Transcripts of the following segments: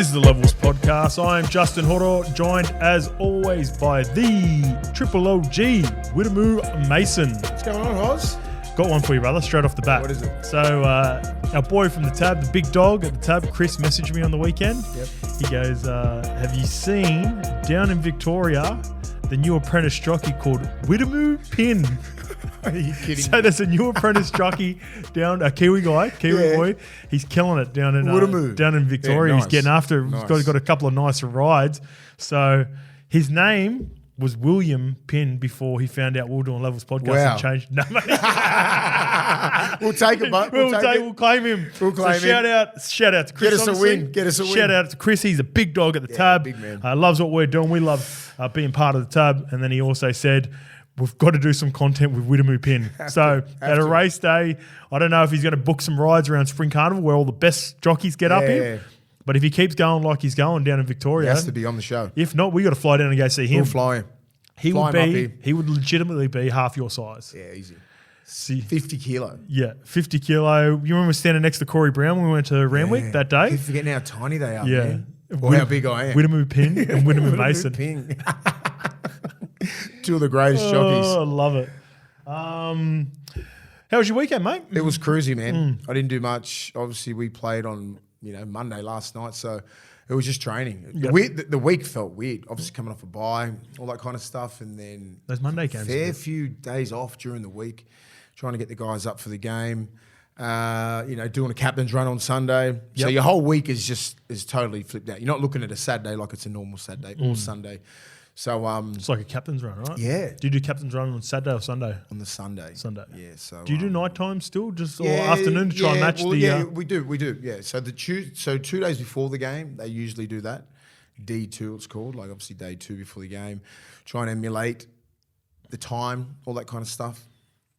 is the Levels Podcast. I am Justin Horo, joined as always by the Triple OG, Willie Mason. What's going on, Hoz? Got one for you, brother, straight off the bat. What is it? So, our boy from the tab, the big dog at the tab, Chris, messaged me on the weekend. Yep. He goes, have you seen down in Victoria the new apprentice jockey called Widemu Pin? Are you kidding So me? there's a new apprentice jockey down, a Kiwi guy, Kiwi boy. He's killing it down in Victoria. Yeah, nice. He's getting after. Nice. He's got a couple of nice rides. So his name was William Pin before he found out we were doing Levels Podcast Wow. and changed. No, mate. We'll take it, but We'll claim him. We'll claim so him. Shout out to Chris. Get us a obviously. win. Get us a win. Shout out to Chris. He's a big dog at the tab. big man. Loves what we're doing. We love being part of the tab. And then he also said, we've got to do some content with Widemu Pin. So at a race day, I don't know if he's going to book some rides around Spring Carnival where all the best jockeys get up here. But if he keeps going like he's going down in Victoria, He has to be on the show. if not, we got to fly down and go see him. We'll fly him. He Fly would him up be. here. He would legitimately be half your size. Yeah, easy. See, 50 kilo. yeah, 50 kilo. You remember standing next to Corey Brown when we went to Randwick that day? Keep forgetting how tiny they are, Yeah. man. Or how big I am. Widemu Pin and Widemu Mason. Ping. Two of the greatest jockeys. Oh, I love it. How was your weekend, mate? It was cruisy, man. I didn't do much. Obviously, we played on Monday last night, so it was just training. Yep. The week felt weird. Obviously, coming off a bye, all that kind of stuff, and then Those Monday games. fair few days off during the week, trying to get the guys up for the game. Doing a captain's run on Sunday. So your whole week is totally flipped out. You're not looking at a Saturday like it's a normal Saturday or Sunday. So It's like a captain's run, right? Yeah. Do you do captain's run on Saturday or Sunday? on the Sunday. Sunday. Yeah. So Do you do nighttime still, or afternoon to try and match the? Yeah, we do. Yeah. So 2 days before the game, they usually do that. D2, it's called. Like obviously day 2 before the game, try and emulate the time, all that kind of stuff.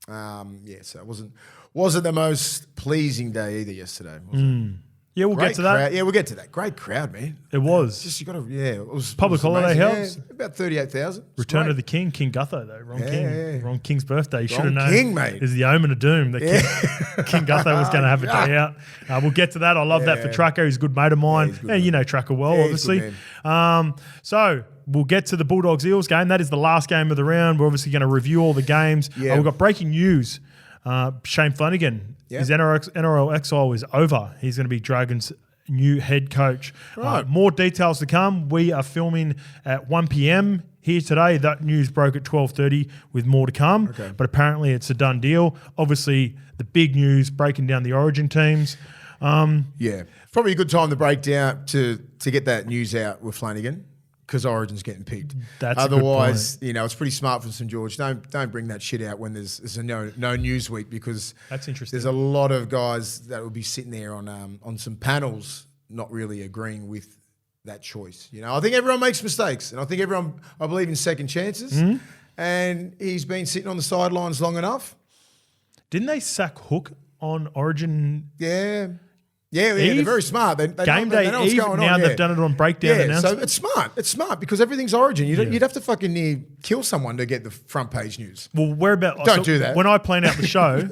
So it wasn't the most pleasing day either yesterday. Was it? Yeah, we'll get to that. Crowd. Yeah, we'll get to that. Great crowd, man. It was Just you got to. Yeah, it was Public holiday amazing. helps. Yeah, about 38,000. Return of the King, King Gutho though. Wrong King. Yeah. Wrong King's birthday. You should have known. King, mate. Is the omen of doom that King Gutho was going to have a day out. We'll get to that. I love that for Trucker. He's a good mate of mine. he's good, and you know Trucker well, Yeah, he's obviously. good, So we'll get to the Bulldogs Eels game. That is the last game of the round. We're obviously going to review all the games. Yeah. We've got breaking news. Shane Flanagan, his NRL exile is over. He's going to be Dragons' new head coach. Right. More details to come. We are filming at 1 p.m. here today. That news broke at 12:30 with more to come. Okay. But apparently it's a done deal. Obviously, the big news breaking down the Origin teams. Yeah, probably a good time to break down to get that news out with Flanagan because Origin's getting picked. That's a good Otherwise, it's pretty smart from St George. Don't bring that shit out when there's a no news week because That's interesting. There's a lot of guys that will be sitting there on some panels not really agreeing with that choice. I think everyone makes mistakes, and I believe in second chances. Mm-hmm. And he's been sitting on the sidelines long enough. Didn't they sack Hook on Origin Yeah, they're very smart. They game know, day they know what's Eve? going Now on. they've done it on breakdown So announcement. it's smart because everything's Origin. You'd have to fucking kill someone to get the front page news. Well, Don't do that. When I plan out the show,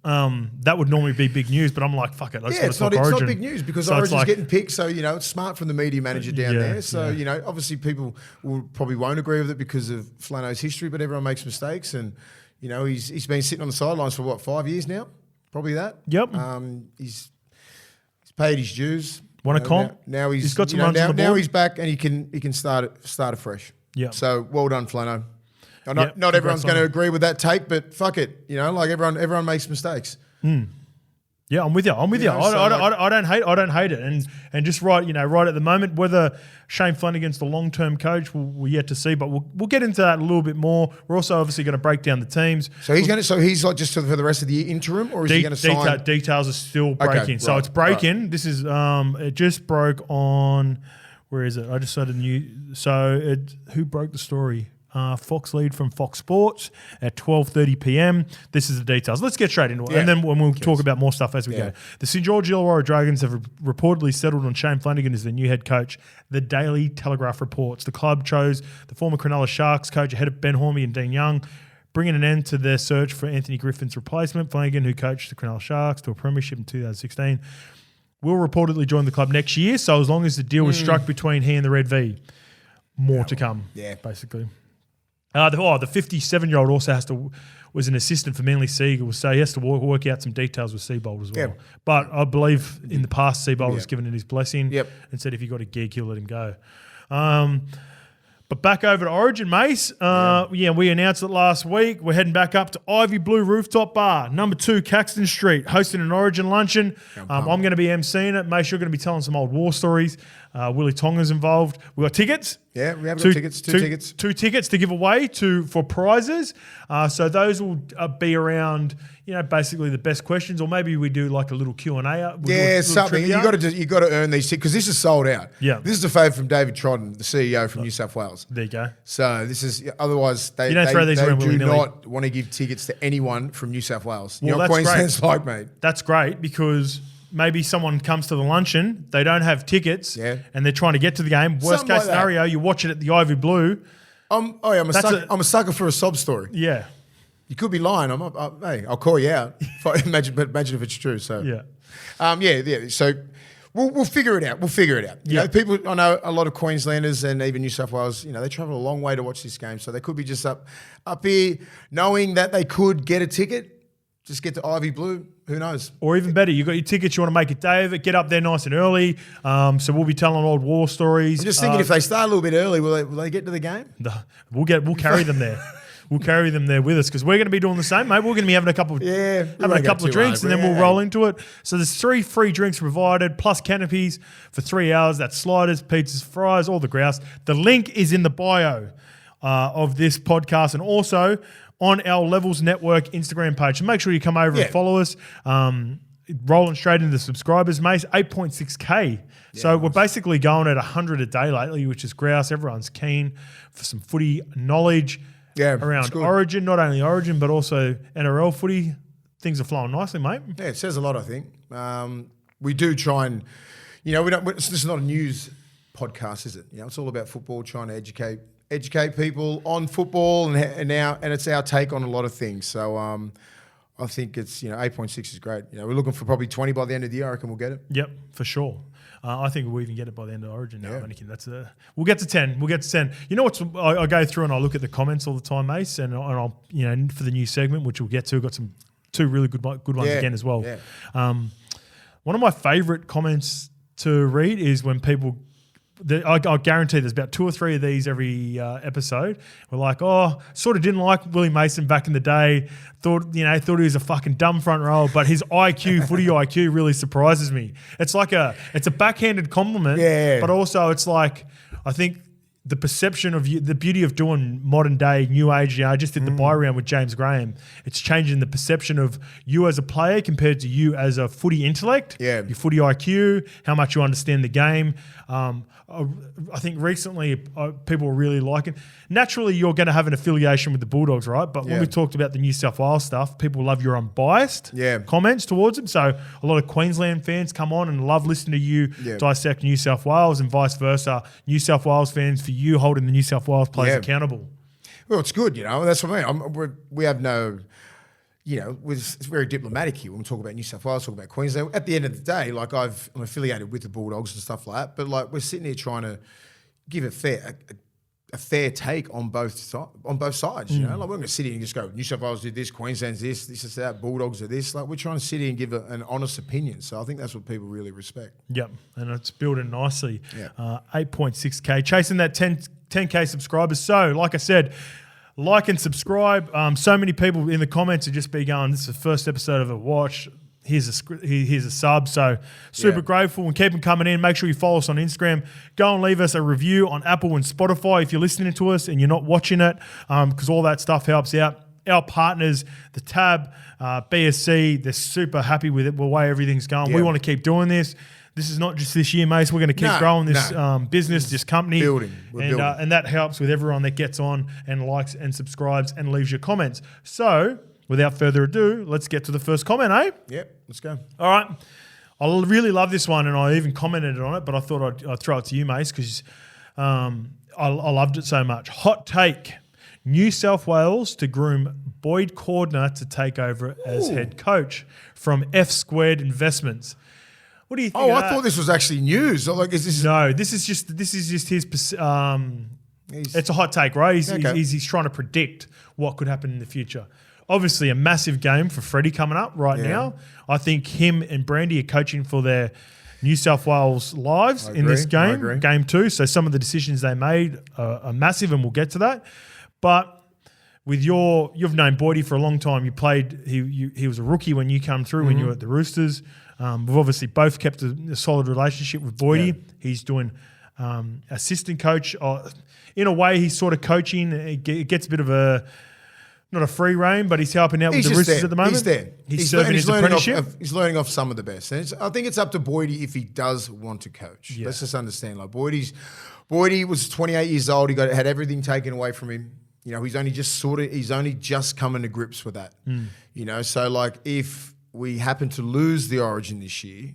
that would normally be big news, but I'm like, fuck it. It's not big news because So it's Origin's like- getting picked. So, it's smart from the media manager down there. So, obviously people probably won't agree with it because of Flano's history, but everyone makes mistakes. And, he's been sitting on the sidelines for 5 years now? Probably that. Yep. He's paid his dues. Won a comp. Now he's got some runs on the board. Now he's back and he can start afresh. Yeah. So well done, Flano. Not Yep, everyone's congrats going to on agree with that take, but fuck it. Like everyone makes mistakes. Yeah, I'm with you. I don't hate it. And just right at the moment, whether Shane Flanagan's the long-term coach, we're yet to see. But we'll get into that a little bit more. We're also obviously going to break down the teams. So he's like just for the rest of the year interim, or is he going to sign? Details are still breaking. So right, it's breaking. Right. This is it just broke on. Where is it? I just started new. So who broke the story? Fox lead from Fox Sports at 12:30 p.m. This is the details. Let's get straight into it. And then we'll talk about more stuff as we go. The St George Illawarra Dragons have reportedly settled on Shane Flanagan as their new head coach. The Daily Telegraph reports the club chose the former Cronulla Sharks coach ahead of Ben Hormy and Dean Young, bringing an end to their search for Anthony Griffin's replacement. Flanagan, who coached the Cronulla Sharks to a premiership in 2016, will reportedly join the club next year. So as long as the deal was struck between he and the Red V, more to come. Yeah. Basically. The 57-year-old also was an assistant for Manly Seagulls, so he has to work out some details with Seabold as well. Yep. But I believe in the past, Seabold has given it his blessing and said if you got a gig, he'll let him go. But back over to Origin, Mace. We announced it last week. We're heading back up to Ivy Blue Rooftop Bar, number 2 Caxton Street, hosting an Origin luncheon. I'm going to be emceeing it. Mace, you're going to be telling some old war stories. Willie Tonga's involved. We've got tickets. Yeah, we have got tickets. Two tickets. 2 tickets to give away for prizes. So those will be around, basically the best questions, or maybe we do like a little Q&A. Something. You got to earn these tickets because this is sold out. Yeah. This is a favour from David Trodden, the CEO from New South Wales. There you go. So this is otherwise they You don't throw these around do willy-nilly. not want to give tickets to anyone from New South Wales. Well, You know what that's Queensland's great. like, mate. That's great because maybe someone comes to the luncheon, they don't have tickets, and they're trying to get to the game. Worst Something case like that. scenario, you watch it at the Ivy Blue. I'm a sucker for a sob story. Yeah. You could be lying. Hey, I'll call you out. Imagine if it's true. So Yeah. So we'll figure it out. You know, people. I know a lot of Queenslanders and even New South Wales. They travel a long way to watch this game, so they could be just up here, knowing that they could get a ticket. Just get to Ivy Blue. Who knows? Or even better, you got your tickets. You want to make a day of it. Get up there nice and early. So we'll be telling old war stories. I'm just thinking if they start a little bit early, will they get to the game? We'll carry them there. We'll carry them there with us because we're going to be doing the same, mate. We're going to be having a couple of drinks and then we'll roll into it. So there's 3 free drinks provided plus canopies for 3 hours. That's sliders, pizzas, fries, all the grouse. The link is in the bio of this podcast and also on our Levels Network Instagram page. So make sure you come over and follow us. Rolling straight into the subscribers, Mace, 8.6K. So we're basically going at 100 a day lately, which is grouse. Everyone's keen for some footy knowledge around Origin, not only Origin, but also NRL footy. Things are flowing nicely, mate. Yeah, it says a lot, I think. We do try and, this is not a news podcast, is it? It's all about football, trying to educate people on football and it's our take on a lot of things. So I think it's 8.6 is great. We're looking for probably 20 by the end of the year. I reckon we'll get it. Yep, for sure. I think we'll even get it by the end of Origin now. We'll get to 10. We'll get to 10. You know what? I go through and I look at the comments all the time, Mace, and I'll for the new segment, which we'll get to, got some 2 really good ones again as well. Yeah. One of my favourite comments to read is when people. I guarantee there's about 2 or 3 of these every episode. We're like, sort of didn't like Willie Mason back in the day. Thought he was a fucking dumb front rower, but his IQ, footy IQ, really surprises me. It's a backhanded compliment, but also it's like I think the perception of the beauty of doing modern day, new age. I just did the buy round with James Graham. It's changing the perception of you as a player compared to you as a footy intellect, your footy IQ, how much you understand the game. I think recently people were really liking. Naturally, you're going to have an affiliation with the Bulldogs, right? But when we talked about the New South Wales stuff, people love your unbiased comments towards them. So a lot of Queensland fans come on and love listening to you dissect New South Wales and vice versa. New South Wales fans for you holding the New South Wales players accountable. Well, it's good, That's what I mean. We have no... it's very diplomatic here when we talk about New South Wales, talk about Queensland. At the end of the day, I'm affiliated with the Bulldogs and stuff like that, but we're sitting here trying to give a fair take on both sides. We're not going to sit here and just go, New South Wales did this, Queensland's this is that, Bulldogs are this. We're trying to sit here and give an honest opinion. So I think that's what people really respect. Yep, and it's building nicely. 8.6K, chasing that 10K subscribers. So, like I said, like and subscribe. So many people in the comments would just be going, this is the first episode of a watch. Here's a sub. So super grateful and keep them coming in. Make sure you follow us on Instagram. Go and leave us a review on Apple and Spotify if you're listening to us and you're not watching it, because all that stuff helps out. Our partners, the Tab, BSC, they're super happy with it, the way everything's going. We want to keep doing this. This is not just this year, Mace. We're going to keep growing this business, this company. We're building. And that helps with everyone that gets on and likes and subscribes and leaves your comments. So, without further ado, let's get to the first comment, eh? Yep, let's go. All right. I really love this one, and I even commented on it, but I thought I'd throw it to you, Mace, because I loved it so much. Hot take. New South Wales to groom Boyd Cordner to take over as head coach from F Squared Investments. What do you think? Oh, of I that? thought this was actually news. Like, is this? No, this is just his. It's a hot take, right? He's trying to predict what could happen in the future. Obviously, a massive game for Freddie coming up right now. I think him and Brandy are coaching for their New South Wales lives in this game, game 2. So some of the decisions they made are massive, and we'll get to that. But with you've known Boydie for a long time. You played. He was a rookie when you come through when you were at the Roosters. We've obviously both kept a solid relationship with Boydie. Yeah. He's doing assistant coach. In a way, he's sort of coaching. It gets a bit of not a free reign, but he's helping out with the Roosters at the moment. He's there. He's serving his apprenticeship. He's learning off some of the best. And I think it's up to Boydie if he does want to coach. Yeah. Let's just understand. Like Boydie was 28 years old. He had everything taken away from him. You know, he's only just coming to grips with that. You know, so like if we happen to lose the Origin this year,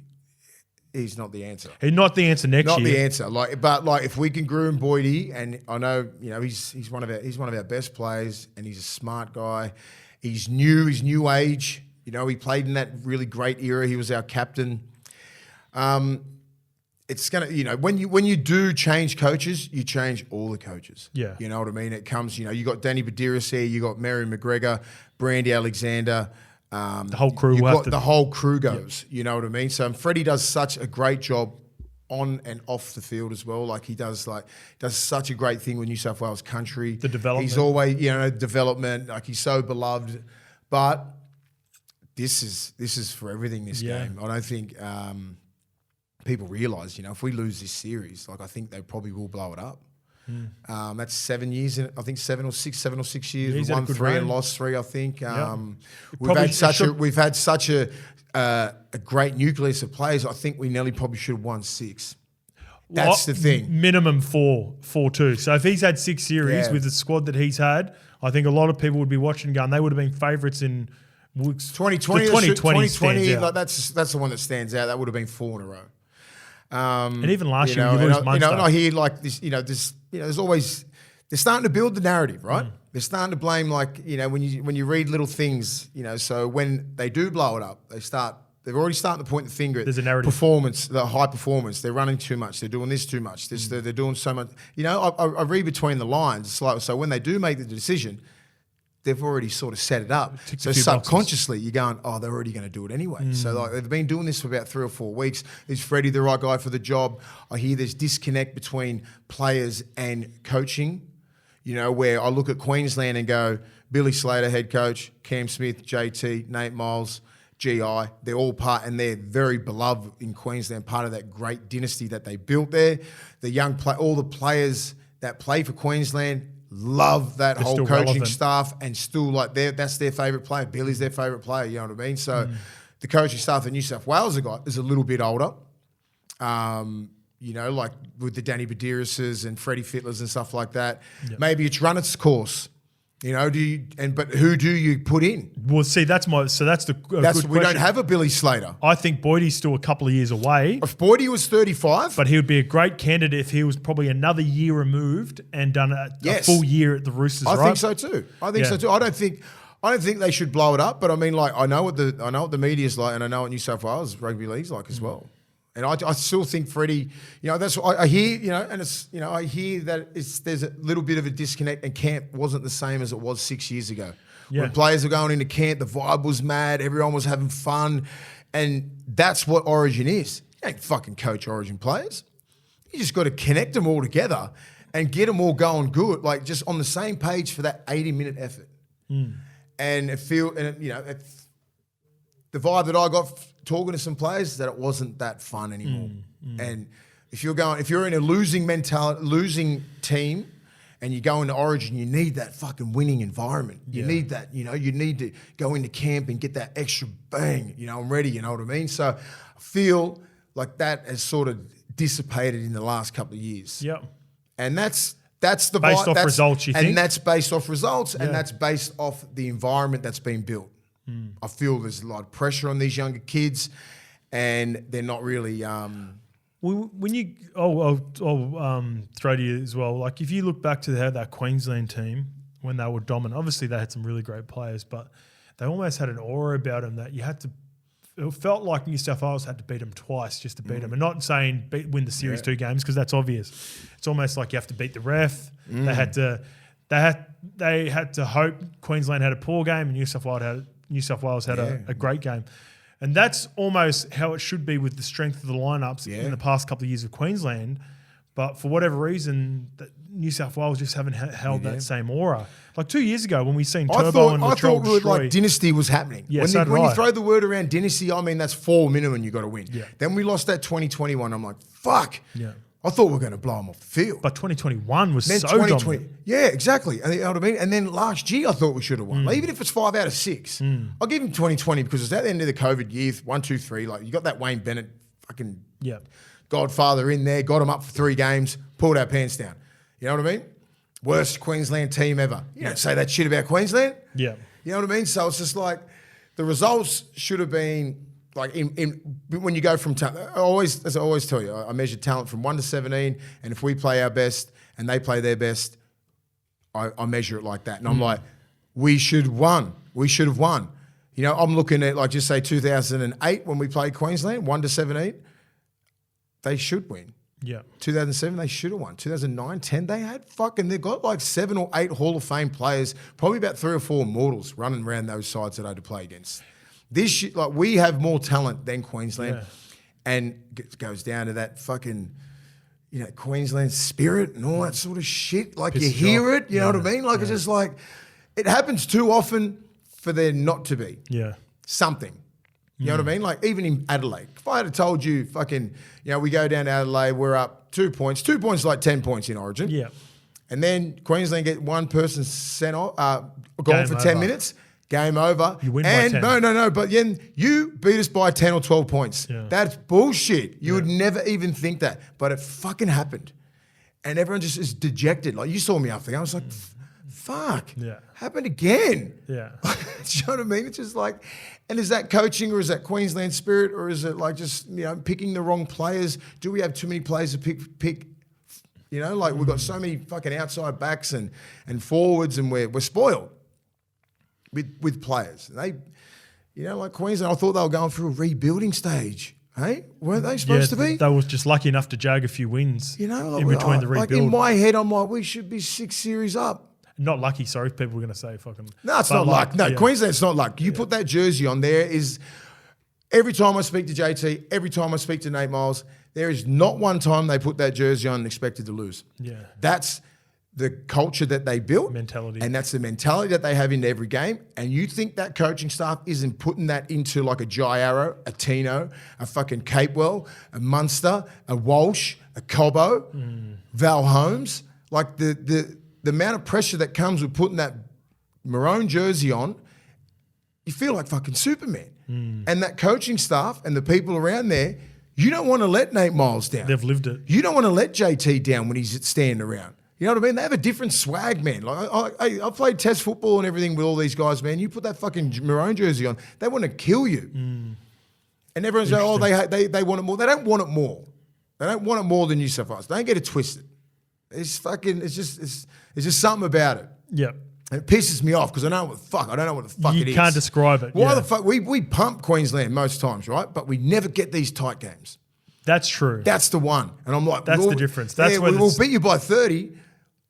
he's not the answer. He's not the answer next year. Not the answer. But if we can groom Boydie, and I know, you know, he's one of our best players, and he's a smart guy. He's new age. You know, he played in that really great era. He was our captain. It's gonna, you know, when you do change coaches, you change all the coaches. Yeah, you know what I mean. It comes, you know, you got Danny Badiris here, you got Mary McGregor, Brandy Alexander. The whole crew. The whole crew goes. Yeah. You know what I mean. So Freddie does such a great job on and off the field as well. Like he does such a great thing with New South Wales country. The development. He's always, you know, development. Like he's so beloved. But this is for everything. This game. I don't think people realise. You know, if we lose this series, like I think they probably will blow it up. That's 7 years. I think 7 or 6 years. We've won 3 and lost 3. I think we've had such a great nucleus of players. I think we nearly probably should have won 6. That's the thing. Minimum 4-2. So if he's had 6 series with the squad that he's had, I think a lot of people would be watching going, they would have been favourites in 2020. 2020, like that's the one that stands out. That would have been 4 in a row. And even last year, you lose Munster. And I hear like this, there's always, they're starting to build the narrative, right? They're starting to blame, like, you know, when you read little things, you know, so when they do blow it up, they're already starting to point the finger at there's a narrative. Performance, the high performance. They're running too much. They're doing this too much. They're doing so much. You know, I read between the lines. It's like, so when they do make the decision, they've already sort of set it up. So subconsciously, you're going, oh, they're already going to do it anyway. So like they've been doing this for about 3 or 4 weeks. Is Freddie the right guy for the job? I hear there's disconnect between players and coaching. You know, where I look at Queensland and go, Billy Slater, head coach, Cam Smith, JT, Nate Miles, GI, they're all part, and they're very beloved in Queensland, part of that great dynasty that they built there. The all the players that play for Queensland love that whole coaching relevant. Staff, and still like that's their favourite player. Billy's their favourite player, you know what I mean? So the coaching staff that New South Wales have got is a little bit older. You know, like with the Danny Badirises and Freddie Fittlers and stuff like that. Yep. Maybe it's run its course. You know, but who do you put in? Well, see, we don't have a Billy Slater. I think Boydie's still a couple of years away. If Boydie was 35, but he would be a great candidate if he was probably another year removed and done a full year at the Roosters. I think so too. I don't think they should blow it up. But I mean, like I know what the media's like, and I know what New South Wales rugby league's like as well. And I still think Freddie, you know, that's what I hear, you know, and it's, you know, I hear that there's a little bit of a disconnect, and camp wasn't the same as it was 6 years ago. Yeah. When players were going into camp, the vibe was mad, everyone was having fun, and that's what Origin is. You ain't fucking coach Origin players. You just got to connect them all together and get them all going good, like just on the same page for that 80-minute effort. And the vibe that I got talking to some players is that it wasn't that fun anymore. And if you're in a losing team and you go into Origin, you need that fucking winning environment. You need that, you know, you need to go into camp and get that extra bang, you know, I'm ready, you know what I mean? So I feel like that has sort of dissipated in the last couple of years. Yep. And that's the based off results, you think? And that's based off results, and that's based off the environment that's been built. I feel there's a lot of pressure on these younger kids, and they're not really. When you, I'll throw to you as well. Like if you look back to that Queensland team when they were dominant, obviously they had some really great players, but they almost had an aura about them that you had to. it felt like New South Wales had to beat them twice just to beat them. And not saying win the series 2 games because that's obvious. It's almost like you have to beat the ref. They had to hope Queensland had a poor game and New South Wales had a great game. And that's almost how it should be with the strength of the lineups in the past couple of years of Queensland. But for whatever reason, New South Wales just haven't held that same aura. Like 2 years ago when we seen Turbo and Latrell destroy. Like dynasty was happening. Yeah, when you throw the word around dynasty, I mean, that's 4 minimum you got to win. Yeah. Then we lost that 2021. I'm like, fuck. Yeah. I thought we were going to blow them off the field. But 2021 was then so 2020, dominant. yeah, exactly. And you know what I mean? And then last year I thought we should have won. Like, even if it's 5 out of 6. I'll give him 2020 because it's at the end of the COVID year, 1, 2, 3. Like you got that Wayne Bennett fucking Godfather in there, got him up for 3 games, pulled our pants down. You know what I mean? Worst Queensland team ever. You don't say that shit about Queensland. Yeah. You know what I mean? So it's just like the results should have been like when you go from talent. As I always tell you, I measure talent from 1 to 17, and if we play our best and they play their best, I measure it like that. And I'm like, we should have won. We should have won. You know, I'm looking at like just say 2008 when we played Queensland, 1 to 17, they should win. Yeah. 2007, they should have won. 2009, 10, they've got like 7 or 8 Hall of Fame players, probably about 3 or 4 mortals running around those sides that I had to play against. This shit, like we have more talent than Queensland, and it goes down to that fucking, you know, Queensland spirit and all that sort of shit. Like you hear it, you know what I mean? Like it's just like, it happens too often for there not to be something. You know what I mean? Like even in Adelaide, if I had told you fucking, you know, we go down to Adelaide, we're up 2 points. 2 points is like 10 points in Origin. Yeah. And then Queensland get one person sent off, gone for 10 minutes. Game over. You win by 10. No. But then you beat us by 10 or 12 points. Yeah. That's bullshit. You would never even think that. But it fucking happened. And everyone just is dejected. Like you saw me after the game. I was like, fuck. Yeah. Happened again. Yeah. Do you know what I mean? It's just like, and is that coaching or is that Queensland spirit or is it like just, you know, picking the wrong players? Do we have too many players to pick? You know, like we've got so many fucking outside backs and forwards and we're spoiled with players. They, you know, like Queensland, I thought they were going through a rebuilding stage. Hey, weren't they supposed to be? They was just lucky enough to jag a few wins. You know, like in between the rebuild. Like in my head, I'm like, we should be 6 series up. Not lucky. Sorry, people were going to say fucking. No, it's not luck. No, Queensland's not luck. You put that jersey on. There is every time I speak to JT, every time I speak to Nate Miles, there is not one time they put that jersey on and expected to lose. Yeah, that's the culture that they built, mentality, and that's the mentality that they have in every game. And you think that coaching staff isn't putting that into like a Jai Arrow, a Tino, a fucking Capewell, a Munster, a Walsh, a Cobbo, Val Holmes, like the amount of pressure that comes with putting that maroon jersey on, you feel like fucking Superman. And that coaching staff and the people around there, you don't want to let Nate Miles down. They've lived it. You don't want to let JT down when he's standing around. You know what I mean? They have a different swag, man. Like I played test football and everything with all these guys, man. You put that fucking maroon jersey on, they want to kill you. And everyone's like, oh, they want it more. They don't want it more. They don't want it more than New South Wales. Don't get it twisted. It's just something about it. Yeah. And it pisses me off because I don't know what the fuck it is. You can't describe it. Why the fuck? We pump Queensland most times, right? But we never get these tight games. That's true. That's the one. And I'm like, that's the difference. That's when we'll beat you by 30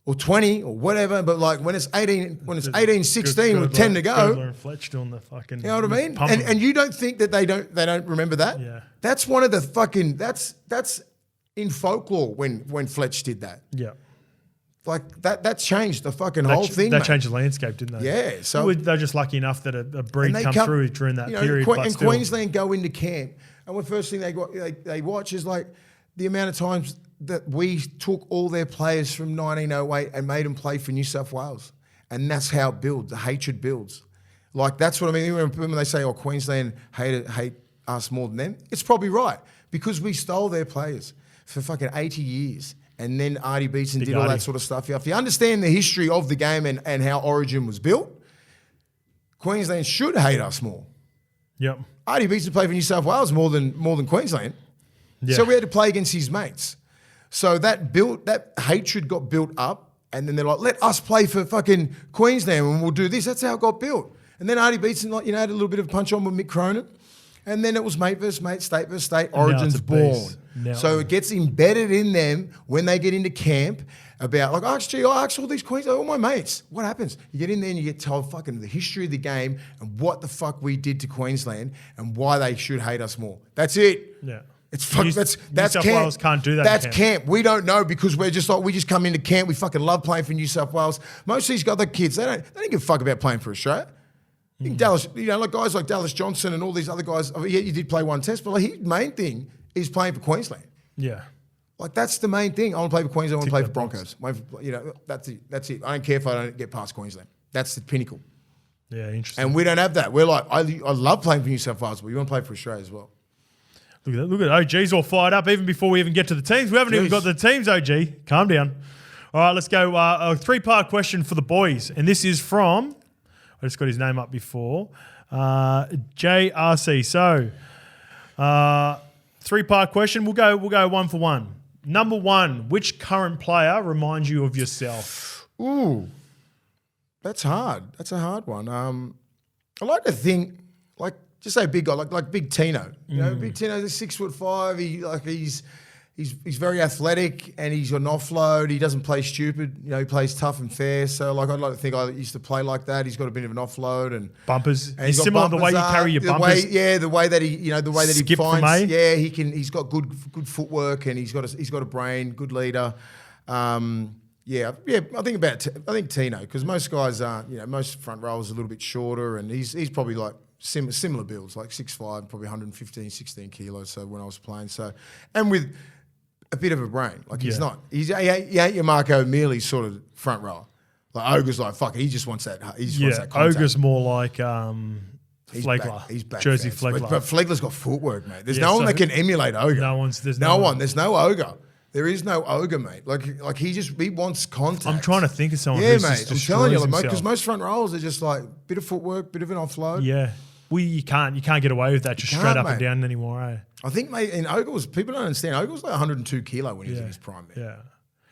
or 20 or whatever. But like when it's 18-16 with 10 to go. And Fletch doing the fucking, you know what I mean? And you don't think that they don't remember that? Yeah. That's one of the fucking that's in folklore when Fletch did that. Yeah. Like that changed the fucking whole thing. That changed the landscape, didn't they? Yeah. So they're just lucky enough that a breed come through during that period. And Queensland go into camp, and the first thing they watch is like the amount of times that we took all their players from 1908 and made them play for New South Wales, and that's how it builds. The hatred builds. Like that's what I mean when they say, "Oh, Queensland hate us more than them." It's probably right because we stole their players for fucking 80 years. And then Artie Beetson did all that sort of stuff. If you understand the history of the game and how Origin was built, Queensland should hate us more. Yep. Artie Beetson played for New South Wales more than Queensland. Yeah. So we had to play against his mates. So that hatred got built up, and then they're like, let us play for fucking Queensland and we'll do this. That's how it got built. And then Artie Beetson, had a little bit of punch on with Mick Cronin. And then it was mate versus mate, state versus state, Origin's born. Now So it gets embedded in them when they get into camp about like, I asked all these Queensland, all my mates. What happens? You get in there and you get told fucking the history of the game and what the fuck we did to Queensland and why they should hate us more. That's it. Yeah. It's fuck. New That's South camp. Wales can't do that. That's in camp. We don't know because we're just like we just come into camp. We fucking love playing for New South Wales. Most of these other kids, they don't give a fuck about playing for Australia. Dallas, like guys like Dallas Johnson and all these other guys. I mean, yeah, you did play one test, but like his main thing is playing for Queensland. Yeah. Like that's the main thing. I want to play for Queensland. I want to play for Broncos. That's it. That's it. I don't care if I don't get past Queensland. That's the pinnacle. Yeah, interesting. And we don't have that. We're like, I love playing for New South Wales, but we want to play for Australia as well. Look at that. Look at OG's all fired up even before we even get to the teams. We haven't even got the teams, OG. Calm down. All right, let's go. A 3-part question for the boys. And this is from, I just got his name up before, JRC. So, 3-part question. We'll go one for one. Number 1, which current player reminds you of yourself? Ooh, that's hard. That's a hard one. I like to think, like, just say big guy, like Big Tino. You know, Big Tino's 6'5". He's very athletic and he's got an offload. He doesn't play stupid. You know, he plays tough and fair. So, like, I'd like to think I used to play like that. He's got a bit of an offload and bumpers. And he's similar to the way you carry your bumpers. The way that he Skip finds. from A. Yeah, he can. He's got good footwork and he's got a brain, good leader. I think Tino because most guys aren't. Most front rows are a little bit shorter and he's probably like similar builds, like 6'5", probably 115, 16 kilos. So when I was playing, and with a bit of a brain, like he ain't your Marco Mealy sort of front rower. Like Ogre's like fuck, he just wants that. He just wants that contact. Ogre's more like Flegler. He's back Jersey fast. Flegler. But Flegler's got footwork, mate. There's no one that can emulate Ogre. There's no one. There's no Ogre. There is no Ogre, mate. Like he wants contact. I'm trying to think of someone. Yeah, who's mate. I'm telling you, because most front rows are just like bit of footwork, bit of an offload. Yeah. You can't get away with that just straight up and down anymore, eh? I think, mate, and Ogre people don't understand. Ogre was like 102 kilo when he was in his prime, mate. Yeah.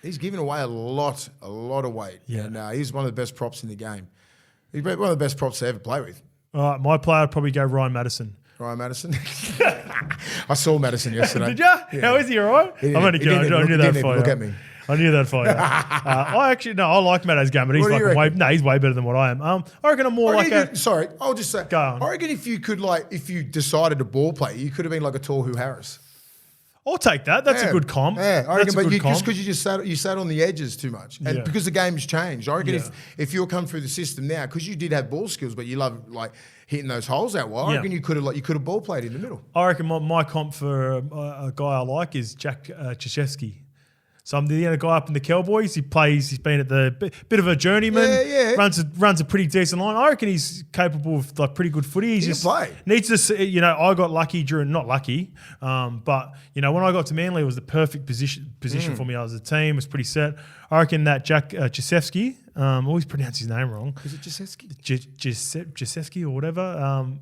He's given away a lot of weight. Yeah. And he's one of the best props in the game. He's one of the best props to ever play with. All right, my player would probably go Ryan Madison. Ryan Madison? I saw Madison yesterday. Did you? Yeah. How is he, all right? I'm only kidding. I knew that for you. Look at me. I knew that for you. I like Maddo's game, but he's he's way better than what I am. I reckon I'm more like I'll just say. Go on. I reckon if you decided to ball play, you could have been like a Tohu Harris. I'll take that. That's a good comp. Yeah, I reckon, but just because you sat on the edges too much, and because the game's changed. I reckon if you'll come through the system now, because you did have ball skills, but you love like hitting those holes out wide. I reckon you could have ball played in the middle. I reckon my comp for a guy I like is Jack Krzyzewski. So I'm the other guy up in the Cowboys. He's been at the bit of a journeyman. Runs a pretty decent line. I reckon he's capable of like pretty good footy. He just play. Needs to. I got lucky not lucky, but when I got to Manly, it was the perfect position for me. I was a team. It was pretty set. I reckon that Jack Krzyzewski. Always pronounce his name wrong. Is it Krzyzewski? Krzyzewski or whatever.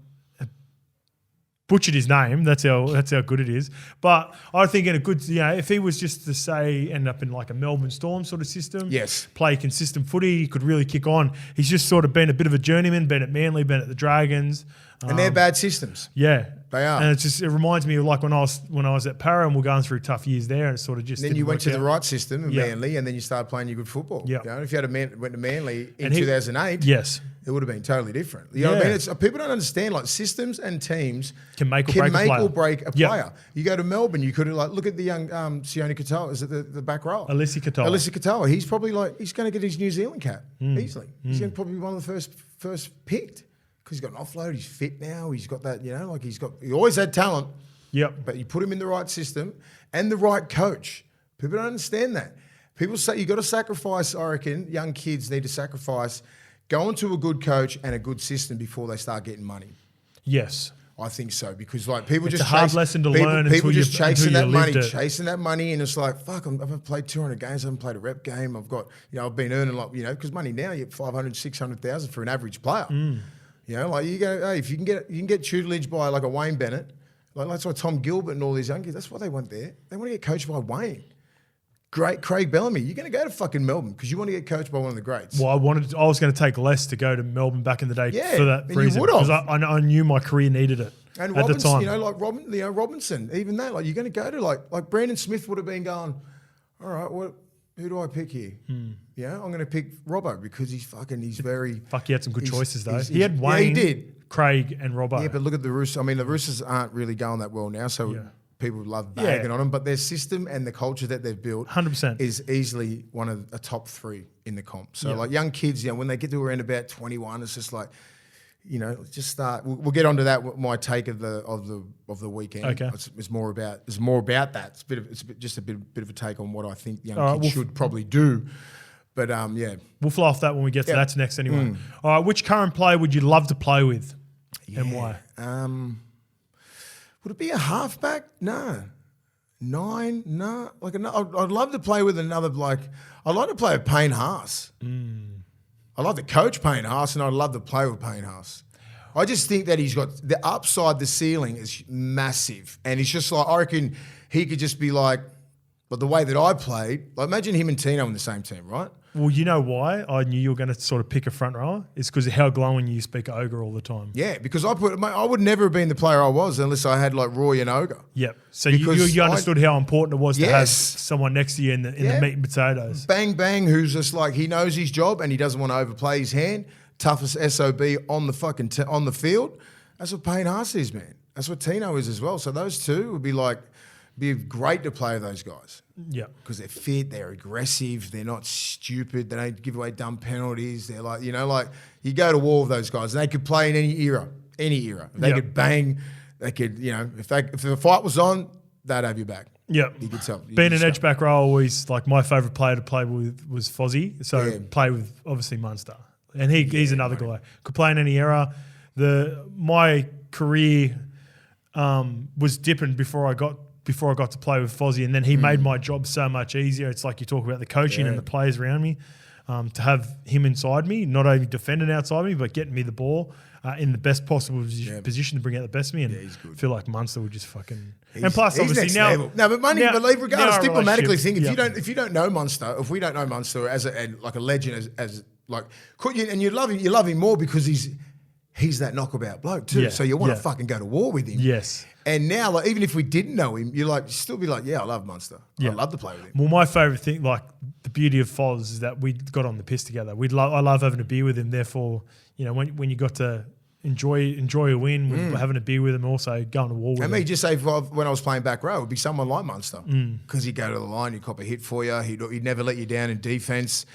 Butchered his name. That's how good it is. But I think in a good, if he was just to say end up in like a Melbourne Storm sort of system, play consistent footy, he could really kick on. He's just sort of been a bit of a journeyman, been at Manly, been at the Dragons, and they're bad systems. Yeah, they are. And it reminds me of like when I was at Para and we're going through tough years there, and it sort of just. And then you went to the right system in Manly, and then you started playing your good football. Yeah. If you went to Manly in 2008, it would have been totally different. You know what I mean? People don't understand like systems and teams can make or break a player. You go to Melbourne, you could have look at the young Sione Katoa. Is it the back row? Alessi Katoa. He's probably he's going to get his New Zealand cap easily. He's going to probably be one of the first picked because he's got an offload. He's fit now. He's got that. He always had talent. Yep. But you put him in the right system and the right coach. People don't understand that. People say you got to sacrifice. I reckon young kids need to sacrifice. Going to a good coach and a good system before they start getting money. Yes. I think so because people it's a hard lesson to learn. People just chasing that money, and it's like fuck. I've played 200 games. I haven't played a rep game. I've got I've been earning because money now you get 500, 600,000 for an average player. You go if you can get tutelage by like a Wayne Bennett, like that's why Tom Gilbert and all these young kids. That's what they want there. They want to get coached by Wayne. Great Craig Bellamy. You're going to go to fucking Melbourne because you want to get coached by one of the greats. Well, I was going to take less to go to Melbourne back in the day for that reason. You would have. Because I knew my career needed it. And at the time. like Robinson, even that, like you're going to go to like Brandon Smith would have been going, all right, who do I pick here? Yeah, I'm going to pick Robbo because he's very... Fuck, he had some good choices though. He had Wayne, he did. Craig and Robbo. Yeah, but look at the Roosters. I mean, the Roosters aren't really going that well now, so people love bagging on them. But their system and the culture that they've built 100% is easily one of the top 3 in the comp. So like young kids, when they get to around about 21, it's just like, just start. We'll get onto that. My take of the weekend. Okay, it's more about that. It's just a bit of a take on what I think young kids should probably do. But we'll fly off that when we get to that next anyway. All right, which current player would you love to play with, and why? Would it be a halfback? No. 9? No. I'd love to play with another. I'd like to play with Payne Haas. I love to coach Payne Haas, and I'd love to play with Payne Haas. I just think that he's got the upside, the ceiling is massive. And it's just like, I reckon he could just be like, but the way that I played, like imagine him and Tino in the same team, right? Well, you know why I knew you were going to sort of pick a front rower? It's because of how glowing you speak Ogre all the time. Yeah, because I would never have been the player I was unless I had like Roy and Ogre. Yep. So you understood how important it was to have someone next to you in the meat and potatoes. Bang Bang, who's just like, he knows his job and he doesn't want to overplay his hand. Toughest SOB on the on the field. That's what Payne Haas is, man. That's what Tino is as well. So those two would be great to play with those guys. Yeah. Because they're fit, they're aggressive, they're not stupid, they don't give away dumb penalties. They're like, you go to war with those guys and they could play in any era. If they could bang, they could, if the fight was on, they'd have your back. Yeah. Being an edge back row, always like my favourite player to play with was Fozzie. So play with obviously Munster. And he's another guy. Could play in any era. My career was dipping before I got to play with Fozzie, and then he made my job so much easier. It's like you talk about the coaching and the players around me. To have him inside me, not only defending outside me, but getting me the ball in the best possible position to bring out the best of me. And I feel like Munster would just fucking... And plus, obviously, now... Level. No, but regardless, diplomatically think, if you don't know Munster, if we don't know Munster as a legend, and you love him more because he's that knockabout bloke too. So you want to fucking go to war with him. Yes. And now, like, even if we didn't know him, you still be like, yeah, I love Munster. I love to play with him. Well, my favourite thing, like the beauty of Foz, is that we got on the piss together. I love having a beer with him. Therefore, when you got to enjoy a win, having a beer with him, and also going to war with him. And me, just say when I was playing back row, it would be someone like Munster because he'd go to the line, he'd cop a hit for you, he'd never let you down in defence.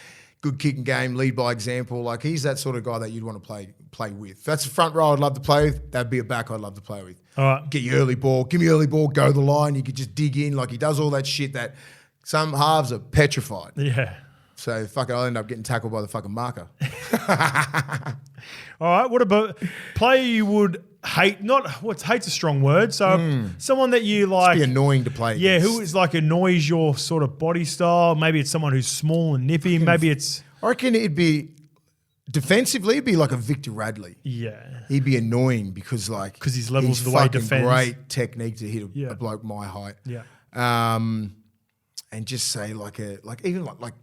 Good kicking game, lead by example. Like, he's that sort of guy that you'd want to play with. If that's a front row I'd love to play with, that'd be a back I'd love to play with. All right. Get you early ball, give me early ball, go to the line. You could just dig in. Like, he does all that shit that some halves are petrified. Yeah. So, I'll end up getting tackled by the fucking marker. All right. What about player you would hate? Hate's a strong word. So someone that you like. Just be annoying to play against. Yeah, who is like annoys your sort of body style. Maybe it's someone who's small and nippy. Maybe it's... I reckon it'd be... Defensively, it'd be like a Victor Radley. Yeah. He'd be annoying because his levels of the way he defends. Great technique to hit a bloke my height. Yeah. And just say even like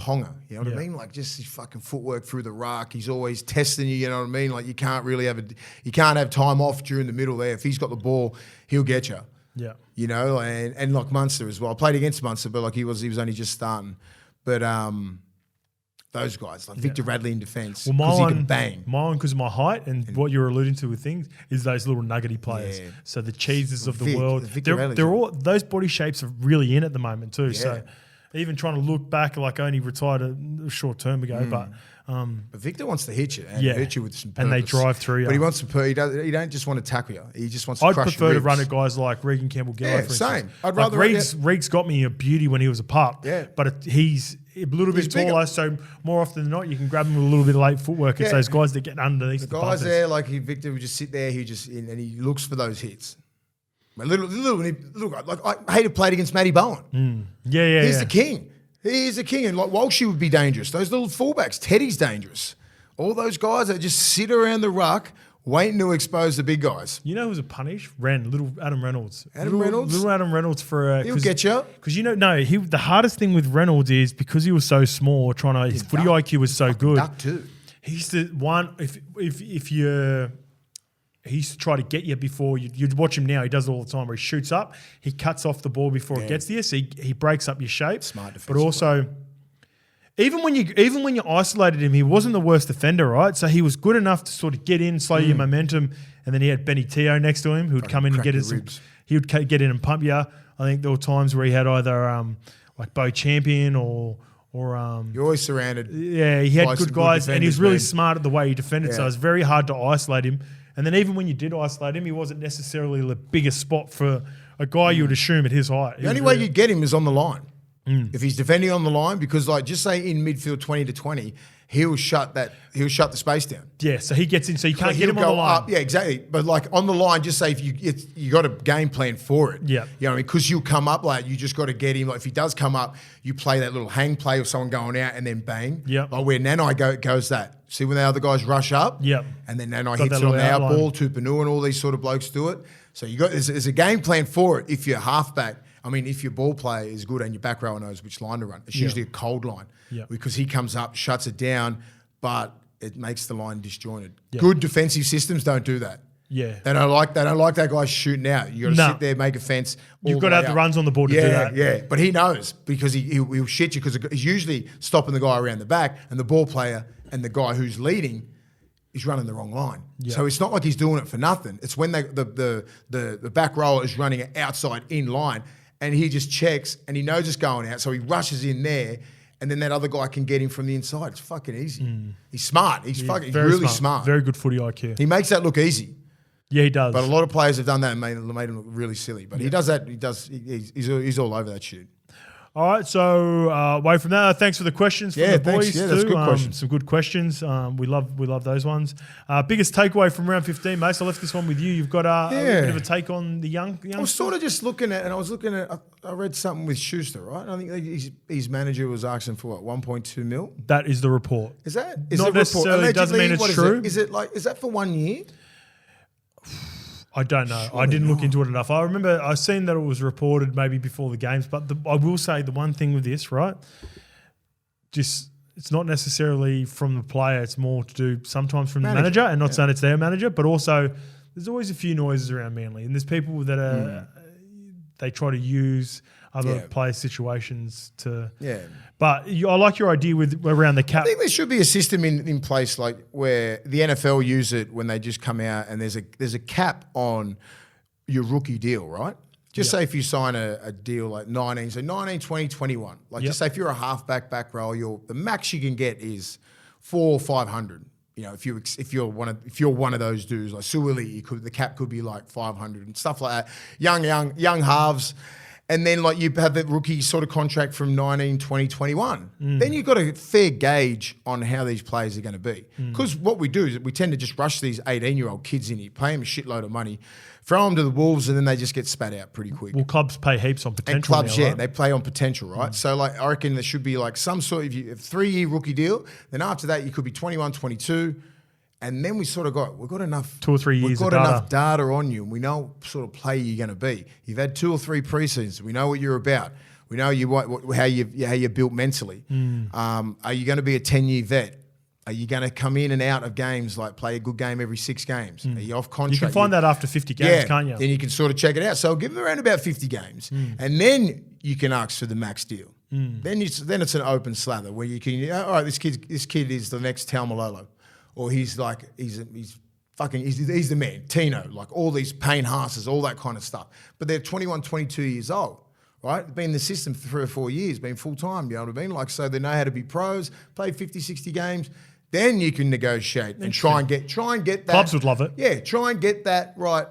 Ponga, you know what I mean? Like, just his fucking footwork through the ruck. He's always testing you know what I mean? Like, you can't have time off during the middle there. If he's got the ball, he'll get you. Yeah. And like Munster as well. I played against Munster, but like he was only just starting. But those guys, like Victor Radley in defence, because he can bang. My one, because of my height and what you're alluding to with things, is those little nuggety players. Yeah. So the cheeses of the world. They're all, those body shapes are really in at the moment too. Yeah. So even trying to look back, like I only retired a short term ago, but Victor wants to hit you and hit you with some purpose. And they drive through you. But he wants to. He don't just want to tackle you. He just wants to crush your I'd prefer ribs. to run at guys like Regan Campbell-Gillard, for same. instance. I'd rather Regs got me a beauty when he was a pup. Yeah. But he's a little bit taller, bigger. So more often than not, you can grab him with a little bit of late footwork. It's those guys that get underneath the guys bumpers. there, like Victor would just sit there. And he looks for those hits. Little guy. Like, I hated playing against Matty Bowen. He's the king. He is a king, and like Walshy would be dangerous. Those little fullbacks, Teddy's dangerous. All those guys that just sit around the ruck waiting to expose the big guys. You know who's a punish? Little Adam Reynolds. Little Adam Reynolds for he'll get you. Because the hardest thing with Reynolds is because he was so small, his footy IQ was so good. Duck too. He's the one. If he used to try to get you before you'd watch him now. He does it all the time where he shoots up, he cuts off the ball before it gets there, so he breaks up your shape. Smart defensive but also, even when you isolated him, he wasn't the worst defender, right? So he was good enough to sort of get in, slow your momentum, and then he had Benny Teo next to him who would come in and get it. He would get in and pump you. I think there were times where he had either like Bo Champion or you're always surrounded. Yeah, he had good guys, and he was really smart at the way he defended. Yeah. So it was very hard to isolate him. And then even when you did isolate him, he wasn't necessarily the biggest spot for a guy you would assume at his height. The only way you get him is on the line. If he's defending on the line, because like just say in midfield 20 to 20, he'll shut the space down. Yeah, so he gets in, so you can't get him on the line. Up, yeah, exactly. But like on the line, just say if you got a game plan for it. Yeah. You know what I mean? Because you'll come up, like you just got to get him. Like if he does come up, you play that little hang play of someone going out and then bang. Yeah. Like where Nanai goes that. See when the other guys rush up? Yep. And then Nanai hits it on the out ball, Tupanua and all these sort of blokes do it. So there's a game plan for it if you're halfback. I mean, if your ball player is good and your back rower knows which line to run, it's usually a cold line because he comes up, shuts it down, but it makes the line disjointed. Good defensive systems don't do that. Yeah, they don't like that guy shooting out. You got to sit there, make a fence. You've got to have the runs on the board to do that. Yeah, but he knows because he'll shit you because he's usually stopping the guy around the back, and the ball player and the guy who's leading is running the wrong line. Yep. So it's not like he's doing it for nothing. It's when the back rower is running outside in line. And he just checks, and he knows it's going out, so he rushes in there, and then that other guy can get him from the inside. It's fucking easy. He's smart. He's really smart. Very good footy IQ. He makes that look easy. Yeah, he does. But a lot of players have done that and made him look really silly. But he does that. He's all over that shit. All right, so away from that, thanks for the questions from the boys Yeah, too. that's good questions. Some good questions. We love those ones. Biggest takeaway from round 15, mate. So I left this one with you. You've got a bit of a take on the young. I was sort of just looking at, I read something with Schuster, right? I think his manager was asking for what, 1.2 mil. That is the report. Is that not necessarily? Doesn't mean it's true. Is that for 1 year? I don't know. I didn't look into it enough. I remember I seen that it was reported maybe before the games, but I will say the one thing with this, right? Just it's not necessarily from the player. It's more to do sometimes from the manager, and not saying it's their manager, but also there's always a few noises around Manly, and there's people that are they try to use other player situations to. Yeah. But I like your idea with around the cap. I think there should be a system in place like where the NFL use it when they just come out and there's a cap on your rookie deal, right? Just say if you sign a deal like 19, 20, 21. Like just say if you're a halfback back row, the max you can get is 400 or 500. You know, if you're one of those dudes like Suwili, the cap could be like 500 and stuff like that. Young halves. And then like you have the rookie sort of contract from 19, 20, 21. Then you've got a fair gauge on how these players are going to be. Because what we do is we tend to just rush these 18-year-old kids in here, pay them a shitload of money, throw them to the Wolves, and then they just get spat out pretty quick. Well, clubs pay heaps on potential. And clubs, now, right? They play on potential, right? So like I reckon there should be like some sort of 3-year rookie deal. Then after that, you could be 21, 22. And then we've got enough 2 or 3 years. We've got enough data on you, and we know what sort of player you're going to be. You've had 2 or 3 preseasons. We know what you're about. We know how you're built mentally. Are you going to be a 10-year vet? Are you going to come in and out of games, like play a good game every 6 games? Are you off contract? You can find that after 50 games, can't you? Then you can sort of check it out. So give them around about 50 games, and then you can ask for the max deal. Then it's an open slather where you can, all right, this kid is the next Taumalolo. Or he's the man, Tino, like all these Payne Haas's, all that kind of stuff. But they're 21, 22 years old, right? Been in the system for 3 or 4 years, been full-time, you know what I mean? Like, so they know how to be pros, play 50, 60 games. Then you can negotiate and try and get that. Clubs would love it. Yeah, try and get that right.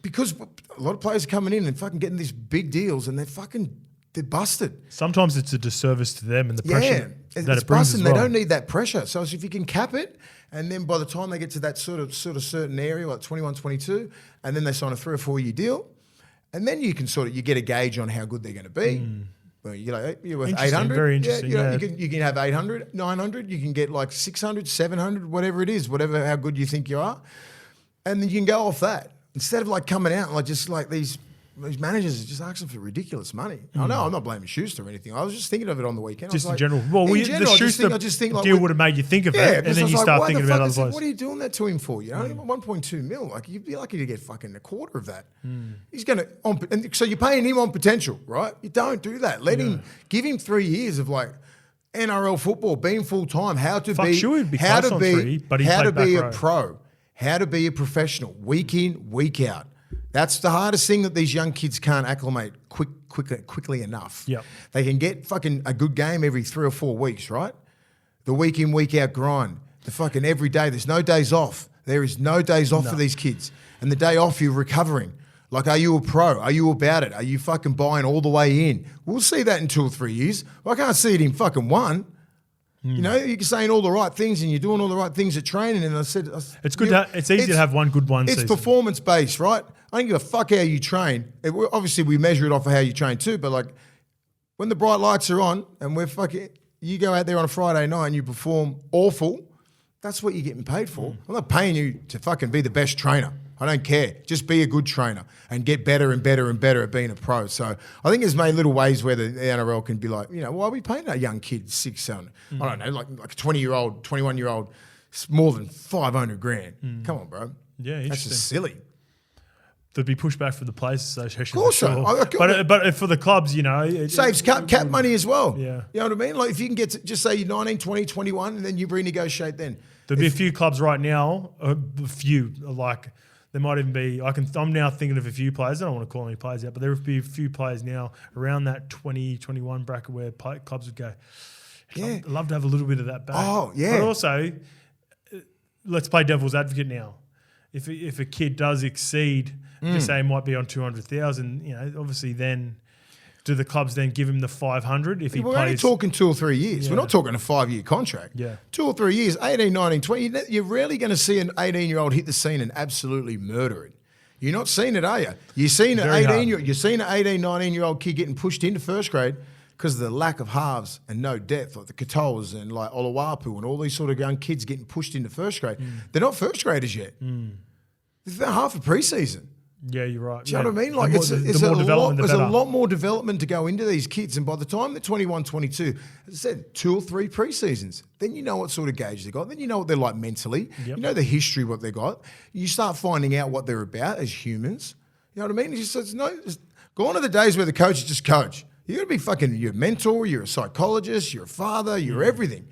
Because a lot of players are coming in and fucking getting these big deals and they're busted. Sometimes it's a disservice to them and the pressure that it brings as well. They don't need that pressure. So if you can cap it, and then by the time they get to that sort of certain area, like 21, 22, and then they sign a 3 or 4 year deal, and then you can you get a gauge on how good they're going to be. Well, you're worth 800. Very interesting. You can have 800, 900. You can get like 600, 700, whatever it is, how good you think you are, and then you can go off that instead of like coming out and like just like these these managers are just asking for ridiculous money. I know I'm not blaming Schuster or anything. I was just thinking of it on the weekend. Just I was in general. Well, the Schuster deal would have made you think of it, and then you start thinking about other players. What are you doing that to him for? You know, 1.2 mil. Like, you'd be lucky to get fucking a quarter of that. He's going to, and so you're paying him on potential, right? You don't do that. Give him 3 years of like NRL football, being full time, how to be a pro, how to be a professional, week in, week out. That's the hardest thing that these young kids can't acclimate quickly enough. Yep. They can get fucking a good game every 3 or 4 weeks, right? The week in, week out grind. The fucking every day. There's no days off. There is no days off for these kids. And the day off, you're recovering. Like, are you a pro? Are you about it? Are you fucking buying all the way in? We'll see that in 2 or 3 years. Well, I can't see it in fucking 1. You know, you're saying all the right things and you're doing all the right things at training. And I said, it's good. It's easy to have one good season. It's performance based, right? I don't give a fuck how you train. Obviously, we measure it off of how you train too. But like, when the bright lights are on and you go out there on a Friday night and you perform awful, that's what you're getting paid for. I'm not paying you to fucking be the best trainer. I don't care. Just be a good trainer and get better and better and better at being a pro. So I think there's many little ways where the NRL can be like, you know, why are we paying that young kid 6, 7? I don't know, like a 20-year-old, 21-year-old, more than 500 grand. Come on, bro. Yeah, interesting. That's just silly. There'd be pushback for the Players Association. Of course so. But for the clubs, you know. It saves cap money as well. Yeah. You know what I mean? Like, if you can get to, just say you're 19, 20, 21, and then you renegotiate then. There'd be a few clubs right now, like, there might even be, I'm now thinking of a few players, I don't want to call any players out, but there would be a few players now around that 20, 21 bracket where clubs would go, I'd love to have a little bit of that back. Oh, yeah. But also, let's play devil's advocate now. If a kid does exceed, just say he might be on 200,000, you know, obviously then, do the clubs then give him the 500 if he We're plays? only talking 2 or 3 years. Yeah. We're not talking a 5-year contract. Yeah. 2 or 3 years, 18, 19, 20. You're rarely going to see an 18-year-old hit the scene and absolutely murder it. You're not seeing it, are you? You're seeing an 18, 19-year-old kid getting pushed into first grade because of the lack of halves and no depth, like the Katoas and like Oluwapu and all these sort of young kids getting pushed into first grade. They're not first graders yet. They're half a preseason. Yeah, you're right. Do you know what I mean? Like, there's a lot more development to go into these kids. And by the time they're 21, 22, as I said, 2 or 3 preseasons, then you know what sort of gauge they got. Then you know what they're like mentally. Yep. You know the history, what they got. You start finding out what they're about as humans. You know what I mean? Gone are the days where the coach is just coach. You got to be fucking your mentor, you're a psychologist, you're a father, you're everything.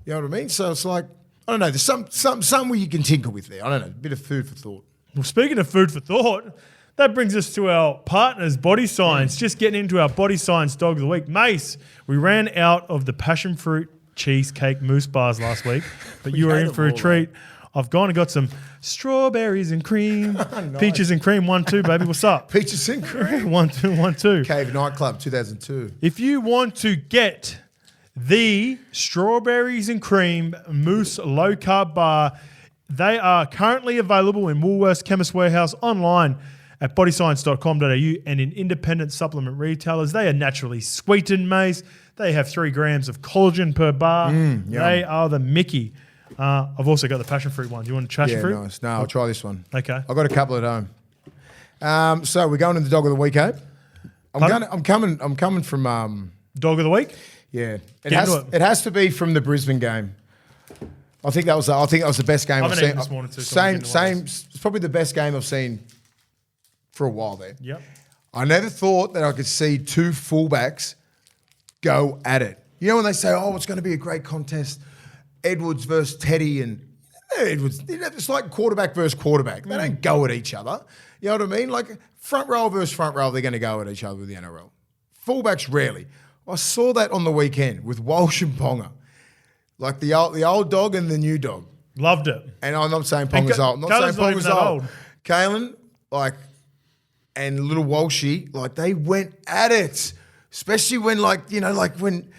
You know what I mean? So it's like, I don't know, there's some where you can tinker with there. I don't know, a bit of food for thought. Well, speaking of food for thought, that brings us to our partners, BodyScience. Just getting into our BodyScience Dog of the Week. Mace, we ran out of the passion fruit cheesecake mousse bars last week, but you were in for a treat. I've gone and got some strawberries and cream, nice. Peaches and cream, 1-2, baby. What's up? Peaches and cream. 1-2, 1-2. Cave Nightclub, 2002. If you want to get the strawberries and cream mousse low carb bar, they are currently available in Woolworths, Chemist Warehouse, online at bodyscience.com.au and in independent supplement retailers. They are naturally sweetened, Mace. They have 3 grams of collagen per bar. They are the Mickey. I've also got the passion fruit one. Do you want passion fruit? Yeah, nice. No, I'll try this one. Okay. I've got a couple at home. So we're going to the Dog of the Week, eh? I'm coming from Dog of the Week? Yeah. It has to be from the Brisbane game. I think that was the best game I've seen. This morning too, same. It's probably the best game I've seen for a while there. Yep. I never thought that I could see 2 fullbacks go at it. You know when they say, "Oh, it's going to be a great contest," Edwards versus Teddy, and Edwards. It's like quarterback versus quarterback. They don't go at each other. You know what I mean? Like front row versus front row, they're going to go at each other with the NRL. Fullbacks rarely. I saw that on the weekend with Walsh and Ponga. Like the old dog and the new dog. Loved it. And I'm not saying Ponga's old. I'm not saying Ponga's old. Kalen, and little Walshy, they went at it. Especially when, when...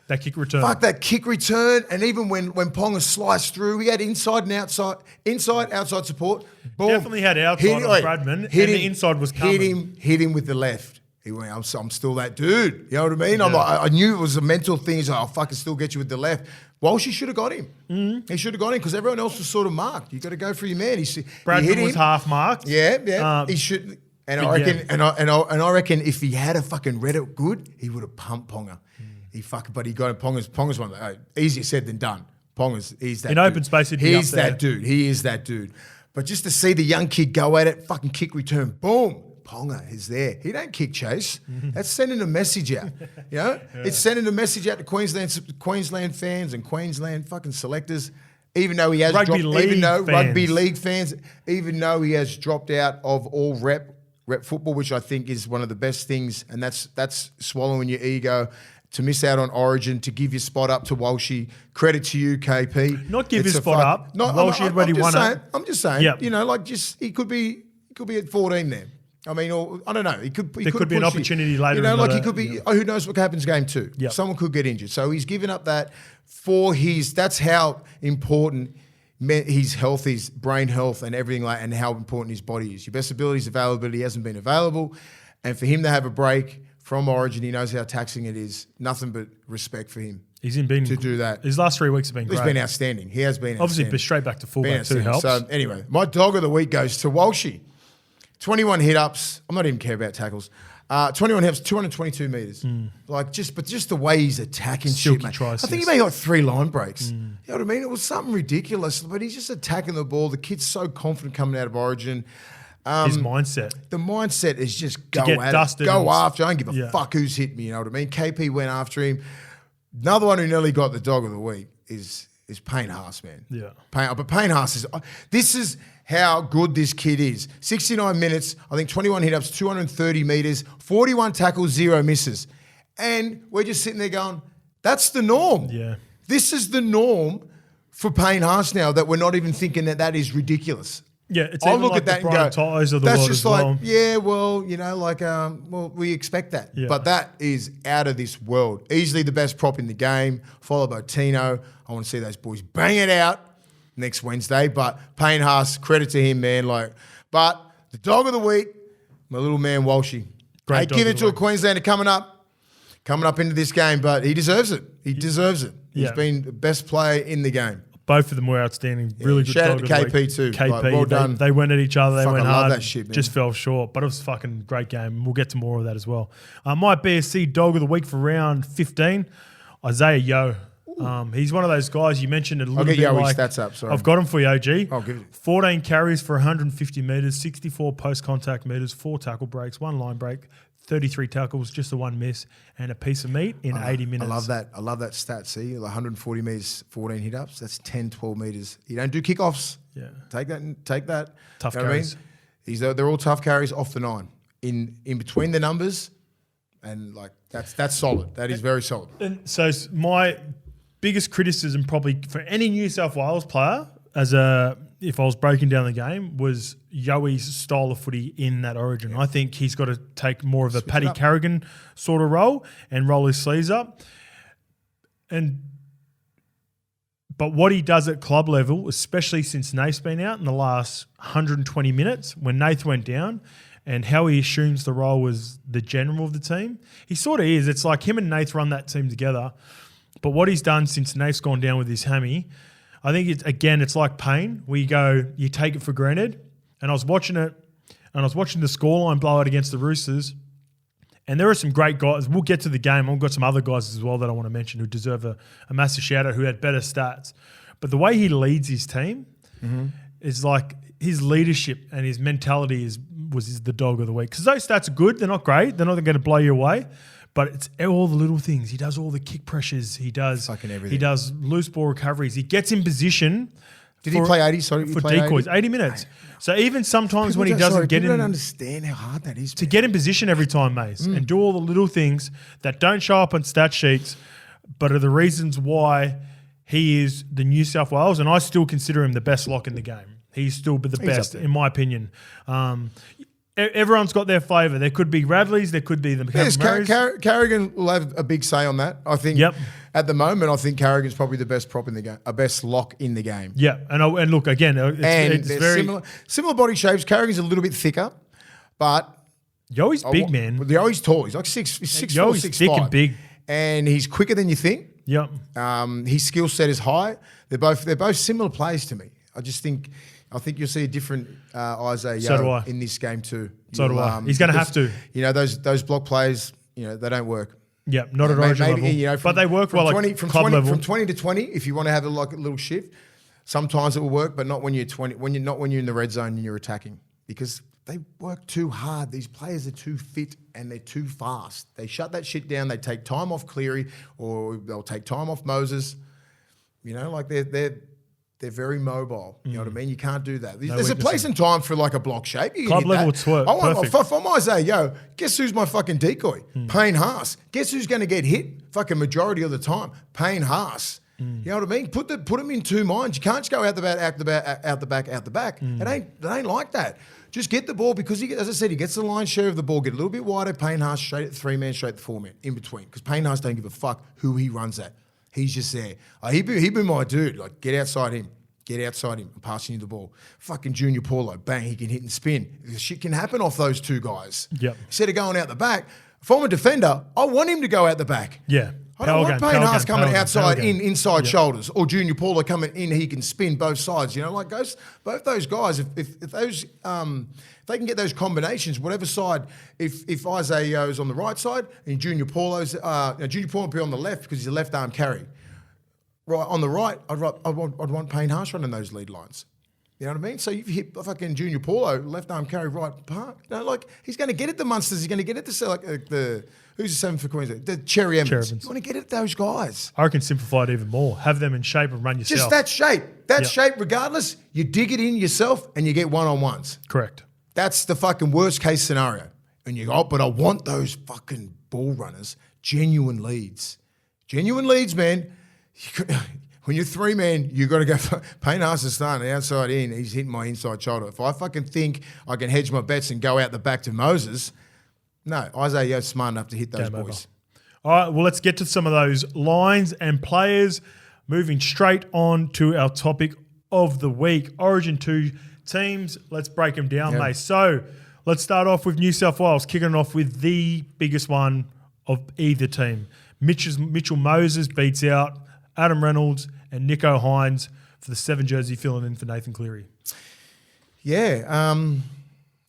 That kick return. Fuck, that kick return. And even when Ponga sliced through, he had inside, outside support. Boom. Definitely had outside on Bradman, and the inside was coming. Hit him with the left. He went, I'm still that dude. You know what I mean? Yeah. I knew it was a mental thing. He's like, I'll fucking still get you with the left. Walshy should have got him. He should have got him because everyone else was sort of marked. You got to go for your man. Bradman was half marked. Yeah. He should, And I reckon, and I reckon if he had a fucking read it good, he would have pumped Ponga. But he got Ponga's one. Easier said than done. He's that in dude. open space. He's that dude. He is that dude. But just to see the young kid go at it, fucking kick return, boom, Ponga is there. He don't kick chase. That's sending a message out. You know, it's sending a message out to Queensland fans and Queensland fucking selectors. Even though he has rugby league fans, even though he has dropped out of all rep football, which I think is one of the best things, and that's swallowing your ego. To miss out on Origin, to give your spot up to Walshy. Credit to you, KP. Not give his spot up. Walshy had already won it. I'm just saying. Yep. You know, like he could be at 14 there. I mean, or I don't know. There could be an opportunity later. You know, like he could be. Yep. Who knows what happens game 2? Yep. Someone could get injured, so he's given up that for his. That's how important his health, his brain health, and everything and how important his body is. Your best ability is availability. Hasn't been available, and for him to have a break from Origin, he knows how taxing it is. Nothing but respect for him. He's been to do that. His last 3 weeks have been great. He's been outstanding. He has been obviously, outstanding. but straight back to fullback too helps. So anyway, my dog of the week goes to Walshy. 21 hit-ups. I'm not even care about tackles. 21 hit-ups, 222 metres. But just the way he's attacking shit, mate. I think he may have 3 line breaks. You know what I mean? It was something ridiculous, but he's just attacking the ball. The kid's so confident coming out of Origin. His mindset. The mindset is just go get at dusted it. Go after. I don't give a fuck who's hit me, you know what I mean? KP went after him. Another one who nearly got the dog of the week is Payne Haas, man. Yeah. But Payne Haas this is how good this kid is. 69 minutes, I think 21 hit-ups, 230 metres, 41 tackles, 0 misses. And we're just sitting there going, that's the norm. Yeah. This is the norm for Payne Haas now, that we're not even thinking that is ridiculous. Yeah, it's even look like at that the Brian To'os of the that's world just as like, well. yeah, well, you know, like, well, we expect that. Yeah. But that is out of this world. Easily the best prop in the game, followed by Tino. I want to see those boys bang it out next Wednesday. But Payne Haas, credit to him, man. But the dog of the week, my little man Walshy. Great. Give it to a Queenslander coming up into this game, but he deserves it. He deserves it. He's been the best player in the game. Both of them were outstanding. Really good. Shout out to KP too. KP, well done. They went at each other. They went hard. Love that shit, man. Just fell short, but it was a fucking great game. We'll get to more of that as well. My BSC dog of the week for round 15, Isaiah Yeo. He's one of those guys you mentioned a little bit. I'll get stats up. Sorry, I've got him for you, OG. I'll give it. 14 carries for 150 metres, 64 post-contact metres, 4 tackle breaks, 1 line break, 33 tackles, just the 1 miss, and a piece of meat in 80 minutes. I love that stat. See, 140 metres, 14 hit-ups. That's 10, 12 metres. You don't do kickoffs. Yeah. Take that. Tough you know carries. I mean? They're all tough carries off the 9. In between the numbers, and like that's solid. That is very solid. And so my biggest criticism probably for any New South Wales player, if I was breaking down the game, was Yoey's style of footy in that Origin. I think he's got to take more of a Paddy Carrigan sort of role and roll his sleeves up. But what he does at club level, especially since Nath's been out in the last 120 minutes, when Nath went down, and how he assumes the role as the general of the team, he sort of is. It's like him and Nath run that team together. But what he's done since Nath's gone down with his hammy, I think it's like Payne, where you take it for granted. And I was watching it, and I was watching the scoreline blow out against the Roosters, and there are some great guys. We'll get to the game. I've got some other guys as well that I want to mention who deserve a massive shout-out, who had better stats. But the way he leads his team is like his leadership and his mentality was the dog of the week. Because those stats are good. They're not great. They're not going to blow you away. But it's all the little things. He does all the kick pressures. He does fucking everything. He does loose ball recoveries. He gets in position. Did he play 80? Sorry, for decoys, 80 minutes. So even sometimes when he doesn't get in, I don't understand how hard that is. To get in position every time, Mace, and do all the little things that don't show up on stat sheets, but are the reasons why he is the New South Wales, and I still consider him the best lock in the game. He's still the best, in my opinion. Everyone's got their flavour. There could be Radleys, there could be the Carrigan will have a big say on that. I think at the moment, I think Carrigan's probably the best prop in the game, a best lock in the game. Yeah, and look, again, it's very similar body shapes. Carrigan's a little bit thicker, but Yoey's big, man. Yoey's tall. He's like 6'4", Yoey's 6'5". thick and big. And he's quicker than you think. Yep. His skill set is high. They're both similar players to me. I just think I think you'll see a different Isaiah So do I. in this game too. So do I. He's going to have to. You know, those block plays, you know, they don't work. Yeah, not at Origin level. You know, but they work well at club level. From 20 to 20, if you want to have a little shift, sometimes it will work, but not when you're 20. When you're in the red zone and you're attacking, because they work too hard. These players are too fit and they're too fast. They shut that shit down. They take time off Cleary, or they'll take time off Moses. You know, like they're very mobile. You know what I mean? You can't do that. There's a place and time for like a block shape. You Club level, it's work. If I might say, yo, guess who's my fucking decoy? Payne Haas. Guess who's going to get hit fucking majority of the time? Payne Haas. You know what I mean? Put them in two minds. You can't just go out the back. It ain't like that. Just get the ball, because as I said, he gets the lion's share of the ball. Get a little bit wider. Payne Haas straight at the 3-man, straight at the 4-man, in between. Because Payne Haas don't give a fuck who he runs at. He's just there. He be my dude. Like, get outside him. Get outside him. I'm passing you the ball. Fucking Junior Paulo. Bang, he can hit and spin. Shit can happen off those two guys. Yep. Instead of going out the back, if I'm a defender, I want him to go out the back. Yeah. I don't want Payne Haas coming outside inside shoulders, or Junior Paulo coming in. He can spin both sides. You know, like both those guys. If they can get those combinations, whatever side. If Isaiah is on the right side and Junior Paulo will be on the left because he's a left arm carry. Right on the right, I'd want Payne Haas running those lead lines. You know what I mean? So you hit fucking Junior Paulo, left arm carry, right part. You know, like, he's going to get it to Munsters. He's going to get it to who's the 7 for Queensland? The Cherry Evans. You want to get it to those guys. I can simplify it even more. Have them in shape and run yourself. Just that shape. Shape, regardless, you dig it in yourself and you get one-on-ones. Correct. That's the fucking worst case scenario. And you go, but I want those fucking ball runners, genuine leads. Genuine leads, man. When you're 3-man, you got to go. Payne Haas is starting outside in. He's hitting my inside shoulder. If I fucking think I can hedge my bets and go out the back to Moses, no, Isaiah's smart enough to hit those boys. All right, well, let's get to some of those lines and players. Moving straight on to our topic of the week, Origin 2 teams. Let's break them down, mate. So let's start off with New South Wales, kicking off with the biggest one of either team. Mitchell Moses beats out Adam Reynolds and Nico Hines for the 7 jersey, filling in for Nathan Cleary. Yeah,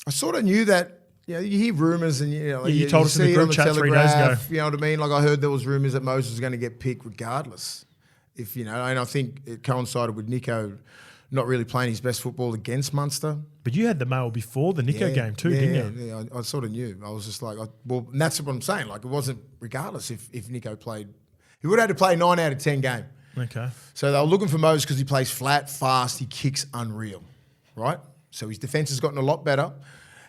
I sort of knew that. You know, you hear rumours and you told us in the group chat 3 days ago. You know what I mean? Like, I heard there was rumours that Moses was going to get picked regardless. And I think it coincided with Nico not really playing his best football against Munster. But you had the mail before the Nico game too, didn't you? Yeah, I sort of knew. I was just like, and that's what I'm saying. Like, it wasn't regardless if Nico played. He would have had to play 9 out of 10 game. Okay. So they were looking for Moses because he plays flat, fast, he kicks unreal, right? So his defence has gotten a lot better.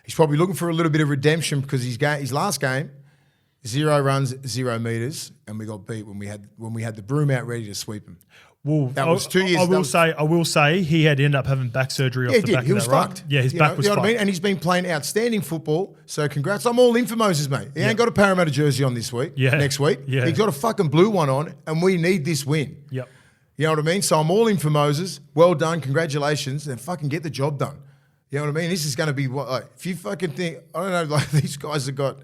He's probably looking for a little bit of redemption because his last game, 0 runs, 0 metres, and we got beat when we had the broom out ready to sweep him. Well, that was 2 years. I will say he had ended up having back surgery off the back of that. He was fucked. Right? Yeah, his back was fucked. What I mean? And he's been playing outstanding football. So congrats. I'm all in for Moses, mate. He ain't got a Parramatta jersey on this week. Yeah. Next week. Yeah. He's got a fucking blue one on, and we need this win. Yep. You know what I mean? So I'm all in for Moses. Well done. Congratulations. And fucking get the job done. You know what I mean? This is going to be what, like, if you fucking think, I don't know, like, these guys have got,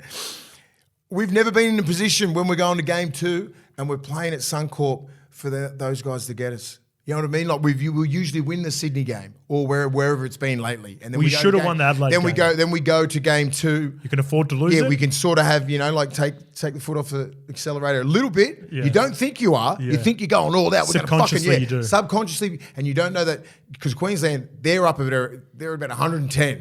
we've never been in a position when we're going to game 2 and we're playing at Suncorp for those guys to get us. You know what I mean? Like, we'll usually win the Sydney game or wherever it's been lately. And then we should have won the Adelaide game. Then we go to game 2. You can afford to lose it? Yeah, we can sort of have, like, take the foot off the accelerator a little bit. Yeah. You don't think you are. Yeah. You think you're going all out. Subconsciously you do. Subconsciously. And you don't know that because Queensland, they're about 110.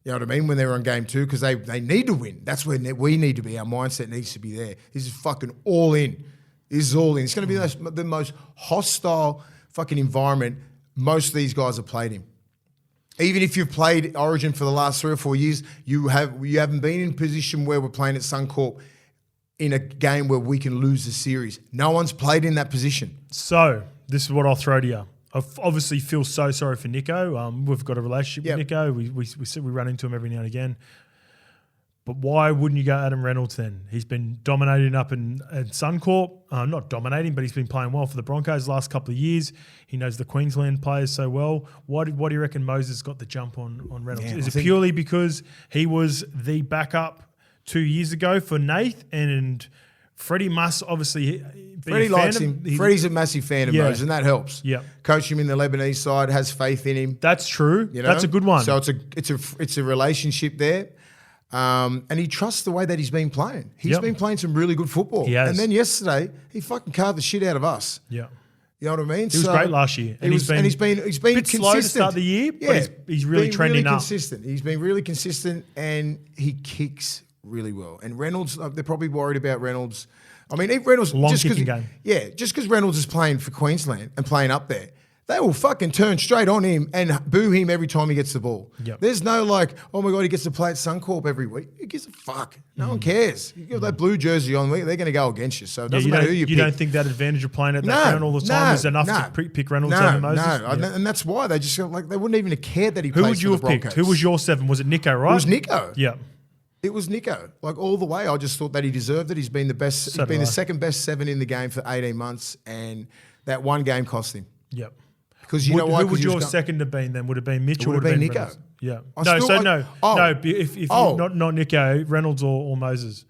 You know what I mean? When they were on game 2 because they need to win. That's where we need to be. Our mindset needs to be there. This is fucking all in. This is all in. It's going to be the most hostile fucking environment most of these guys have played in. Even if you've played Origin for the last 3 or 4 years, you haven't been in a position where we're playing at Suncorp in a game where we can lose the series. No one's played in that position. So this is what I'll throw to you. I obviously feel so sorry for Nico. We've got a relationship with Nico. We run into him every now and again. But why wouldn't you go Adam Reynolds then? He's been dominating up in Suncorp. Not dominating, but he's been playing well for the Broncos the last couple of years. He knows the Queensland players so well. Why do you reckon Moses got the jump on Reynolds? Yeah, Is it purely because he was the backup 2 years ago for Nath and Freddie must obviously be Freddie a fan likes of him. Freddie's a massive fan of Moses, and that helps. Yeah. Coach him in the Lebanese side, has faith in him. That's true. You know? That's a good one. So it's a relationship there. And he trusts the way that he's been playing. He's been playing some really good football. He has. And then yesterday, he fucking carved the shit out of us. Yeah. You know what I mean? He was great last year. And he's been a bit consistent. slow to start the year, but he's really trending up. Consistent. He's been really consistent, and he kicks really well. And Reynolds, they're probably worried about Reynolds. I mean, if Reynolds just because Reynolds is playing for Queensland and playing up there, they will fucking turn straight on him and boo him every time he gets the ball. Yep. There's no like, oh my God, he gets to play at Suncorp every week. Who gives a fuck? No one cares. You got that blue jersey on, they're going to go against you. So it doesn't matter who you pick. You don't think that advantage of playing at that ground all the time is enough to pick Reynolds over Moses? No, and that's why they just like they wouldn't even have cared that he Who plays would you for have the picked? Broncos. Who was your 7? Was it Nico, right? It was Nico. Yeah. It was Nico. Like all the way, I just thought that he deserved it. He's been the best. He's been the second best 7 in the game for 18 months, and that one game cost him. Yep. Because you know why? Who would your second have been then? Would it have been Mitch or would it have been Nico? Reynolds? Yeah. No. If not Nico, Reynolds or Moses.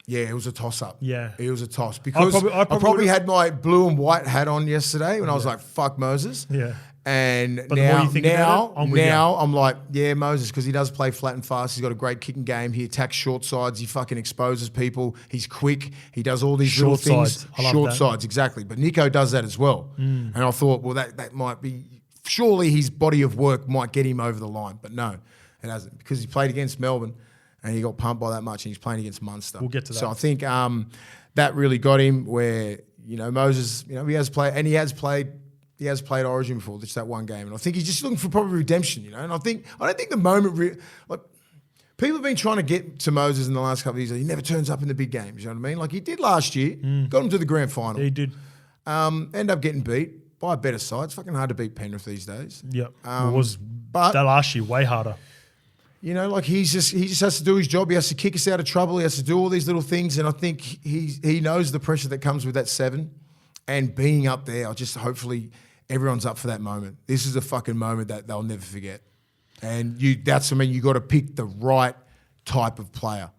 Yeah, it was a toss-up. Yeah. It was a toss. Because I probably had my blue and white hat on yesterday when I was like, fuck Moses. Yeah. And but now I'm like, yeah, Moses, because he does play flat and fast. He's got a great kicking game. He attacks short sides. He fucking exposes people. He's quick. He does all these little things. Short sides, exactly. But Nico does that as well. And I thought, well, that might be, surely his body of work might get him over the line. But no, it hasn't, because he played against Melbourne and he got pumped by that much, and he's playing against Munster. We'll get to that. So I think that really got him where, Moses, he has played, and he has played Origin before, just that one game. And I think he's just looking for probably redemption, And I don't think the moment, people have been trying to get to Moses in the last couple of years. He never turns up in the big games, you know what I mean? Like he did last year, got him to the grand final. Yeah, he did. End up getting beat by a better side. It's fucking hard to beat Penrith these days. Yep. It was that last year way harder. He just has to do his job. He has to kick us out of trouble. He has to do all these little things. And I think he knows the pressure that comes with that 7 and being up there. Hopefully everyone's up for that moment. This is a fucking moment that they'll never forget. And you got to pick the right type of player.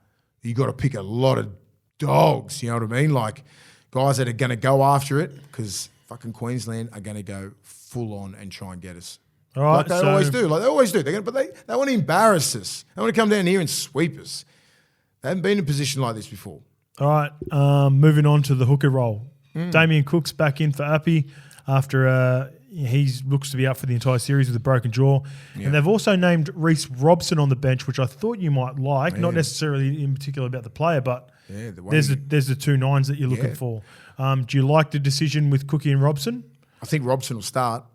You got to pick a lot of dogs, you know what I mean? Like guys that are going to go after it, because fucking Queensland are going to go full on and try and get us. All right, like they always do. They want to embarrass us. They want to come down here and sweep us. They haven't been in a position like this before. All right, moving on to the hooker role. Damien Cook's back in for Appy after he looks to be out for the entire series with a broken jaw. Yeah. And they've also named Reece Robson on the bench, which I thought you might like, not necessarily in particular about the player, but there's the 2 9s that you're looking for. Do you like the decision with Cookie and Robson? I think Robson will start.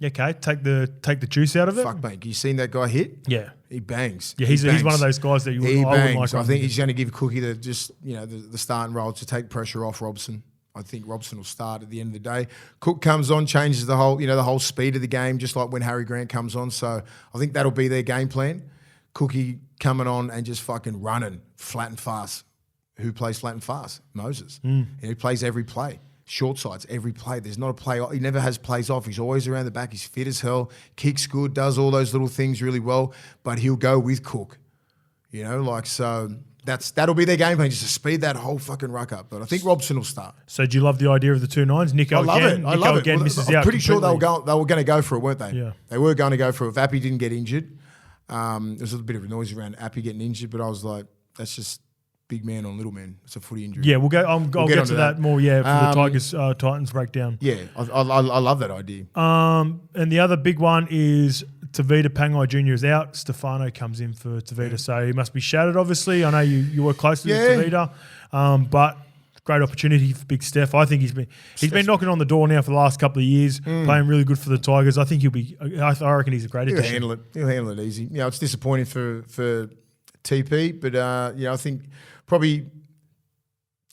Okay, take the juice out of it. Fuck, mate. You seen that guy hit? Yeah. He bangs. Yeah, he's one of those guys that I wouldn't like. I think he's going to give Cookie the starting role to take pressure off Robson. I think Robson will start at the end of the day. Cook comes on, changes the whole speed of the game, just like when Harry Grant comes on. So I think that'll be their game plan. Cookie coming on and just fucking running flat and fast. Who plays flat and fast? Moses. He plays every play. Short sides, every play. There's not a play. He never has plays off. He's always around the back. He's fit as hell. Kicks good. Does all those little things really well. But he'll go with Cook. So that'll be their game plan, just to speed that whole fucking ruck up. But I think Robson will start. So do you love the idea of the 2 9s? Nico again. I love it. Misses I'm out pretty completely. sure they were going to go for it, weren't they? Yeah. They were going to go for it. If Appy didn't get injured, there was a little bit of a noise around Appy getting injured, but I was like, that's just big man on little man. It's a footy injury. Yeah, we'll go. I'll get to that more. Yeah, for the Tigers Titans breakdown. Yeah, I love that idea. And the other big one is Tavita Pangai Jr. is out. Stefano comes in for Tavita, so he must be shattered. Obviously, I know you work closely with Tavita, but great opportunity for Big Steph. I think he's been knocking on the door now for the last couple of years, playing really good for the Tigers. I think he'll be. I reckon he's a great addition. He'll handle it easy. It's disappointing for TP, but I think probably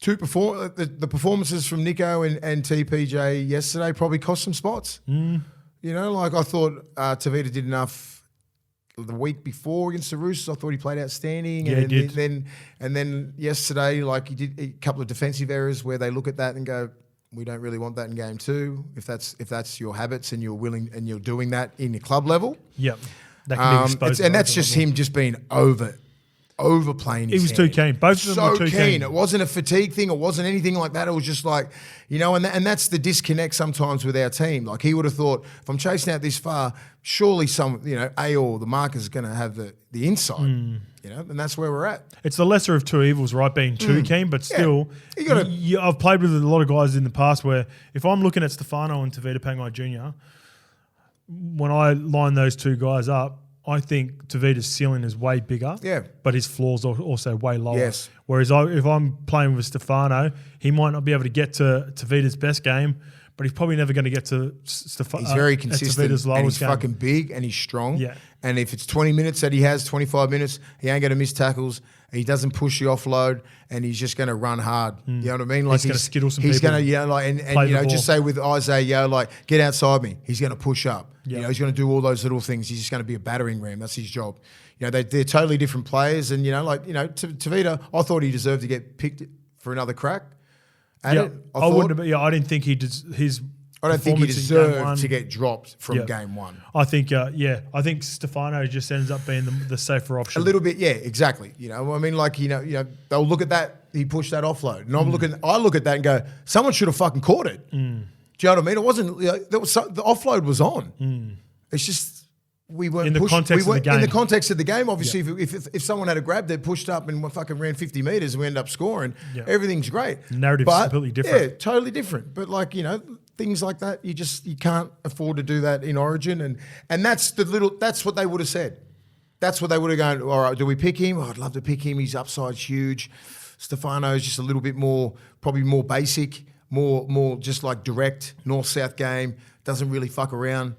the performances from Nico and TPJ yesterday probably cost some spots. I thought Tavita did enough the week before against the Roosters. I thought he played outstanding. Yeah, he did. And then yesterday, he did a couple of defensive errors where they look at that and go, we don't really want that in game 2. If that's your habits and you're willing and you're doing that in your club level. Yep. That can be exposed. And that's just him just being over overplaying his He was too hand. keen. Both of them were too keen. It wasn't a fatigue thing. It wasn't anything like that. It was just like, and that's the disconnect sometimes with our team. Like he would have thought, if I'm chasing out this far, surely Aor, the marker, is going to have the insight. And that's where we're at. It's the lesser of two evils, right? Being too keen, but still, I've played with a lot of guys in the past where if I'm looking at Stefano and Tavita Pangai Jr., when I line those two guys up, I think Tavita's ceiling is way bigger, but his floor's also way lower. Yes. Whereas if I'm playing with Stefano, he might not be able to get to Tavita's best game, but he's probably never going to get to Stefano. He's very consistent, and he's fucking big, and he's strong. Yeah. And if it's 20 minutes that he has, 25 minutes, he ain't going to miss tackles. He doesn't push the offload, and he's just going to run hard. You know what I mean? Like he's going to skittle some he's people. He's going to, and just say with Isaiah, get outside me. He's going to push up. Yep. He's going to do all those little things. He's just going to be a battering ram. That's his job. They're totally different players, and Tavita, I thought he deserved to get picked for another crack at it. I wouldn't. I didn't think his. I don't think he deserved to get dropped from game one. I think, I think Stefano just ends up being the safer option. A little bit, yeah, exactly. They'll look at that. He pushed that offload, and I look at that and go, someone should have fucking caught it. Do you know what I mean? It wasn't. The offload was on. It's just we weren't in the context of the game. In the context of the game, obviously, if someone had grabbed it, pushed up, and fucking ran 50 meters, and we end up scoring, everything's great. The narrative's completely different. Yeah, totally different. But things like that, you can't afford to do that in Origin, and that's what they would have said. That's what they would have gone, all right, do we pick him? Oh, I'd love to pick him. His upside's huge. Stefano's just a little bit more, probably more basic, more just like direct, north-south game, doesn't really fuck around,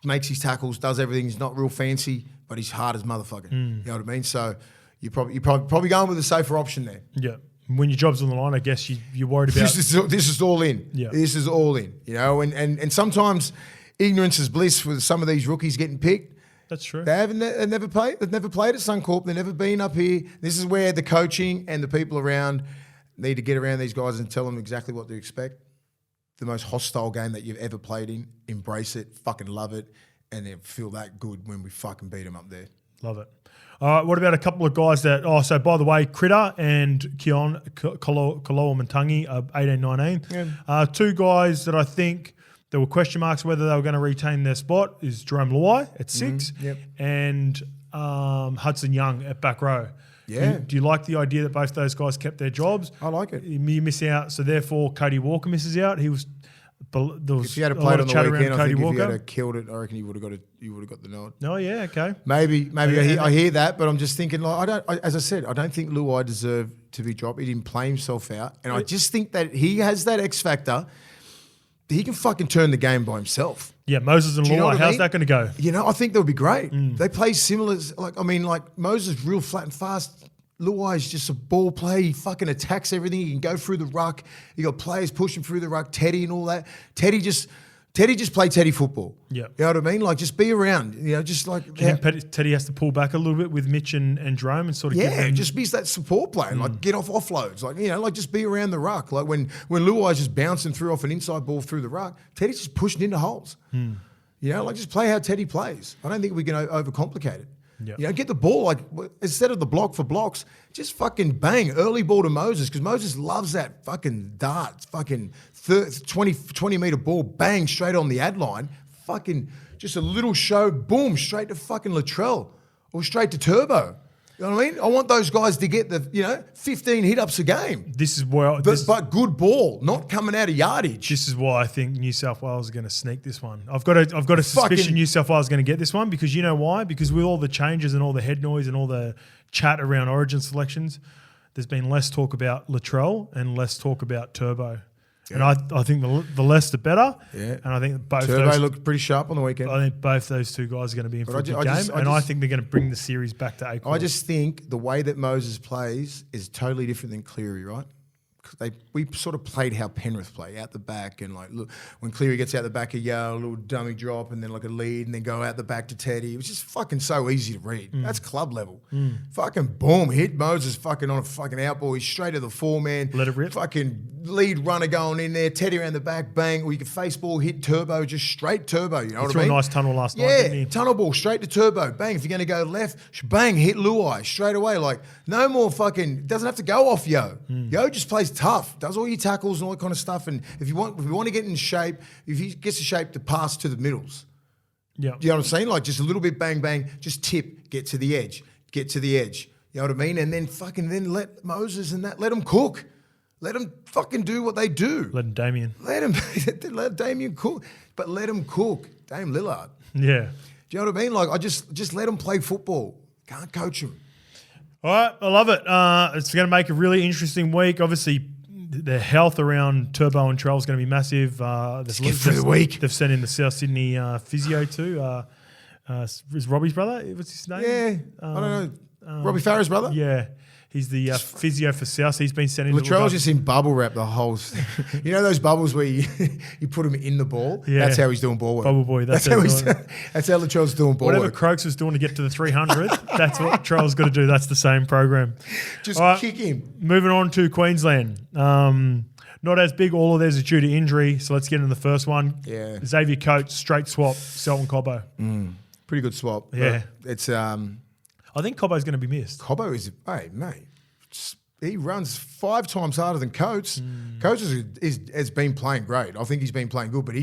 makes his tackles, does everything. He's not real fancy, but he's hard as motherfucker. You know what I mean? So you're probably going with a safer option there. Yeah. When your job's on the line, I guess you're worried about... This is all in. Yeah. This is all in. And sometimes ignorance is bliss with some of these rookies getting picked. That's true. They've never played at Suncorp. They've never been up here. This is where the coaching and the people around need to get around these guys and tell them exactly what to expect. The most hostile game that you've ever played in. Embrace it. Fucking love it. And then feel that good when we fucking beat them up there. Love it. All right, what about a couple of guys that... Oh, so by the way, Critter and Keon Kaloa Matangi are 18-19. Yeah. Two guys that I think there were question marks whether they were going to retain their spot is Jerome Luai at 6 and Hudson Young at back row. Yeah. Do you like the idea that both those guys kept their jobs? I like it. You miss out, so therefore Cody Walker misses out. He was... If you had played on the weekend, I think if you had killed it, I reckon you would have got the nod. Oh yeah, okay. Maybe I hear that, but I'm just thinking as I said, I don't think Luai deserved to be dropped. He didn't play himself out, and I just think that he has that X factor. He can fucking turn the game by himself. Yeah, Moses and Luai. How's that going to go? I think that would be great. They play similar. Like Moses, real flat and fast. Luai is just a ball player. He fucking attacks everything. He can go through the ruck. You got players pushing through the ruck. Teddy and all that. Teddy just play Teddy football. Yeah, you know what I mean. Like just be around. Just like Teddy has to pull back a little bit with Mitch and Jerome and sort of just be that support play. Like get off offloads. Like just be around the ruck. Like when Luai's just bouncing through off an inside ball through the ruck, Teddy's just pushing into holes. Just play how Teddy plays. I don't think we can overcomplicate it. Yep. Get the ball, instead of the block for blocks, just fucking bang, early ball to Moses, because Moses loves that fucking dart, fucking 20-metre ball, bang, straight on the ad line, fucking just a little show, boom, straight to fucking Latrell or straight to Turbo. You know what I mean? I want those guys to get the 15 hit-ups a game. This is where... But good ball, not coming out of yardage. This is why I think New South Wales are going to sneak this one. I've got a suspicion New South Wales is going to get this one because you know why? Because with all the changes and all the head noise and all the chat around Origin selections, there's been less talk about Latrell and less talk about Turbo. Yeah. And I think the less the better. Yeah. And I think both Turbo looked pretty sharp on the weekend. I think both those two guys are going to be in for a good game. I think they're going to bring the series back to A. I just think the way that Moses plays is totally different than Cleary, right? we sort of played how Penrith play, out the back, and like look, when Cleary gets out the back of Yale, a little dummy drop, and then like a lead, and then go out the back to Teddy. It was just fucking so easy to read. That's club level. Fucking boom, hit Moses fucking on a fucking outball. He's straight to the 4-man. Let it rip. Fucking lead runner going in there. Teddy around the back, bang. Or you can face ball, hit Turbo, just straight Turbo. You know what I mean? A nice tunnel last night, didn't he? Tunnel ball straight to Turbo. Bang. If you're going to go left, bang, hit Luai straight away. Like no more fucking. Doesn't have to go off Yo. Yo just plays tough. Does all your tackles and all that kind of stuff. And if you want to get in shape, if he gets to shape to pass to the middles, yeah, you know what I'm saying? Like just a little bit bang bang, just tip, get to the edge. You know what I mean? And then let Moses and that let them cook, let them fucking do what they do. Let Damien let Damien cook, but let him cook. Dame Lillard. Yeah. Do you know what I mean? Like I just let them play football. Can't coach them. All right, I love it. It's going to make a really interesting week. Obviously, the health around Turbo and Trell is going to be massive. Let's get through the week. They've sent in the South Sydney physio too. Is Robbie's brother? What's his name? Yeah, I don't know. Robbie Farah's brother? Yeah. He's the physio for South. He's been sent in. Latrell's just in bubble wrap the whole. You know those bubbles where you put him in the ball. Yeah. That's how he's doing ball work. Bubble boy. That's how Latrell's doing ball Whatever work. Croaks was doing to get to the 300, that's what Latrell's got to do. That's the same program. Just kick him. Moving on to Queensland. Not as big. All of theirs is due to injury. So let's get into the first one. Yeah. Xavier Coates, straight swap. Selwyn Cobbo. Pretty good swap. Yeah. It's I think Cobbo's going to be missed. Cobbo is, hey mate, he runs 5 times harder than Coates. Coates has been playing great. I think he's been playing good, but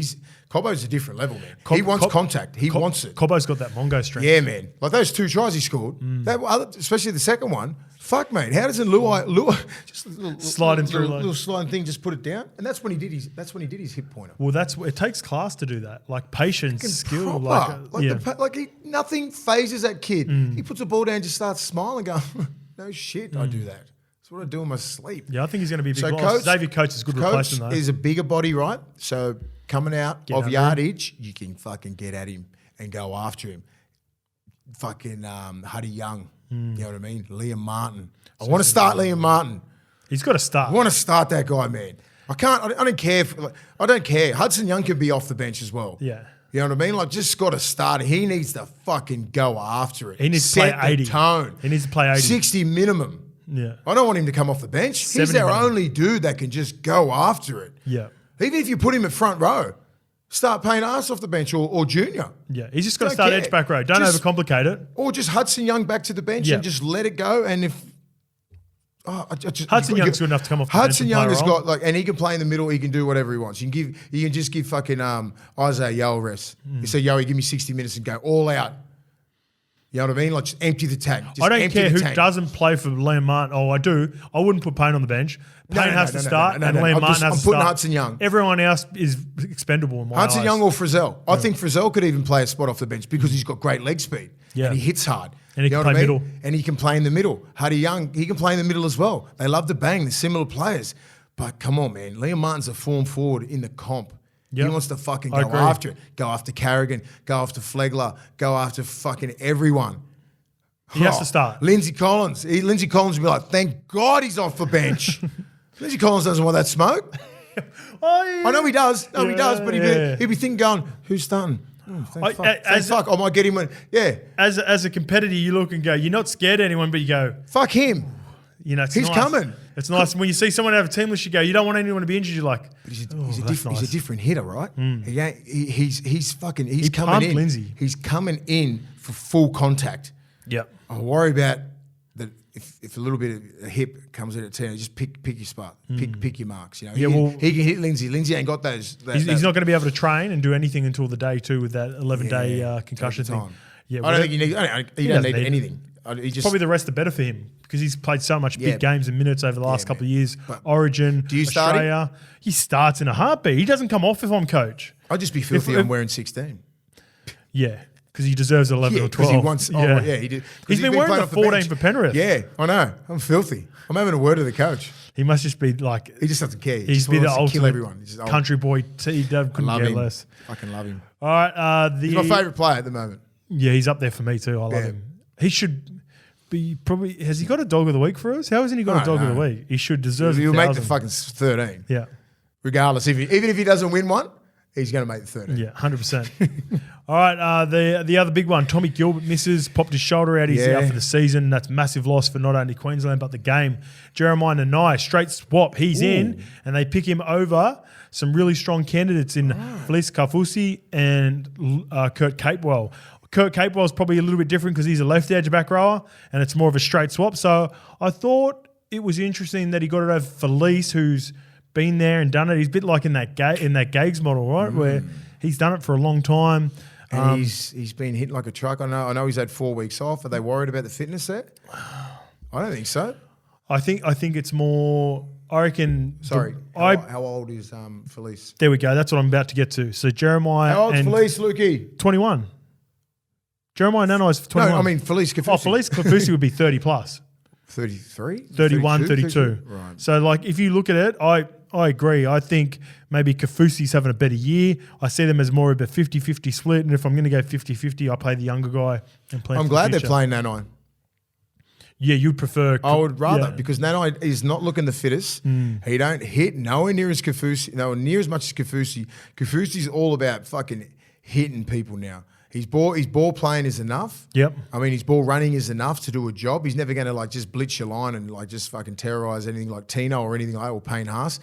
Cobbo's a different level, man. He wants contact. He wants it. Cobbo's got that Mongo strength. Yeah, man. Like those 2 tries he scored, especially the second one. Fuck, mate. How doesn't Luai just a little sliding through, little sliding thing, just put it down? And that's when he did his hip pointer. Well, it takes class to do that. Like patience, skill. Nothing phases that kid. He puts the ball down, just starts smiling, going, "No shit, I do that. That's what I do in my sleep." Yeah, I think he's going to be a big loss. Xavier Coates is a good replacement, though. Is a bigger body, right? So coming out of yardage, you can fucking get at him and go after him. Fucking Huddy Young. You know what I mean? Liam Martin. I want to start Liam Martin. He's got to start. I want to start that guy, man. I don't care. I don't care. Hudson Young can be off the bench as well. Yeah. You know what I mean? Like, just got to start it. He needs to fucking go after it. He needs to play 80. Tone. He needs to play 80. 60 minimum. Yeah. I don't want him to come off the bench. He's their only dude that can just go after it. Yeah. Even if you put him at front row, start paying ass off the bench or junior. Yeah, he's just got to start edge back row. Don't overcomplicate it. Or just Hudson Young back to the bench and just let it go. And if Hudson Young's good enough to come off the bench. Hudson Young has got and he can play in the middle. He can do whatever he wants. You can just give fucking Isaiah Yo a rest. You say, Yo, give me 60 minutes and go all out. You know what I mean? Like, just empty the tank. I don't care who doesn't play for Liam Martin. Oh, I do. I wouldn't put Payne on the bench. Payne has to start, and Liam Martin has to start. I'm putting Hudson Young. Everyone else is expendable in my eyes. Hudson Young or Frizzell. I think Frizzell could even play a spot off the bench because he's got great leg speed. Yeah. And he hits hard. And he can play middle. And he can play in the middle. Huddy Young, he can play in the middle as well. They love to bang. They're similar players. But come on, man. Liam Martin's a form forward in the comp. Yep. He wants to fucking go after it. Go after Carrigan. Go after Flegler. Go after fucking everyone. He has to start. Lindsay Collins. Lindsay Collins will be like, thank God he's off the bench. Lindsay Collins doesn't want that smoke. I know he does. No, he does. But he'd be thinking going, who's starting? Thank fuck. I might get him. As a competitor, you look and go, you're not scared of anyone, but you go, fuck him. You know, he's coming. It's nice. And when you see someone have a team list, you go, you don't want anyone to be injured. You're like, but he's a different hitter, right? He's coming in. Lindsay. He's coming in for full contact. Yep. I worry about that if a little bit of a hip comes in at 10, just pick your spot, pick your marks. You know, he can hit Lindsay. Lindsay ain't got those. He's not going to be able to train and do anything until the day 2 with that 11-day concussion thing. Yeah, I don't think he don't need anything. Probably the rest the better for him because he's played so much big games and minutes over the last couple of years. But Origin, Australia. He starts in a heartbeat. He doesn't come off if I'm coach. I'd just be filthy on wearing 16. Yeah. Because he deserves 11 or 12. He wants, he did. He's been wearing the 14 for Penrith. Yeah, I know. I'm filthy. I'm having a word with the coach. He must just be like... He just doesn't care. He's be the ultimate kill everyone. Country boy. He couldn't care less. Fucking love him. All right. He's my favourite player at the moment. Yeah, he's up there for me too. I love him. He should... probably has he got a dog of the week for us? How hasn't he got a dog of the week? He should deserve. He'll make the fucking 13. Yeah. Regardless, even if he doesn't win one, he's going to make the 13. Yeah, 100%. All right, the other big one, Tommy Gilbert misses, popped his shoulder out. He's out for the season. That's massive loss for not only Queensland but the game. Jeremiah Nanai, straight swap. He's in, and they pick him over some really strong candidates in Felice Kaufusi and Kurt Capewell. Kurt Capewell's probably a little bit different because he's a left edge back rower, and it's more of a straight swap. So I thought it was interesting that he got it over Felice, who's been there and done it. He's a bit like in that Gags model, right, where he's done it for a long time. And he's been hit like a truck. I know he's had 4 weeks off. Are they worried about the fitness there? I don't think so. I think it's more. I reckon. Sorry, how old is Felice? There we go. That's what I'm about to get to. So Jeremiah. How old's Felice, Lukey? 21. Jeremiah Nanai's 21. No, I mean Felice Kaufusi. Oh, Felice Kaufusi would be 30 plus. 33? 31, 32. Right. So, like, if you look at it, I agree. I think maybe Kaufusi's having a better year. I see them as more of a 50-50 split, and if I'm going to go 50-50, I play the younger guy and play. I'm glad they're playing Nanai. Yeah, you'd prefer. I would rather because Nanai is not looking the fittest. He don't hit nowhere near as Kaufusi, nowhere near as much as Kaufusi. Kaufusi's all about fucking hitting people now. His ball playing is enough. Yep. I mean, his ball running is enough to do a job. He's never going to like just blitz your line and like just fucking terrorise anything like Tino or anything like that or Payne Haas.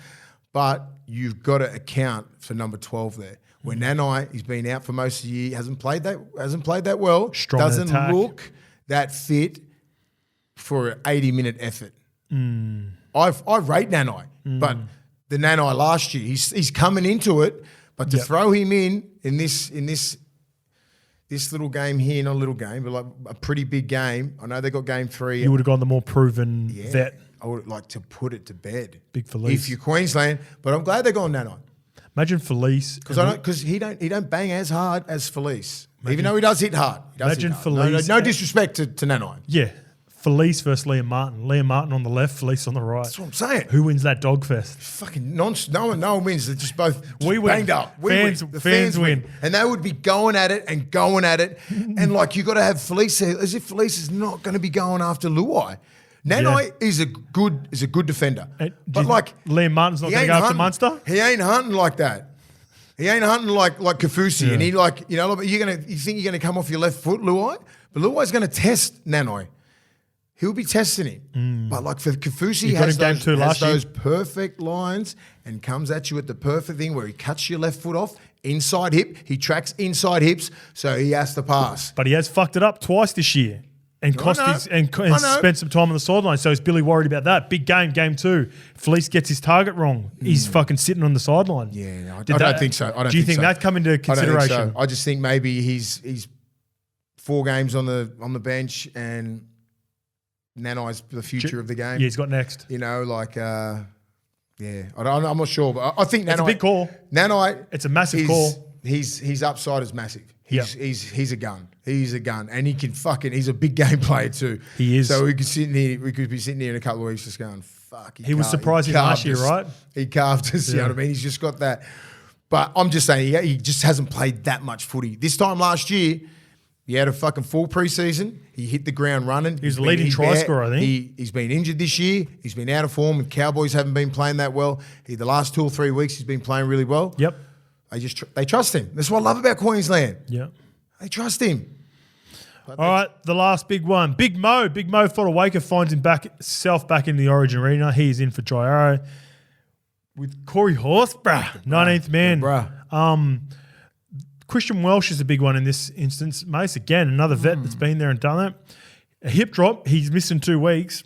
But you've got to account for number 12 there. When Nanai, he's been out for most of the year, hasn't played that well. Strong doesn't attack. Look that fit for an 80-minute effort. I rate Nanai, but the Nanai last year, he's coming into it. But to throw him in this little game here, not a little game, but like a pretty big game. I know they got game 3. You would have gone the more proven vet. I would like to put it to bed. Big Felice. If you're Queensland, but I'm glad they're going Nanai. Imagine Felice. Because he don't bang as hard as Felice. Even though he does hit hard. Imagine Felice. No disrespect to Nanai. Yeah. Felice versus Liam Martin. Liam Martin on the left, Felice on the right. That's what I'm saying. Who wins that dog fest? Fucking nonsense. No one wins. They're just both we win. banged up. Fans win. And they would be going at it. And like you got to have Felice there, as if Felice is not going to be going after Luai. Nanai is a good defender. But like Liam Martin's not going to go after Munster? He ain't hunting like that. He ain't hunting like Kaufusi. Yeah. And he you think you're going to come off your left foot, Luai? But Luai's going to test Nanai. He'll be testing him. But like for Kaufusi, he has those perfect lines and comes at you at the perfect thing where he cuts your left foot off, inside hip. He tracks inside hips, so he has to pass. But he has fucked it up twice this year and spent some time on the sideline. So is Billy worried about that? Big game, game 2. Felice gets his target wrong. He's fucking sitting on the sideline. Yeah, no, I don't think so. Do you think that come into consideration? I don't think so. I just think maybe he's 4 games on the bench and Nanai's the future of the game. Yeah, he's got next. You know, like, I'm not sure, but I think Nanai. It's a big call. Nanai. It's a massive call. His upside is massive. He's a gun. He's a gun, and he can he's a big game player too. He is. So we could be sitting here in a couple of weeks just going, fuck. He was surprising last year, right? He carved us. You know what I mean? He's just got that. But I'm just saying, he just hasn't played that much footy. This time last year, he had a fucking full preseason. He hit the ground running. He was the leading try scorer, I think. He's been injured this year. He's been out of form. And Cowboys haven't been playing that well. The last 2 or 3 weeks, he's been playing really well. Yep. They trust him. That's what I love about Queensland. Yep. They trust him. All right, the last big one. Big Mo Fodawaker finds himself back in the Origin arena. He is in for Dry Arrow with Corey Horse, 19th man. Christian Welsh is a big one in this instance. Mace, again, another vet that's been there and done it. A hip drop. He's missing 2 weeks.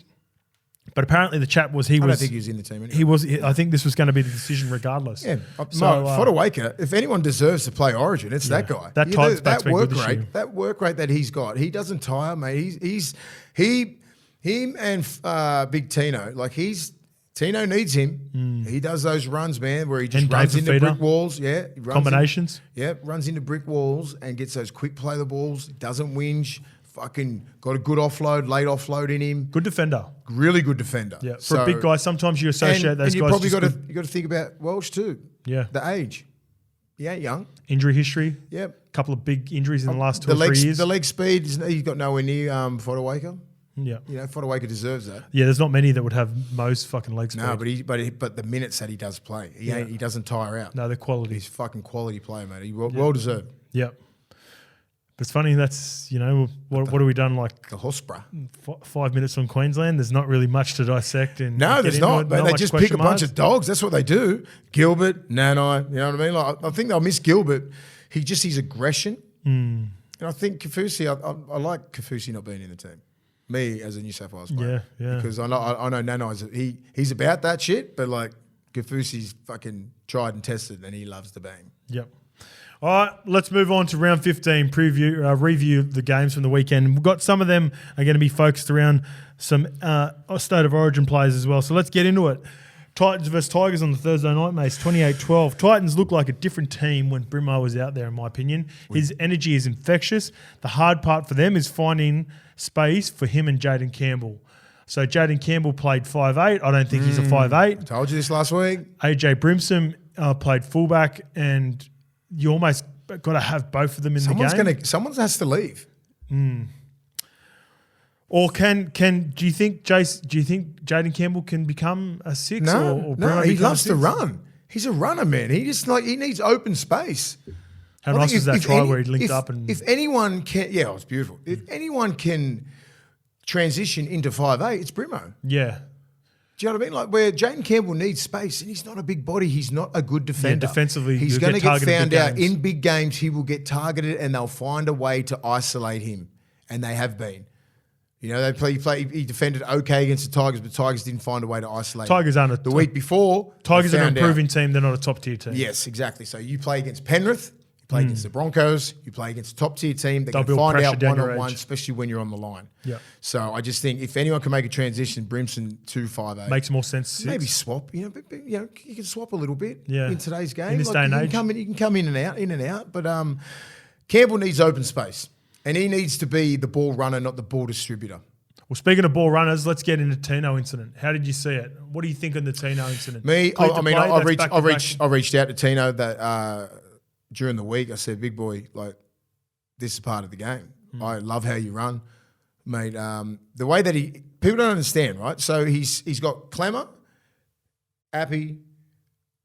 But apparently the chat was I don't think he was in the team anyway. I think this was going to be the decision regardless. Yeah. So Fodawaker, if anyone deserves to play Origin, it's that guy. That work rate. That work rate that he's got. He doesn't tire, mate. Him and Big Tino, Tino needs him. He does those runs, man, where he just runs into brick walls. Yeah. Combinations. Runs into brick walls and gets those quick play the balls. Doesn't whinge. Fucking got a good offload, late offload in him. Good defender. Really good defender. Yeah. For a big guy, sometimes you associate those guys. You probably got to think about Welsh too. Yeah. The age. He ain't young. Injury history. Yep. Couple of big injuries in the last 2 or 3 years. The leg speed, he's got nowhere near Fodawaker. Yeah. You know, Fodawaker deserves that. Yeah, there's not many that would have most fucking leg speed. No, but the minutes that he does play, he doesn't tire out. No, they're quality. He's fucking quality player, mate. He well deserved. Yep. But it's funny, that's, you know, what have we done, like The Husbra. 5 minutes on Queensland? There's not really much to dissect. And No, there's not. But they much just question pick a bunch marks. of dogs. That's what they do. Gilbert, Nanai, you know what I mean? Like, I think they'll miss Gilbert. His aggression. And I think Kafusi, I like Kafusi not being in the team. Me as a New South Wales player. Yeah. Because I know Nanai's, he's about that shit, but like Kafusi's fucking tried and tested and he loves the bang. Yep. All right, let's move on to round 15, review the games from the weekend. We've got some of them are going to be focused around some State of Origin players as well. So let's get into it. Titans versus Tigers on the Thursday night, mates, 28-12. Titans look like a different team when Brimo was out there, in my opinion. His energy is infectious. The hard part for them is finding space for him and Jaden Campbell. So Jaden Campbell played 5'8". I don't think he's a 5'8". I told you this last week. AJ Brimson played fullback, and you almost got to have both of them in the game. Someone has to leave. Or do you think Jaden Campbell can become a 6? No, he loves to run. He's a runner, man. He needs open space. How nice was that try where he linked up and if anyone can, it was beautiful. If anyone can transition into 5'8", it's Brimo. Yeah. Do you know what I mean? Like where Jaden Campbell needs space, and he's not a big body. He's not a good defender. Yeah, defensively, he's going to get found out games. in big games. He will get targeted, and they'll find a way to isolate him, and they have been. You know, he defended okay against the Tigers, but Tigers didn't find a way to isolate him. The week before, Tigers are an improving team. They're not a top tier team. Yes, exactly. So you play against Penrith, you play against the Broncos, you play against a top tier team. They're going to find out one-on-one, especially when you're on the line. Yeah. So I just think if anyone can make a transition, Brimson to 5'8". Makes more sense. Maybe swap. You know, you can swap a little bit in today's game. In this day and age. You can come in and out. But Campbell needs open space, and he needs to be the ball runner, not the ball distributor. Well, speaking of ball runners, let's get into Tino incident. How did you see it? What do you think of the Tino incident? I reached out to Tino that during the week. I said, "Big boy, like this is part of the game. I love how you run, mate. The way that people don't understand, right? So he's got Clemmer, Appy,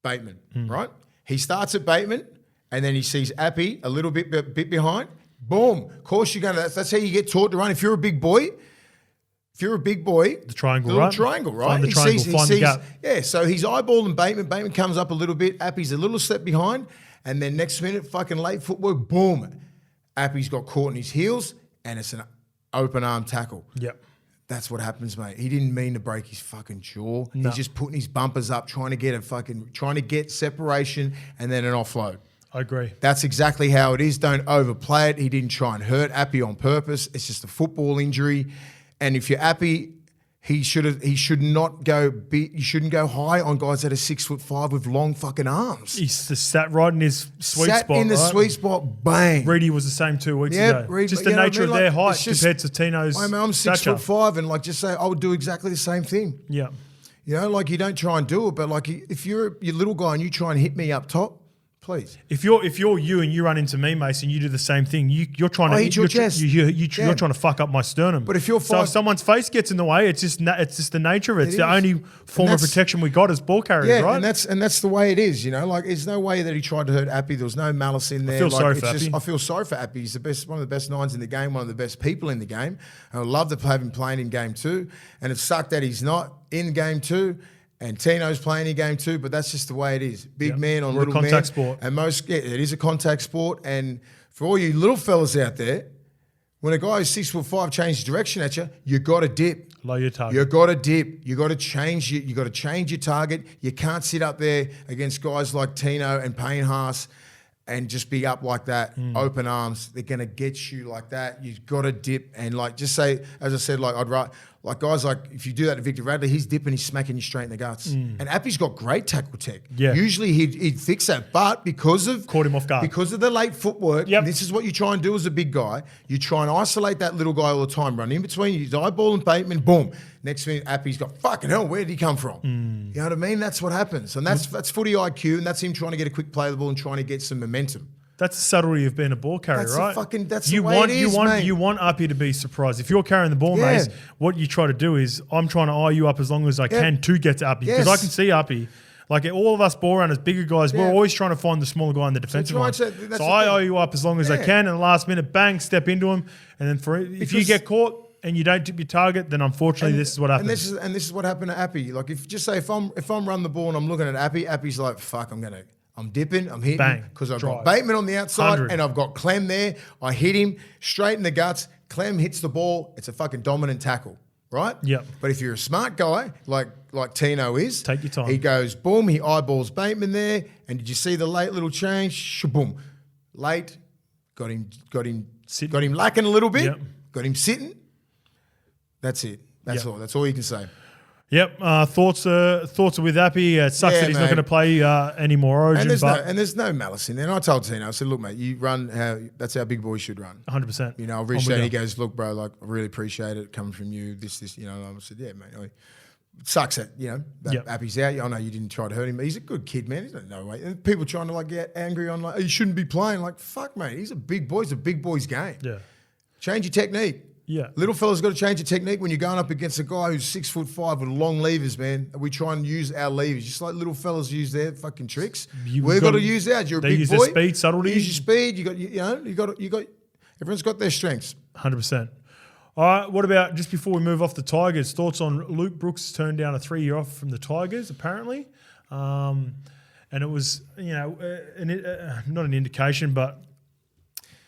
Bateman, right? He starts at Bateman, and then he sees Appy a little bit behind. Boom! Of course, you're going to. That's how you get taught to run. If you're a big boy, the triangle, right? Triangle, right? Find the triangle, find the gap. Yeah, so he's eyeballing Bateman. Bateman comes up a little bit. Appy's a little step behind. And then next minute, fucking late footwork, boom. Appy's got caught in his heels, and it's an open arm tackle. Yep. That's what happens, mate. He didn't mean to break his fucking jaw. No. He's just putting his bumpers up, trying to get separation and then an offload. I agree. That's exactly how it is. Don't overplay it. He didn't try and hurt Appy on purpose. It's just a football injury. And if you're Appy, you shouldn't go high on guys that are 6'5" with long fucking arms. He's just sat right in his sweet spot. Sweet spot, bang. Reedy was the same 2 weeks ago. Just the nature of their height compared to Tino's. I'm 6'5", and like just say I would do exactly the same thing. Yeah. You know, like you don't try and do it, but like if you're your little guy and you try and hit me up top, please. If you're you and you run into me, Mason, you do the same thing. You're trying to hit your chest. You're trying to fuck up my sternum. But if you're so if someone's face gets in the way, it's just the nature of it. It's the only form of protection we got as ball carriers, right? And that's the way it is. You know, like there's no way that he tried to hurt Appy. There was no malice in there. I feel sorry for Appy. He's one of the best nines in the game, one of the best people in the game. I would love to have him playing in game 2. And it sucked that he's not in game 2. And Tino's playing in game 2, but that's just the way it is. Big man on little man. Contact sport. And it is a contact sport. And for all you little fellas out there, when a guy who's 6'5" changes direction at you, you got to dip. Lower your target. You got to dip. You got to change it. You got to change your target. You can't sit up there against guys like Tino and Payne Haas and just be up like that, open arms. They're going to get you like that. You've got to dip and like just say, as I said, like guys like if you do that to Victor Radley, he's dipping, he's smacking you straight in the guts. And Appy's got great tackle tech. Yeah. Usually he'd fix that, but because of caught him off guard. Because of the late footwork, this is what you try and do as a big guy. You try and isolate that little guy all the time, run in between, you eyeball and Bateman, boom. Next minute, Appy's got fucking hell. Where did he come from? You know what I mean? That's what happens, and that's footy IQ, and that's him trying to get a quick play of the ball and trying to get some momentum. That's the subtlety of being a ball carrier, That's right? that's you the way want, it is, mate. You want Uppy to be surprised. If you're carrying the ball, Yeah. mate, what you try to do is I'm trying to eye you up as long as I can to get to Uppy. Because I can see Uppy. Like all of us ball runners, bigger guys, we're always trying to find the smaller guy in the defensive line. So I eye you up as long as I can, and the last minute, bang, step into him. And then if you get caught and you don't tip your target, then unfortunately this is what happens. And this is what happened to Appy. Like if I'm running the ball and I'm looking at Appy, Appy's like, fuck, I'm dipping, I'm hitting, because I've got Bateman on the outside 100. And I've got Clem there. I hit him straight in the guts. Clem hits the ball. It's a fucking dominant tackle, right? Yep. But if you're a smart guy, like Tino is, take your time. He goes, boom, he eyeballs Bateman there. And did you see the late little change? Shaboom. Late, got him lacking a little bit, got him sitting. That's it. That's all. That's all you can say. Yep. Thoughts are with Appy. It sucks that he's not going to play any more Origin. And there's no malice in there. And I told Tino, I said, look, mate, you run that's how big boys should run. 100%. You know, I've reached out and he goes, look, bro, like, I really appreciate it coming from you. This, you know. And I said, yeah, mate. It sucks that, that Appy's out. I know you didn't try to hurt him. He's a good kid, man. He's no way. And people trying to get angry on he shouldn't be playing. Like, fuck, mate. He's a big boy. It's a big boy's game. Yeah. Change your technique. Yeah. Little fella's got to change your technique when you're going up against a guy who's 6'5" with long levers, man. We try and use our levers, just like little fellas use their fucking tricks. We've got to use ours. You're a big boy. They use their speed, subtlety. You use your speed. You got. Everyone's got their strengths. 100%. All right. What about just before we move off the Tigers? Thoughts on Luke Brooks turned down a 3-year offer from the Tigers, apparently, and it was not an indication, but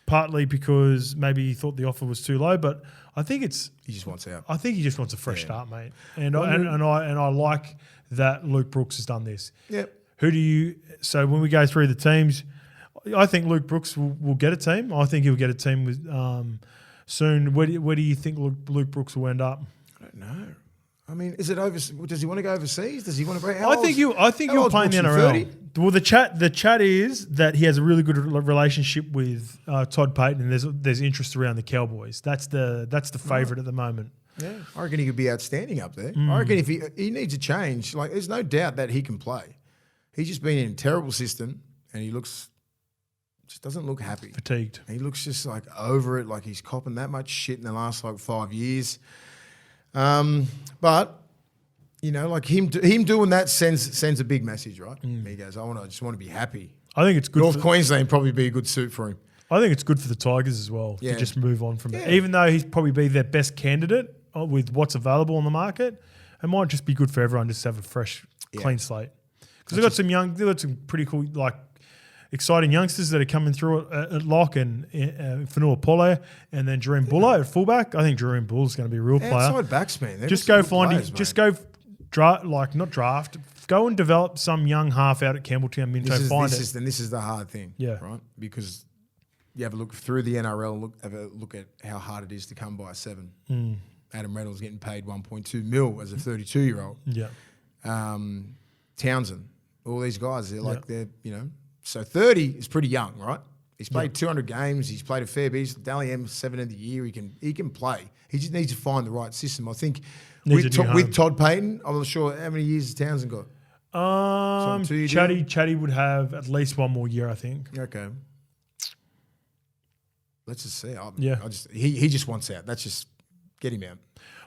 partly because maybe he thought the offer was too low, but I think he just wants out. I think he just wants a fresh start, mate. And I like that Luke Brooks has done this. Yep. So when we go through the teams, I think Luke Brooks will get a team. I think he'll get a team with soon. Where do you think Luke Brooks will end up? I don't know. I mean, is it does he want to go overseas? Does he want to break? I think he'll play in the NRL. 30? Well, the chat is that he has a really good relationship with Todd Payten, and there's interest around the Cowboys. That's the favourite at the moment. Yeah, I reckon he could be outstanding up there. I reckon if he needs a change, like there's no doubt that he can play. He's just been in a terrible system, and he just doesn't look happy. Fatigued. He looks just like over it, like he's copping that much shit in the last 5 years. But like him doing that sends a big message, right? He goes, I just want to be happy. I think it's good. North Queensland probably be a good suit for him. I think it's good for the Tigers as well to just move on from it. Even though he's probably be their best candidate with what's available on the market, it might just be good for everyone just to have a fresh, clean slate. Because they've got some pretty cool, exciting youngsters that are coming through at lock and Fanua Pole and then Jareem Buller at fullback. I think Jareem Buller's going to be a real player. Outside backs, man. Just go go and develop some young half out at Campbelltown, Minto. This is the hard thing, right? Because you have a look through the NRL, have a look at how hard it is to come by a 7. Adam Reynolds getting paid 1.2 mil as a 32-year-old. Yeah. Townsend, all these guys, they're so 30 is pretty young, right? He's played 200 games. He's played a fair bit. Dally M 7 of the year. He can play. He just needs to find the right system. I think with Todd Payten, I'm not sure how many years has Townsend got. Chatty would have at least 1 more year, I think. Okay. Let's just see. He just wants out. Let's just get him out.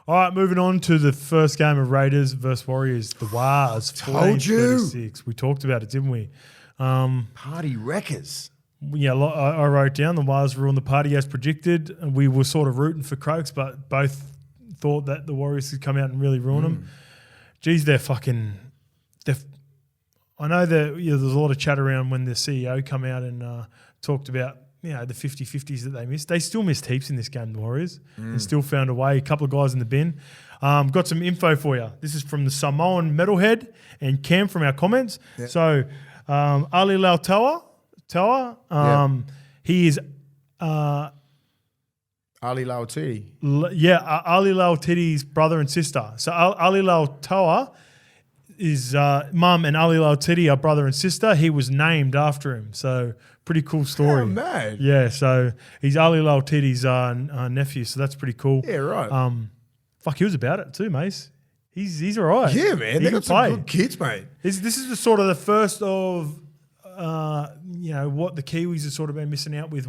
All right, moving on to the first game of Raiders versus Warriors. The Wars. Told you. We talked about it, didn't we? Party wreckers. Yeah, I wrote down the Wars were on the party as predicted. And we were sort of rooting for Croaks, but both thought that the Warriors could come out and really ruin them. Geez, I know that there's a lot of chat around when the CEO come out and talked about the 50-50s that they missed. They still missed heaps in this game, the Warriors, and still found a way. A couple of guys in the bin. Got some info for you. This is from the Samoan Metalhead and Cam from our comments. Yeah. So Ali Lautoa, he is Ali Lautoa. Ali Lautiti's brother and sister. So Ali Lautoa is mum and Ali Lautiti are brother and sister. He was named after him. So pretty cool story. Oh, mad. Yeah, so he's Ali Lautiti's nephew, so that's pretty cool. Yeah, right. He was about it too, Mace. He's all right. Yeah, man. They got some good kids, mate. This is the sort of the first of what the Kiwis have sort of been missing out with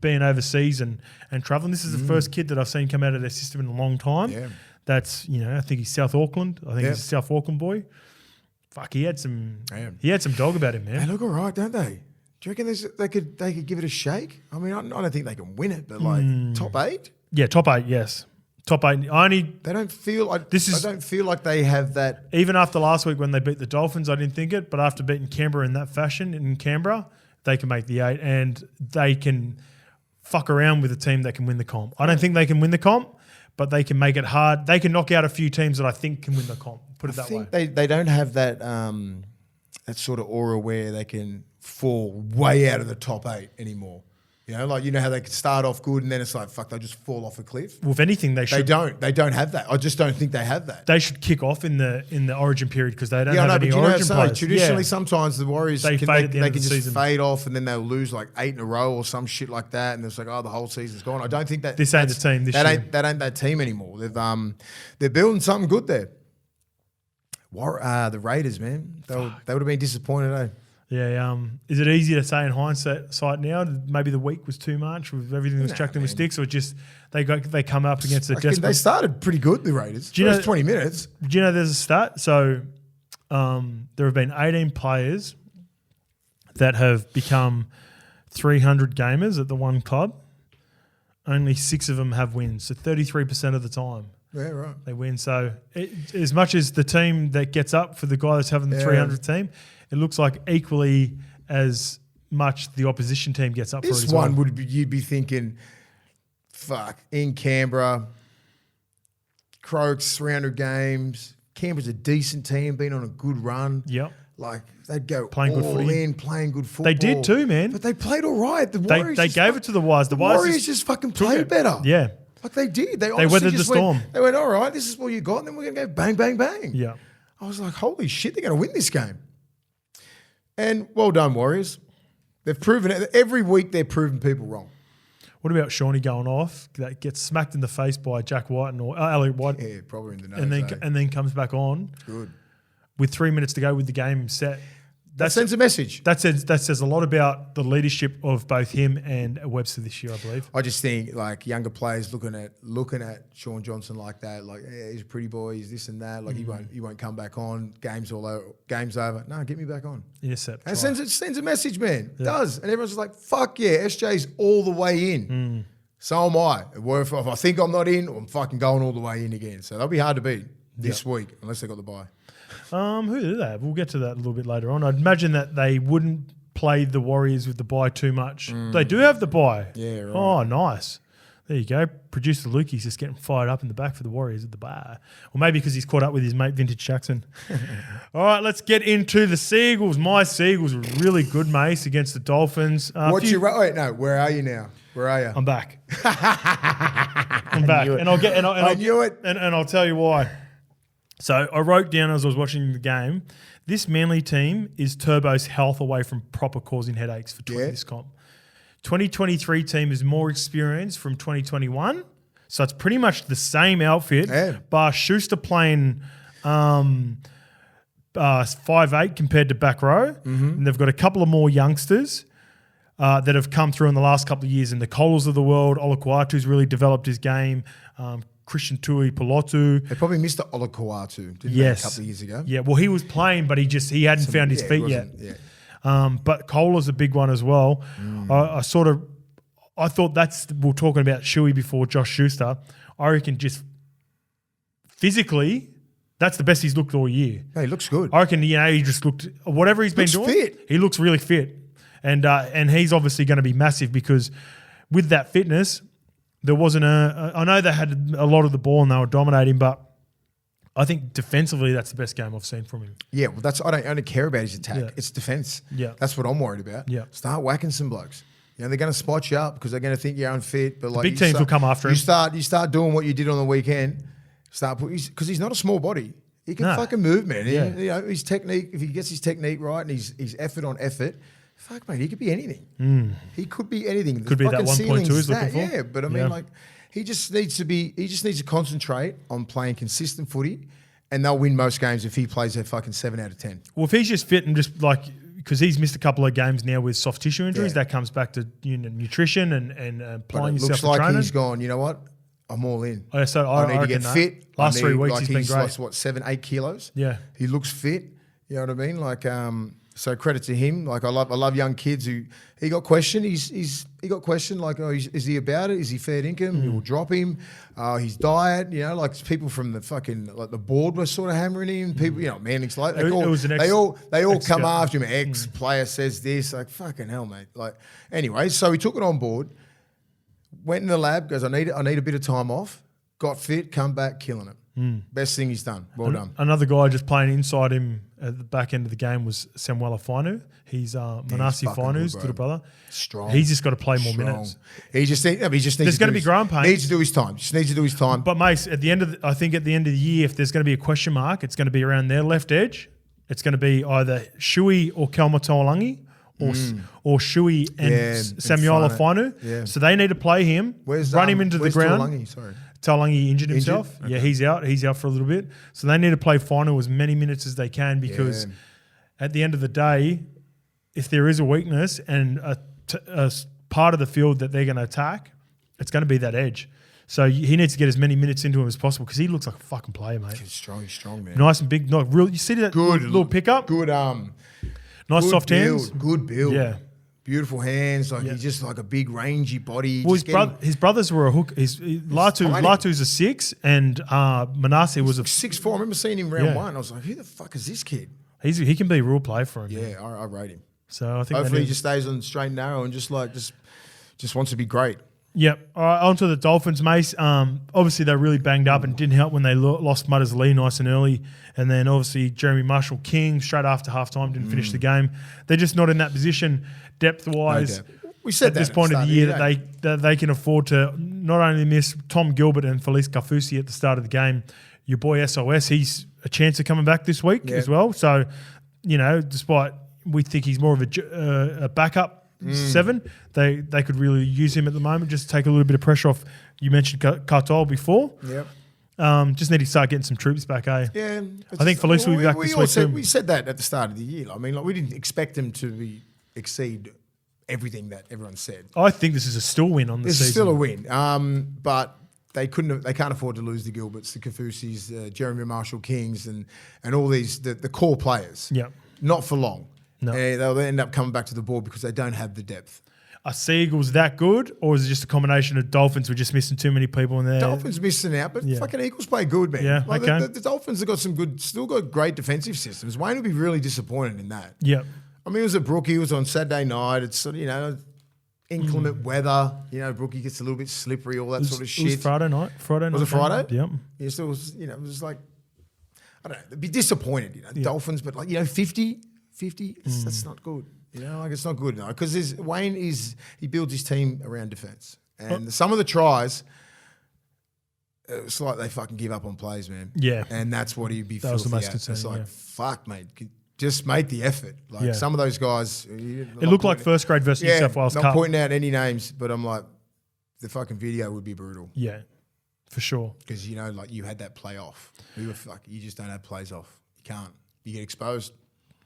being overseas and travelling. This is the first kid that I've seen come out of their system in a long time. Yeah. That's, I think he's South Auckland. I think he's a South Auckland boy. Fuck, he had some dog about him, man. They look all right, don't they? Do you reckon they could give it a shake? I mean, I don't think they can win it, but like top 8? Yeah, top 8, yes. Top 8. They don't feel like I don't feel like they have that. Even after last week when they beat the Dolphins, I didn't think it, but after beating Canberra in that fashion in Canberra, they can make the 8 and they can fuck around with a team that can win the comp. I don't think they can win the comp, but they can make it hard. They can knock out a few teams that I think can win the comp. Put it that way. They don't have that that sort of aura where they can fall way out of the top 8 anymore. Like how they could start off good and then it's like, fuck, they just fall off a cliff. Well, if anything, they should. They don't have that. I just don't think they have that. They should kick off in the Origin period because they don't have any Origin players. Traditionally, sometimes the Warriors they can just season. Fade off and then they'll lose like 8 in a row or some shit like that, and it's like, the whole season's gone. I don't think that this ain't the team. That ain't that team anymore. They're building something good there. The Raiders, man, they would have been disappointed, eh? Yeah, is it easy to say in hindsight now? Maybe the week was too much with everything that was chucked in with sticks, or just they come up against a desperate. They started pretty good, the Raiders. First 20 minutes. Do you know there's a stat? So there have been 18 players that have become 300 gamers at the one club. Only 6 of them have wins, so 33% of the time. Yeah, right. They win. So as much as the team that gets up for the guy that's having the 300 team, it looks like equally as much the opposition team gets up for it as well. This one you'd be thinking, fuck, in Canberra, Croaks, 300 games. Canberra's a decent team, been on a good run. Yep. Like, they'd go playing all good footy. in, playing good football. They did too, man. But they played all right. The Warriors they gave it to the Warriors. The Warriors just fucking played better. Yeah. Like they did. They weathered the storm. They went, all right, this is what you got, and then we're going to go bang, bang, bang. Yeah. I was like, holy shit, they're going to win this game. And well done, Warriors. They've proven it. Every week they're proving people wrong. What about Shawnee going off? That gets smacked in the face by Jack White or Elliot White. Yeah, probably in the nose. And then comes back on. Good. With 3 minutes to go with the game set. That sends a message. That says a lot about the leadership of both him and Webster this year, I believe. I just think like younger players looking at Sean Johnson like that, like he's a pretty boy, he's this and that, like he won't come back on. Game's over. No, get me back on. Intercept. And it sends a message, man. It does. And everyone's just like, fuck yeah, SJ's all the way in. So am I. If I think I'm not in, I'm fucking going all the way in again. So that'll be hard to beat this week unless they got the bye. Who do they have? We'll get to that a little bit later on. I'd imagine that they wouldn't play the Warriors with the bye too much. They do have the bye. Yeah, right. Oh, nice. There you go. Producer Lukey's just getting fired up in the back for the Warriors at the bar. Or maybe because he's caught up with his mate Vintage Jackson. All right, let's get into the Seagulls. My Seagulls were really good, Mace, against the Dolphins. Wait, no. Where are you now? Where are you? I'm back. I'm back. I knew it. And I'll tell you why. So I wrote down as I was watching the game, this Manly team is Turbo's health away from proper causing headaches for this comp. 2023 team is more experienced from 2021, so it's pretty much the same outfit, bar Schuster playing 5'8" compared to back row, and they've got a couple of more youngsters that have come through in the last couple of years, in the Colas of the world. Olakuatu's really developed his game. Christian Tui Pilotu. They probably missed the Olakuatu, didn't they, a couple of years ago? Yeah, well, he was playing, but he hadn't found his feet yet. Yeah. But Cola's a big one as well. I thought we were talking about Shuey before Josh Schuster. I reckon just physically, that's the best he's looked all year. Yeah, he looks good. I reckon, he just looked, whatever he's been doing, fit. He looks really fit. And he's obviously going to be massive because with that fitness, there wasn't I know they had a lot of the ball and they were dominating, but I think defensively that's the best game I've seen from him. Yeah, well, I don't care about his attack. Yeah. It's defense. Yeah, that's what I'm worried about. Yeah, start whacking some blokes. They're going to spot you up because they're going to think you're unfit. But big teams will come after him. You start doing what you did on the weekend. Because he's not a small body. He can fucking move, man. Yeah. His technique. If he gets his technique right and his effort on effort. Fuck, mate, he could be anything. He could be anything. Could be that 1.2 he's looking for. Yeah, but I mean, like, he just needs to concentrate on playing consistent footy, and they'll win most games if he plays a fucking 7 out of 10. Well, if he's just fit and just like because he's missed a couple of games now with soft tissue injuries. That comes back to nutrition and applying yourself to training. Looks like he's gone, you know what? I'm all in. Oh, so I need to get fit. Last 3 weeks he's been great. Lost, what, 7-8 kilos? Yeah. He looks fit. You know what I mean? Like, so credit to him. Like, I love young kids who he got questioned. He got questioned like, oh, is he about it? Is he fair income? We'll drop him. His diet, you know, like people from the fucking like the board were sort of hammering him. People, you know, Manning's like they all come after him. Ex-player says this, like fucking hell, mate. Like anyway, so he took it on board. Went in the lab, goes, I need a bit of time off. Got fit, come back, killing it. Best thing he's done. Well done. Another guy just playing inside him at the back end of the game was Samuela Fainu. He's Manasi Fainu's little brother. Strong. He's just got to play more minutes. He just needs. There's going to be growing pains. Needs to do his time. Just needs to do his time. But mate, at the end of the year, if there's going to be a question mark, it's going to be around their left edge. It's going to be either Shui or Kelmatoalangi. Or Shui and Samuela Fainu. Yeah. So they need to play him, run him into the ground. Taulagi? Sorry. Taulagi injured himself. Okay. Yeah, he's out. He's out for a little bit. So they need to play Fainu as many minutes as they can because at the end of the day, if there is a weakness and a part of the field that they're going to attack, it's going to be that edge. So he needs to get as many minutes into him as possible because he looks like a fucking player, mate. He's strong, man. Nice and big. Real. You see that good little pickup? Good. Nice good soft build, hands. Good build. Yeah. Beautiful hands. Like he's just like a big rangy body. Well, his brothers were a hook. Latu's a 6 and Manase was a 6'4". I remember seeing him round 1. I was like, who the fuck is this kid? He can be a real play for him. Yeah, I rate him. So I think hopefully he just stays on straight and narrow and just wants to be great. Yep. All right, on to the Dolphins, Mace. Obviously, they're really banged up and didn't help when they lost Mudders Lee nice and early. And then, obviously, Jeremy Marshall-King, straight after halftime, didn't finish the game. They're just not in that position depth-wise we said at this point of the year that they can afford to not only miss Tom Gilbert and Felice Kafusi at the start of the game. Your boy SOS, he's a chance of coming back this week as well. So, you know, despite we think he's more of a backup 7, they could really use him at the moment, just take a little bit of pressure off. You mentioned Cartol before. Yep. Just need to start getting some troops back, eh? Yeah. I think Felice will be back this week too. We said that at the start of the year. I mean, like, we didn't expect him to exceed everything that everyone said. I think this is a still win on the season. It's still a win. But they can't afford to lose the Gilberts, the Kafusis, Jeremy Marshall-Kings and all these, the core players. Yeah. Not for long. No. They'll end up coming back to the board because they don't have the depth. Are Seagulls that good, or is it just a combination of Dolphins were just missing too many people in there? Dolphins missing out, but fucking Eagles play good, man. Yeah, like okay. The Dolphins have got still got great defensive systems. Wayne would be really disappointed in that. Yeah. I mean, it was at Brookie. It was on Saturday night. It's sort of, you know, inclement weather. You know, Brookie gets a little bit slippery, all that sort of shit. It was Friday night. Was it Friday? Yep. Yeah, so it was, you know, it was like, I don't know, they'd be disappointed, you know, Dolphins, but like, you know, 50, that's not good. You know, like it's not good enough because Wayne he builds his team around defense, and some of the tries, it's like they fucking give up on plays, man. Yeah, and that's what he'd be. That was the most concerning. It's like, yeah. fuck, mate, just make the effort. Like some of those guys, it looked like first grade versus New South Wales Cup. Cup. Not pointing out any names, but I'm like, the fucking video would be brutal. Yeah, for sure. Because you know, like you had that play off. You just don't have plays off. You can't. You get exposed.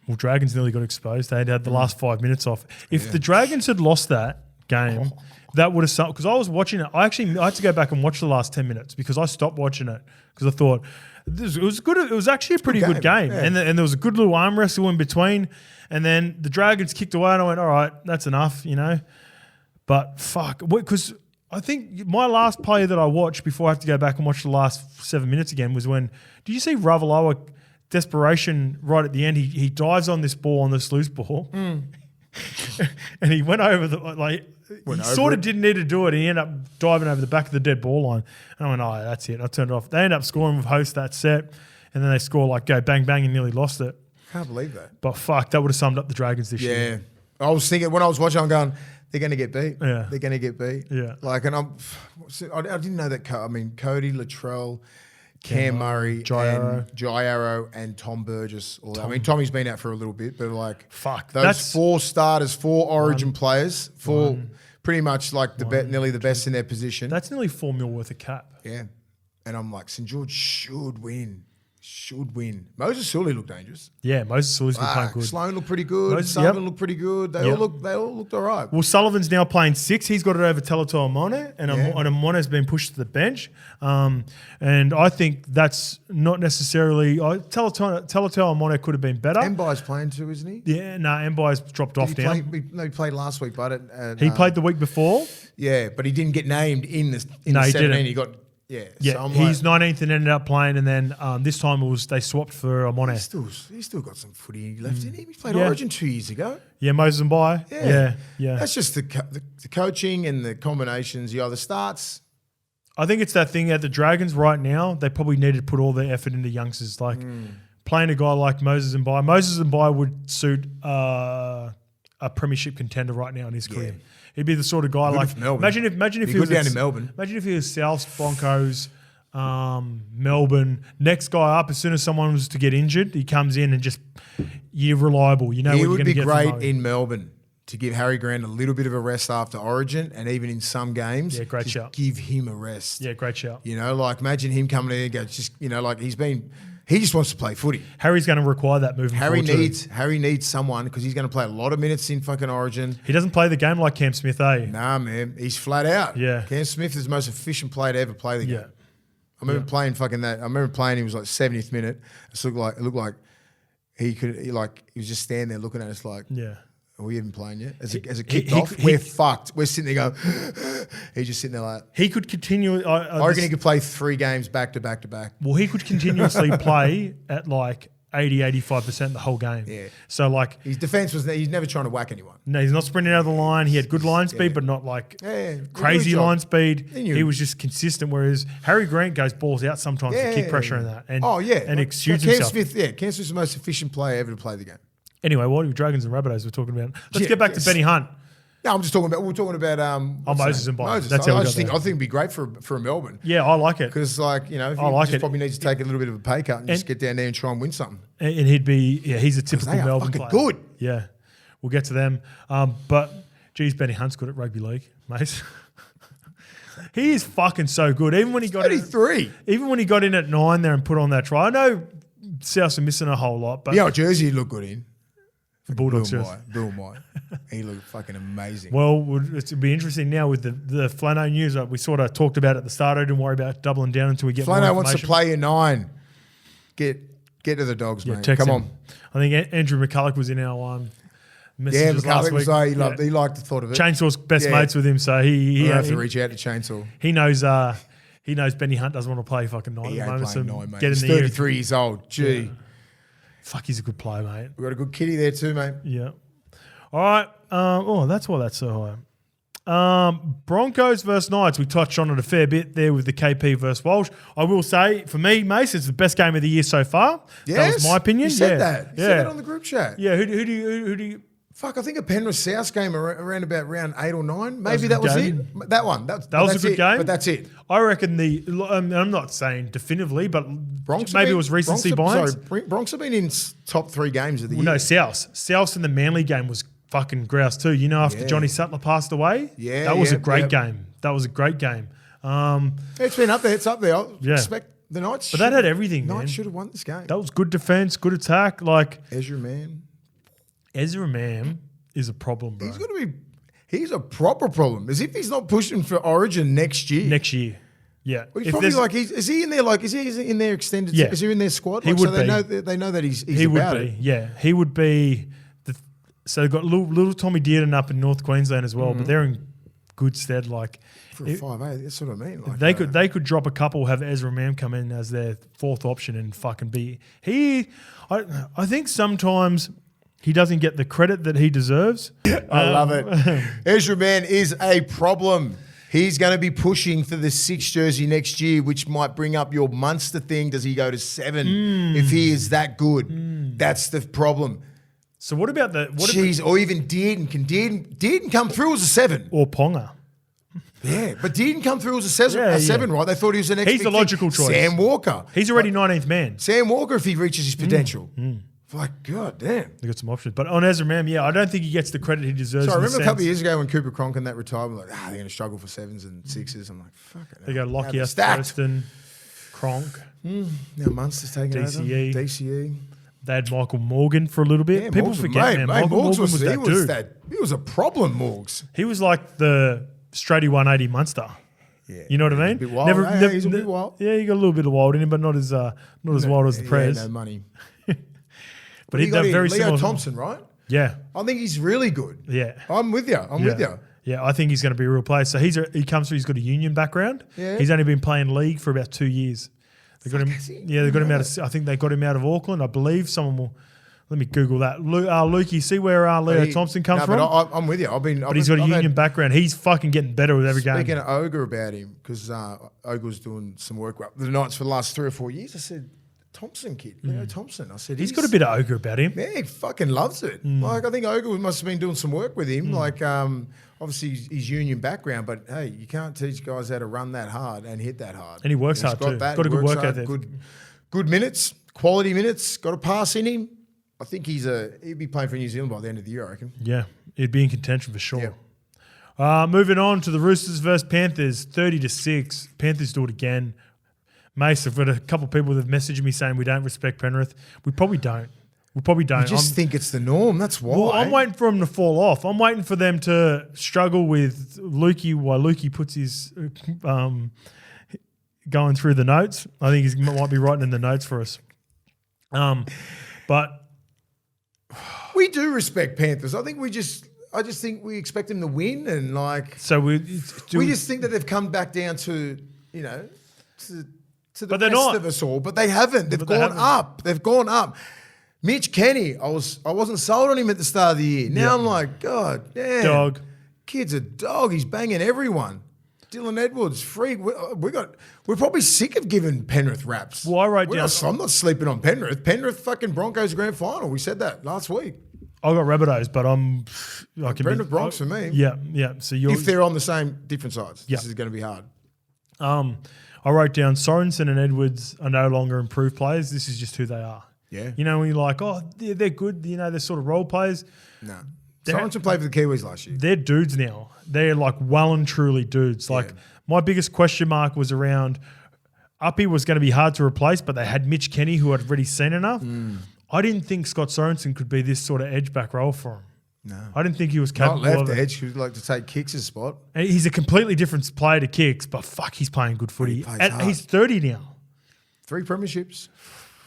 Well, Dragons nearly got exposed. They'd had the last 5 minutes off. If the Dragons had lost that game, that would have – because I was watching it. I had to go back and watch the last 10 minutes because I stopped watching it because I thought it was good. It was actually a pretty good game. Yeah. And there was a good little arm wrestle in between. And then the Dragons kicked away and I went, all right, that's enough, you know. But fuck, because I think my last play that I watched before I have to go back and watch the last 7 minutes again was when – did you see Ravalawa – desperation right at the end, he dives on this ball, on this loose ball, and he went over didn't need to do it. He ended up diving over the back of the dead ball line. And I went, oh, that's it. I turned it off. They ended up scoring with host that set, and then they score like go bang bang and nearly lost it. Can't believe that. But fuck, that would have summed up the Dragons this year. Yeah, I was thinking when I was watching, I'm going, they're going to get beat. Yeah, they're going to get beat. Yeah, like, and I didn't know that. I mean, Cody Latrell, Cam Murray, Jai Arrow, and Tom Burgess. I mean, Tommy's been out for a little bit, but like, fuck, those 4 starters, 4 Origin players, pretty much like nearly the best in their position. That's nearly $4 million worth of cap. Yeah, and I'm like, St George should win. should win. Moses Sully looked dangerous. Yeah, Moses Sully's been playing good. Sloan looked pretty good. Sullivan looked pretty good. They all looked all right. Well, Sullivan's now playing 6. He's got it over Teletoa Amone, and Amone's been pushed to the bench. And I think that's not necessarily Teletoa Amone could have been better. Mbai's playing too, isn't he? Yeah, no, Mbai's dropped off now. He played last week, but he played the week before. Yeah, but he didn't get named in the 17. He didn't. He got So he's 19th and ended up playing, and then this time they swapped for Amone. He's still got some footy left in him. He played Origin 2 years ago. Yeah, Moses Mbai. Yeah. That's just the coaching and the combinations. He either starts. I think it's that thing at the Dragons right now. They probably need to put all their effort into youngsters, like playing a guy like Moses Mbai. Moses Mbai would suit a premiership contender right now in his career. He'd be the sort of guy like imagine if he was down in Melbourne. Imagine if he was South Broncos, Melbourne. Next guy up, as soon as someone was to get injured, he comes in and just you're reliable. You know what you're going to get. He would be great in Melbourne to give Harry Grant a little bit of a rest after Origin, and even in some games, great shout. Give him a rest. Yeah, great shout. You know, like imagine him coming in and go, like he just wants to play footy. Harry's going to require that moving forward. Harry needs someone because he's going to play a lot of minutes in fucking Origin. He doesn't play the game like Cam Smith, Nah, man. He's flat out. Yeah. Cam Smith is the most efficient player to ever play the game. Yeah. I remember playing fucking that. I remember playing, he was like 70th minute. It looked like he was just standing there looking at us like, are we even playing yet? As it kicked off, we're fucked. We're sitting there going, he's just sitting there like. He could continue. I reckon he could play 3 games back to back to back. Well, he could continuously play at like 80-85% the whole game. Yeah. So like. His defence he's never trying to whack anyone. No, he's not sprinting out of the line. He had good line speed, but not like crazy line speed. He was just consistent, whereas Harry Grant goes balls out sometimes to kick pressure in that. And, and exudes himself. Cam Smith's the most efficient player ever to play the game. Anyway, what are Dragons and Rabbitohs we're talking about? Let's get back to Benny Hunt. No, we're talking about Moses and Mbai. Moses. That's I think it'd be great for a Melbourne. Yeah, I like it because he probably needs to take a little bit of a pay cut and just get down there and try and win something. And he'd be he's a typical Melbourne player. Good. Yeah, we'll get to them. But geez, Benny Hunt's good at rugby league, mate. He is fucking so good. Even when he got 33. Even when he got in at 9 there and put on that try. I know Souths are missing a whole lot, but jersey he'd look good in. Bulldogs. Bill White. He looked fucking amazing. Well, it'll be interesting now with the Flano news. We sort of talked about it at the start. I didn't worry about doubling down until we get more information. Flano wants to play in 9. Get to the Dogs, mate. Come on. I think Andrew McCulloch was in our messages last week. He liked the thought of it. Chainsaw's best mates with him, so he have to reach out to Chainsaw. He knows Benny Hunt doesn't want to play fucking 9 at the moment. So 9, mate. He's 33 years old. Gee. Yeah. Fuck, he's a good player, mate. We've got a good kitty there too, mate. Yeah. All right. That's why that's so high. Broncos versus Knights. We touched on it a fair bit there with the KP versus Walsh. I will say, for me, Mace, it's the best game of the year so far. Yes? That was my opinion. You said that. You said that on the group chat. Yeah. Who do you? Fuck, I think a Penrith South game around about round 8 or 9. Maybe that was it. That one. That was a good game. But that's it. I reckon I'm not saying definitively, but maybe it was recency bias. Bronx have been in top 3 games of the year. No, Souths in the Manly game was fucking grouse too. You know, after Johnny Sutler passed away? Yeah. That was a great game. That was a great game. It's been up there. It's up there. I expect the Knights. But that had everything, man. Knights should have won this game. That was good defense, good attack. Like Ezra Mann is a problem, bro. He's a proper problem. As if he's not pushing for Origin next year. Yeah. Well, he's probably like, is he in there? Like, is he in their extended? Yeah. Is he in their squad? He would be. They know that he's about it. Yeah, he would be. So they've got little Tommy Dearden up in North Queensland as well, but they're in good stead. Like for a 5'8", that's what I mean. Like, they could drop a couple, have Ezra Mam come in as their 4th option and fucking be I think sometimes he doesn't get the credit that he deserves. I love it. Ezra Mann is a problem. He's going to be pushing for the 6 jersey next year, which might bring up your Munster thing. Does he go to 7 if he is that good? That's the problem. So what about or even Dearden. Can Dearden come through as a 7? Or Ponga. Yeah, but Dearden come through as a 7, right? They thought he was the next He's the logical choice. Sam Walker. He's already 19th man. Sam Walker, if he reaches his potential. Like, God damn. They got some options. But on Ezra Mam, I don't think he gets the credit he deserves. So I remember a couple of years ago when Cooper Cronk and that retired, we're like, they're going to struggle for 7s and 6s. I'm like, fuck it. They go Lockyer, Thurston, Cronk, Now Munster's taking DCE. over. DCE. They had Michael Morgan for a little bit. Yeah, People Morgs- forget, man. Michael Morgs Morgan was that dude. He was a problem, Morgs. He was like the Straighty 180 Munster. Yeah, You know what I mean? A bit wild. He's a bit wild. Yeah, he got a little bit of wild in him, but not as wild as the Prez. Yeah, no money. But he's very Leo similar. Thompson, right? Yeah, I think he's really good. yeah. I'm with you. I'm with you. Yeah, I think he's going to be a real player. So he comes through. He's got a union background. Yeah. He's only been playing league for about 2 years. They got him. has he? Yeah, they got him out of. I think they got him out of Auckland. I believe someone will. Let me Google that. Luke, you see where Leo Thompson comes from? But I'm with you. But He's got a union background. He's fucking getting better with every game. Speaking of Ogre about him, because Ogre was doing some work the Knights for the last 3 or 4 years. I said, Thompson kid, Leo Thompson. I said, He's got a bit of ogre about him. Yeah, he fucking loves it. Like, I think Ogre must have been doing some work with him. Like, obviously his union background, but hey, you can't teach guys how to run that hard and hit that hard. And he works hard too. Got a good work ethic. Good minutes, quality minutes. Got a pass in him. I think he'd be playing for New Zealand by the end of the year, I reckon. Yeah, he'd be in contention for sure. Yeah. Moving on to the Roosters versus Panthers, 30-6. Panthers do it again. Mace, I've got a couple of people that have messaged me saying we don't respect Penrith. We probably don't. I just think it's the norm. That's why. Well, I'm waiting for them to fall off. I'm waiting for them to struggle with Lukey while Lukey puts his going through the notes. I think he might be writing in the notes for us. But we do respect Panthers. I just think we expect them to win, and we just think that they've come back down to to the But they're rest not. of us all, but they haven't. They've gone up. They've gone up. Mitch Kenny, I wasn't sold on him at the start of the year. Now I'm like, God damn. Dog. Kid's a dog. He's banging everyone. Dylan Edwards, freak. We're probably sick of giving Penrith raps. Well, I wrote down. I'm not sleeping on Penrith. Penrith fucking Broncos grand final. We said that last week. I got Rabbitohs, but Penrith Bronx for me. Yeah. So if they're on the same different sides, Yeah. this is going to be hard. I wrote down Sorensen and Edwards are no longer improved players. This is just who they are. Yeah. You know, when you're like, oh, they're good. You know, they're sort of role players. No. Sorensen played for the Kiwis last year. They're dudes now. They're like well and truly dudes. Like my biggest question mark was around Uppy was going to be hard to replace, but they had Mitch Kenny who had already seen enough. I didn't think Scott Sorensen could be this sort of edge back role for him. No. I didn't think he was capable Not of left it. edge. He would like to take Kicks' spot. And he's a completely different player to Kicks, but fuck, he's playing good footy. He plays hard. He's 30 now. 3 premierships.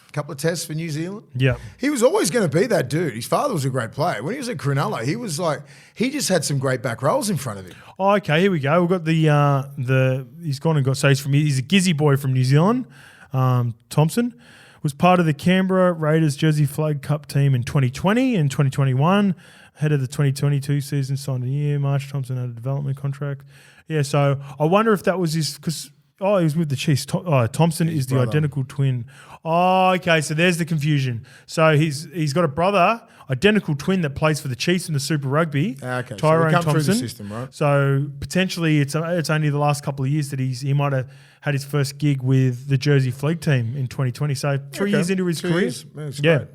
A couple of tests for New Zealand. Yeah. He was always going to be that dude. His father was a great player. When he was at Cronulla, he was like, he just had some great back rolls in front of him. Oh, okay, here we go. We've got he's gone and got, so he's a Gizzy boy from New Zealand. Thompson was part of the Canberra Raiders Jersey Flag Cup team in 2020 and 2021. Head of the 2022 season, signed a year. March Thompson had a development contract. Yeah, so I wonder if that was his, because, he was with the Chiefs. Thompson is the identical twin. Oh, okay, so there's the confusion. So he's got a brother, identical twin that plays for the Chiefs in the Super Rugby. Okay, Tyrone so we come Thompson. through the system, right? So potentially it's only the last couple of years that he might have had his first gig with the Jersey Flag team in 2020. So 3 years into his 2 career. years. Yeah, it's great.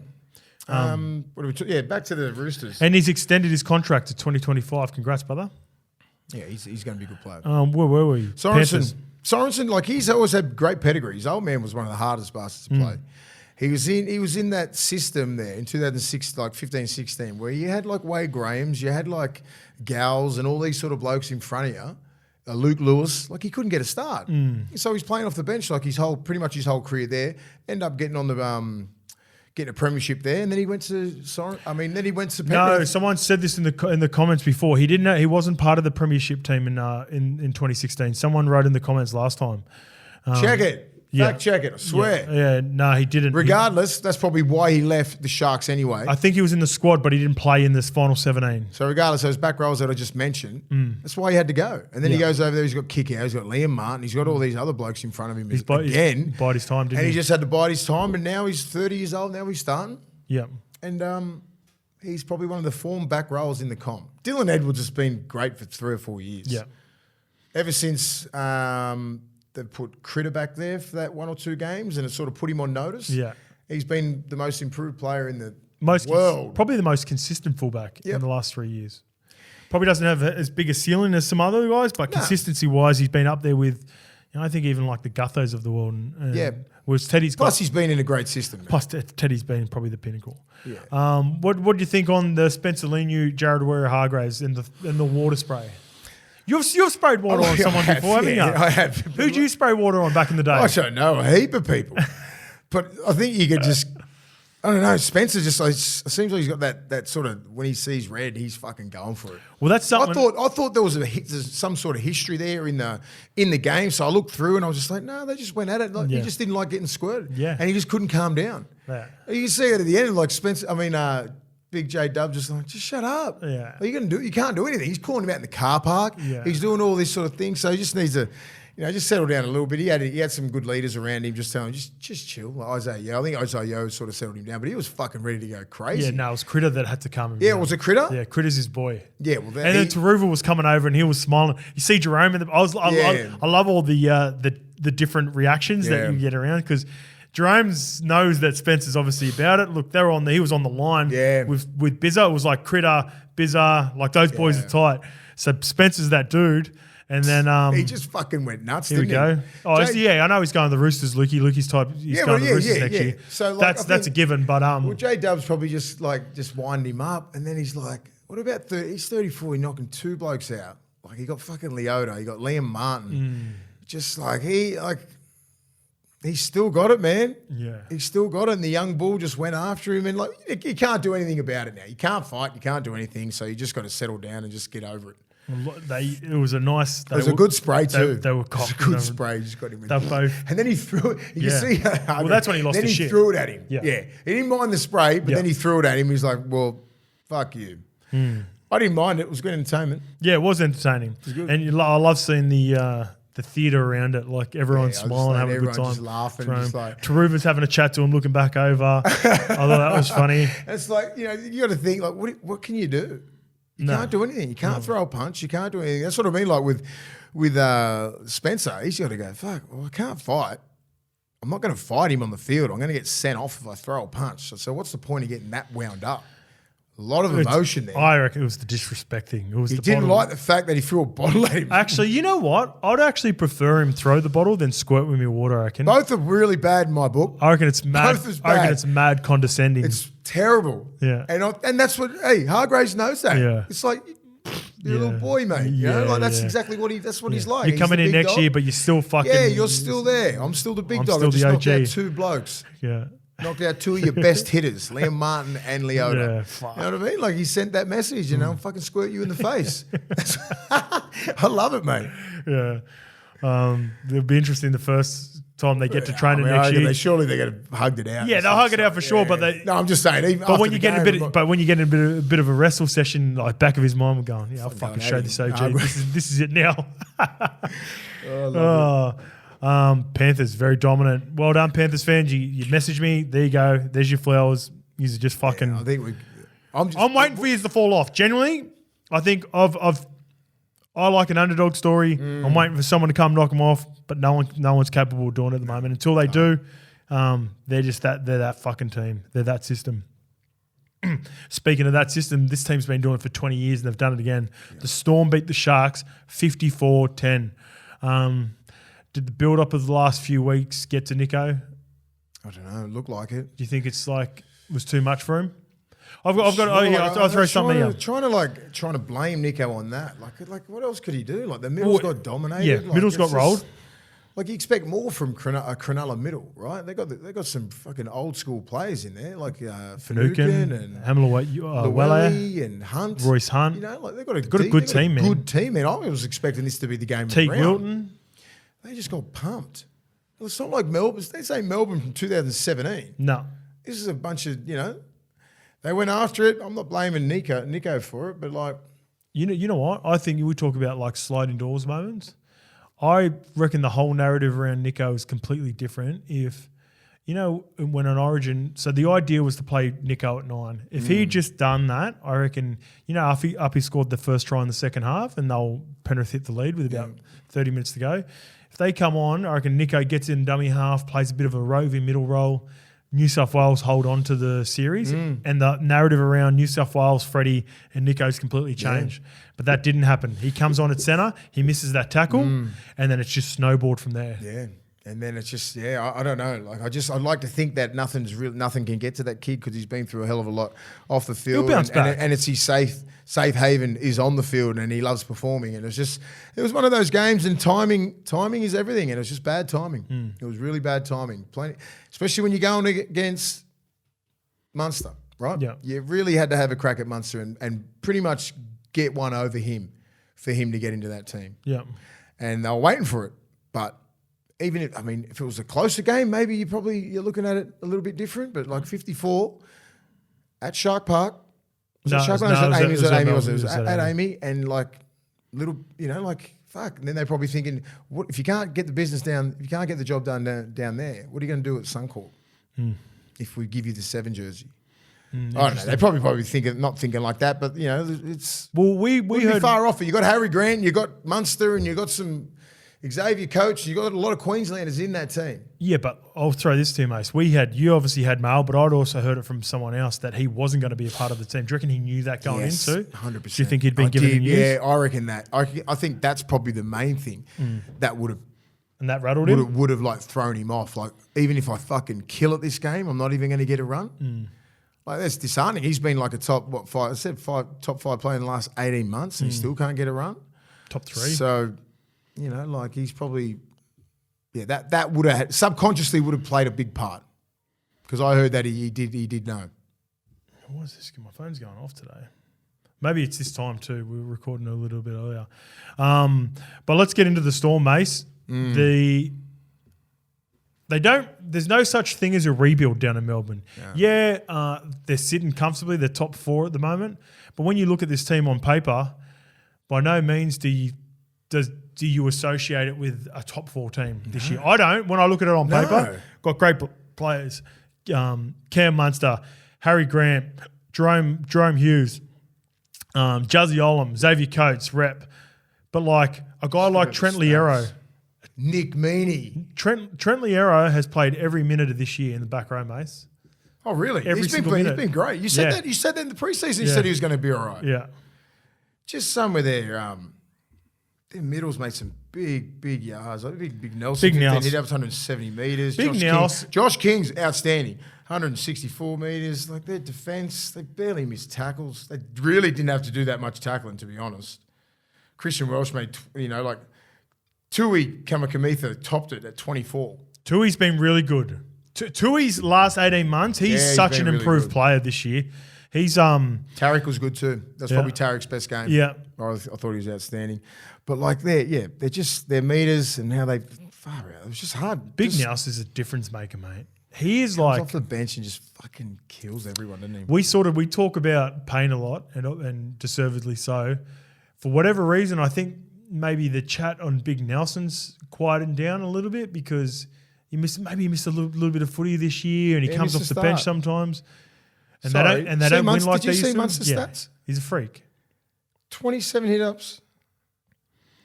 What are we back to the Roosters. And he's extended his contract to 2025. Congrats, brother. Yeah, he's going to be a good player. Where were we? Sorensen, like he's always had great pedigree. His old man was one of the hardest bastards to play. He was in that system there in 2006, like 15, 16, where you had like Wade Grahams, you had like Gals and all these sort of blokes in front of you. Luke Lewis, like he couldn't get a start. So he's playing off the bench like pretty much his whole career there. End up getting on the getting a premiership there, and then he went to Penrith. No, someone said this in the comments before. He didn't know, he wasn't part of the premiership team in 2016. Someone wrote in the comments last time. Check it. Fact check it, I swear. Yeah, no, he didn't. Regardless, that's probably why he left the Sharks anyway. I think he was in the squad, but he didn't play in this final 17. So regardless, those back rows that I just mentioned, that's why he had to go. And then he goes over there, he's got Kick Out, he's got Liam Martin, he's got all these other blokes in front of him He's again. bided his time, didn't and he? he just had to bide his time, and now he's 30 years old, now he's starting. Yeah. And he's probably one of the form back rows in the comp. Dylan Edwards has been great for 3 or 4 years. Yeah. Ever since they've put Critter back there for that 1 or 2 games, and it sort of put him on notice. Yeah. He's been the most improved player in the world. Probably the most consistent fullback in the last 3 years. Probably doesn't have as big a ceiling as some other guys, but consistency-wise, he's been up there with I think even like the Guthos of the world. Was Teddy's Plus, he's been in a great system. Man. Plus, Teddy's been probably the pinnacle. Yeah. What do you think on the Spencer Leniu, Jared Warrior-Hargraves and the water spray? You've sprayed water on someone before, haven't you? I have. Who'd you spray water on back in the day? I don't know, a heap of people. But I think you could just, I don't know, Spencer just like, seems like he's got that sort of, when he sees red, he's fucking going for it. Well, that's something. I thought there was some sort of history there in the game. So I looked through and I was just like, no, they just went at it. Like, He just didn't like getting squirted. Yeah. And he just couldn't calm down. Yeah. You can see it at the end, like Spencer, Big J Dub just like, just shut up. Yeah. What are you going to do? You can't do anything. He's calling him out in the car park. Yeah. He's doing all this sort of thing. So he just needs to, just settle down a little bit. He had some good leaders around him, just telling him, just chill. Like Isaiah, I think Isaiah sort of settled him down, but he was fucking ready to go crazy. Yeah, no, it was Critter that had to come. Yeah, was it Critter? Yeah, Critter's his boy. Yeah, well, then Taruva was coming over and he was smiling. You see Jerome, I love all the different reactions that you get around because Jerome knows that Spencer's obviously about it. Look, he was on the line with Bizza. It was like Critter, Bizza, like those boys are tight. So Spencer's that dude. And then he just fucking went nuts. Here we go. Oh, I know he's going to the Roosters. Luki's type. He's going to the Roosters next year. So like, that's a given. But J Dub's probably just wind him up, and then he's like, "What about 30? He's 34. He's knocking 2 blokes out. Like he got fucking Leota. He got Liam Martin. Just like he's still got it, man. Yeah, he's still got it. And the young bull just went after him, and you can't do anything about it now. You can't fight. You can't do anything. So you just got to settle down and just get over it. It was a nice. It was a good spray too. They were cocked. It was a good spray. Just got him. They both. And then he threw it. You can see. Well, that's when he lost his shit. Then he threw it at him. Yeah. He didn't mind the spray, but then he threw it at him. He was like, "Well, fuck you." I didn't mind it. It was good entertainment. Yeah, it was entertaining. It was good. And I love seeing the theatre around it, like everyone's smiling, having a good time, just laughing, just like Taruva's having a chat to him, looking back over. I thought that was funny. It's like you got to think like, what can you do? You can't do anything. You can't throw a punch. You can't do anything. That's what I mean. Like with Spencer, he's got to go, fuck, well, I can't fight. I'm not going to fight him on the field. I'm going to get sent off if I throw a punch. So what's the point of getting that wound up? A lot of emotion there. I reckon it was the disrespecting. He didn't like the fact that he threw a bottle at him. Actually, you know what? I'd actually prefer him throw the bottle than squirt with me water, I reckon. Both are really bad in my book. I reckon it's mad. I reckon it's mad condescending. It's terrible. Yeah. And that's what, Hargraves knows that. Yeah. It's like, you're a little boy, mate. That's exactly what he's like. You're coming in next year, but you're still fucking. Yeah, you're still there. I'm still the big dog. I just knocked out 2 blokes. Yeah. Knocked out 2 of your best hitters, Liam Martin and Leota. You know what I mean? Like he sent that message, I'll fucking squirt you in the face. I love it, mate. Yeah. It'll be interesting the first time they get to train next year. Surely they're going to hug it out. Yeah, they'll hug it out for sure. But no, I'm just saying. But when you get a bit of a wrestle session, like back of his mind, we're going, I'll fucking show this OG. This is it now. Panthers very dominant. Well done, Panthers fans. You message me. There you go. There's your flowers. You're just fucking. I think I'm waiting for you to fall off. Genuinely, I think I like an underdog story. I'm waiting for someone to come knock them off, but no one's capable of doing it at the moment. Until they do, they're that fucking team. They're that system. Speaking of that system, this team's been doing it for 20 years and they've done it again. Yeah. The Storm beat the Sharks 54-10. Did the build-up of the last few weeks get to Nico? I don't know. It looked like it. Do you think it's was too much for him? I'll throw something out. Trying to blame Nico on that. Like what else could he do? Like the middle's got dominated. Yeah, middle's got rolled. Like you expect more from a Cronulla middle, right? They got some fucking old school players in there, like Finucane and Hamilawele and Hunt, Royce Hunt. They've got a good team, man. Good team, man. I was expecting this to be the game. Teague Wilton. They just got pumped. It's not like Melbourne. They say Melbourne from 2017. No, this is a bunch of They went after it. I'm not blaming Nico for it, but you know what? I think we talk about sliding doors moments. I reckon the whole narrative around Nico is completely different. If when an Origin, so the idea was to play Nico at 9. If he'd just done that, I reckon Uppy scored the first try in the second half, and Penrith hit the lead with about 30 minutes to go. If they come on, I reckon Nico gets in dummy half, plays a bit of a roving middle role, New South Wales hold on to the series and the narrative around New South Wales, Freddie and Nico's completely changed. Yeah. But that didn't happen. He comes on at centre, he misses that tackle, and then it's just snowballed from there. Yeah. And then it's just, I don't know. Like I'd like to think that nothing can get to that kid because he's been through a hell of a lot off the field. He'll bounce back. And it's his safe haven is on the field and he loves performing. And it was one of those games and timing is everything. And it was just bad timing. It was really bad timing. Especially when you're going against Munster, right? Yeah. You really had to have a crack at Munster and pretty much get one over him for him to get into that team. Yeah. And they were waiting for it. But even if it was a closer game, maybe you're looking at it a little bit different. But like 54 at Shark Park, was it at Amy, and like little, fuck. And then they're probably thinking, what if you can't get the business down? If you can't get the job done down there, what are you going to do at Suncorp? If we give you the 7 jersey. I don't know. They probably not thinking like that, but it's we heard far off. You got Harry Grant, you got Munster, and you got some. Xavier coach, you got a lot of Queenslanders in that team. Yeah, but I'll throw this to you, Mace. You obviously had Mal, but I'd also heard it from someone else that he wasn't going to be a part of the team. Do you reckon he knew that going into? 100%. Do you think he'd been given the news? Yeah, I reckon that. I think that's probably the main thing that would have. And that rattled him? Would have like thrown him off. Like, even if I fucking kill at this game, I'm not even going to get a run. Like, that's disheartening. He's been like a top 5 player in the last 18 months and he still can't get a run. Top 3. So, like he's probably, that would have subconsciously would have played a big part because I heard that he did know. What is this? My phone's going off today. Maybe it's this time too. We were recording a little bit earlier. But let's get into the Storm, Mace. There's no such thing as a rebuild down in Melbourne. Yeah, they're sitting comfortably. They're top 4 at the moment. But when you look at this team on paper, by no means do you associate it with a top 4 team this year? I don't. When I look at it on paper, got great players. Cam Munster, Harry Grant, Jerome Hughes, Juzzy Olam, Xavier Coates, Rep. But like a guy like Trent Liero. Nick Meaney. Trent Liero has played every minute of this year in the back row, Mace. Oh, really? He's been great. You said that. You said that in the preseason. You said he was going to be all right. Yeah. Just somewhere there. Their middles made some big yards. Like big Nelson. Big Nels. He hit up 170 metres. Josh King's outstanding. 164 metres. Like their defence, they barely missed tackles. They really didn't have to do that much tackling, to be honest. Christian Welsh made, Tui Kamakamitha topped it at 24. Tui's been really good. Tui's last 18 months, he's such an improved player this year. He's Tarek was good too. That's probably Tarek's best game. Yeah. I thought he was outstanding. But like they're just their meters and how they far out. It was just hard. Big Nels is a difference maker, mate. He is like off the bench and just fucking kills everyone, doesn't he? We talk about Payne a lot and deservedly so. For whatever reason, I think maybe the chat on Big Nelson's quietened down a little bit because he missed a little bit of footy this year and he comes off the bench sometimes. And they don't win like they used to. Did you see Munster's stats? He's a freak. 27 hit-ups,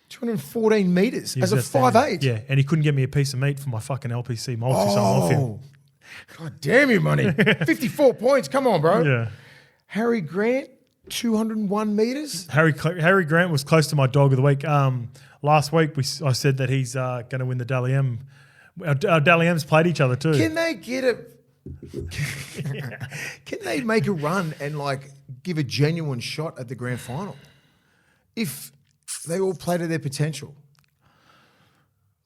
214 metres as a 5'8". Yeah, and he couldn't get me a piece of meat for my fucking LPC multi, so I'm off him. God damn you, money. 54 points. Come on, bro. Yeah. Harry Grant, 201 metres. Harry Grant was close to my dog of the week. Last week I said that he's going to win the Dally M. Our Dally M's played each other too. Can they get it? Can they make a run and like give a genuine shot at the grand final if they all play to their potential?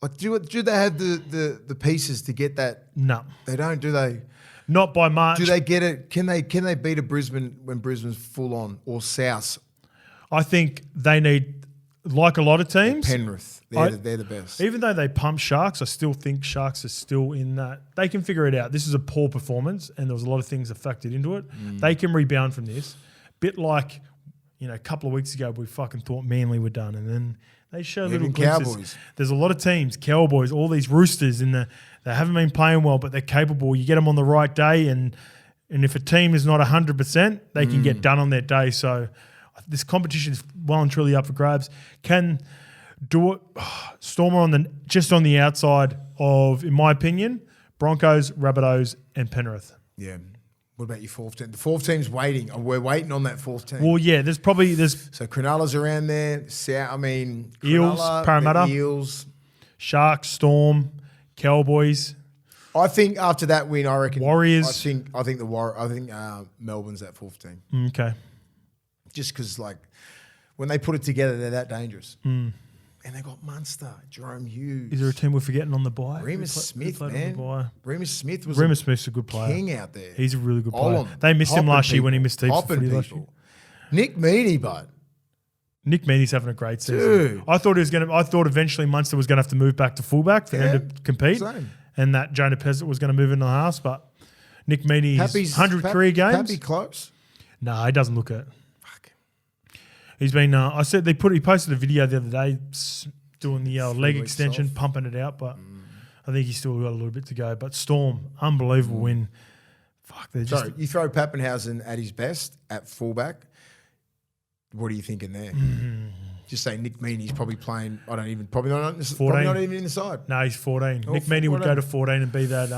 Like, do they have the pieces to get that? No, they don't. Do they? Not by March. Do they get it? Can they beat a Brisbane when Brisbane's full on or South? I think they need, like a lot of teams, Penrith. They're the best. Even though they pump Sharks, I still think Sharks are still in that. They can figure it out. This is a poor performance, and there was a lot of things that factored into it. They can rebound from this. Bit like, a couple of weeks ago, we fucking thought Manly were done, and then they show little glimpses. Cowboys. There's a lot of teams, Cowboys, all these Roosters, they haven't been playing well, but they're capable. You get them on the right day, and if a team is not 100%, they can get done on their day. So this competition is well and truly up for grabs. Can do it. Stormer just on the outside of, in my opinion, Broncos, Rabbitohs, and Penrith. Yeah. What about your fourth team? The fourth team's waiting. We're waiting on that fourth team. Well, yeah, there's So Cronulla's around there. Eels, Parramatta. Eels. Sharks, Storm, Cowboys. I think after that win, I reckon Warriors. I think Melbourne's that fourth team. Okay. Just because, like, when they put it together, they're that dangerous. And they got Munster, Jerome Hughes. Is there a team we're forgetting on the bye? Remus Smith, man. Remus Smith's a good player. king out there. He's a really good player. They missed him last year when he missed heaps of footy last year. Nick Meaney, bud. Nick Meaney's having a great season. Dude. I thought eventually Munster was going to have to move back to fullback for him to compete, and that Jonah Pezzett was going to move into the halves. But Nick Meaney's 100 career games. Pappy close. No, he doesn't look it. Fuck. He's been. He posted a video the other day doing the leg extension, pumping it out, but I think he's still got a little bit to go. But Storm, unbelievable win. Fuck, they're just. Sorry, you throw Pappenhausen at his best at fullback. What are you thinking there? Just say Nick Meaney's probably playing. Probably not even in the side. No, he's 14. Nick Meaney would go to 14 and be that.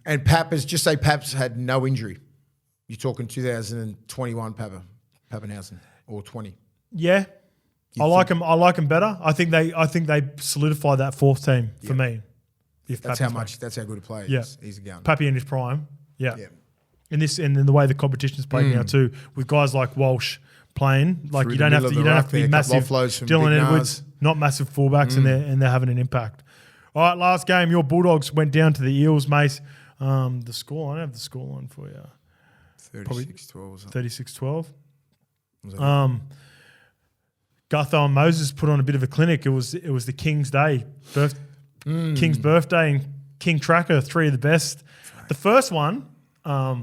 And Paps had no injury. You're talking 2021 Pappenhausen or 20. Yeah, I like him better. I think they solidify that fourth team for me. That's how good a player he is. He's a gun. Pappy in his prime. Yeah. And then the way the competition's played now too, with guys like Walsh playing, like you don't have to be massive. Dylan Edwards, not massive fullbacks, and they're having an impact. All right, last game, your Bulldogs went down to the Eels, Mace. The score, I don't have the scoreline for you. 36-12. 36-12. Gutho and Moses put on a bit of a clinic. It was the King's Day, King's birthday, and King Tracker, three of the best. The first one, I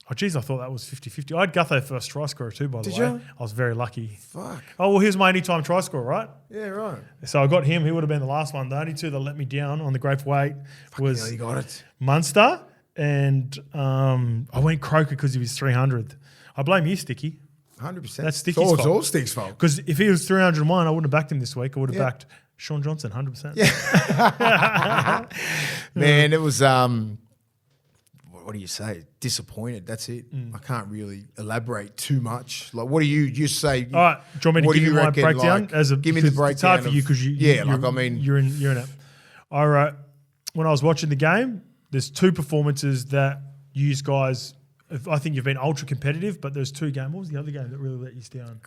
thought that was 50-50. I had Gutho first try scorer too, by the way. Did you? I was very lucky. Fuck. Oh, well, here's my anytime try scorer, right? Yeah, right. So I got him. He would have been the last one. The only two that let me down on the Grateful Eight was you got it. Munster, and I went Croker because he was 300th. I blame you, Sticky. 100%. That's Sticky's fault. It's all Sticky's fault. Because if he was 301, I wouldn't have backed him this week. I would have backed Sean Johnson 100%. Yeah. Man, it was... what do you say? Disappointed. That's it. I can't really elaborate too much. Like, what do you say? All right. Do you want me to give you my breakdown? Give me the breakdown. It's hard for you because you're in it. All right. When I was watching the game, there's two performances that you guys. I think you've been ultra competitive, but there's two games. What was the other game that really let you down?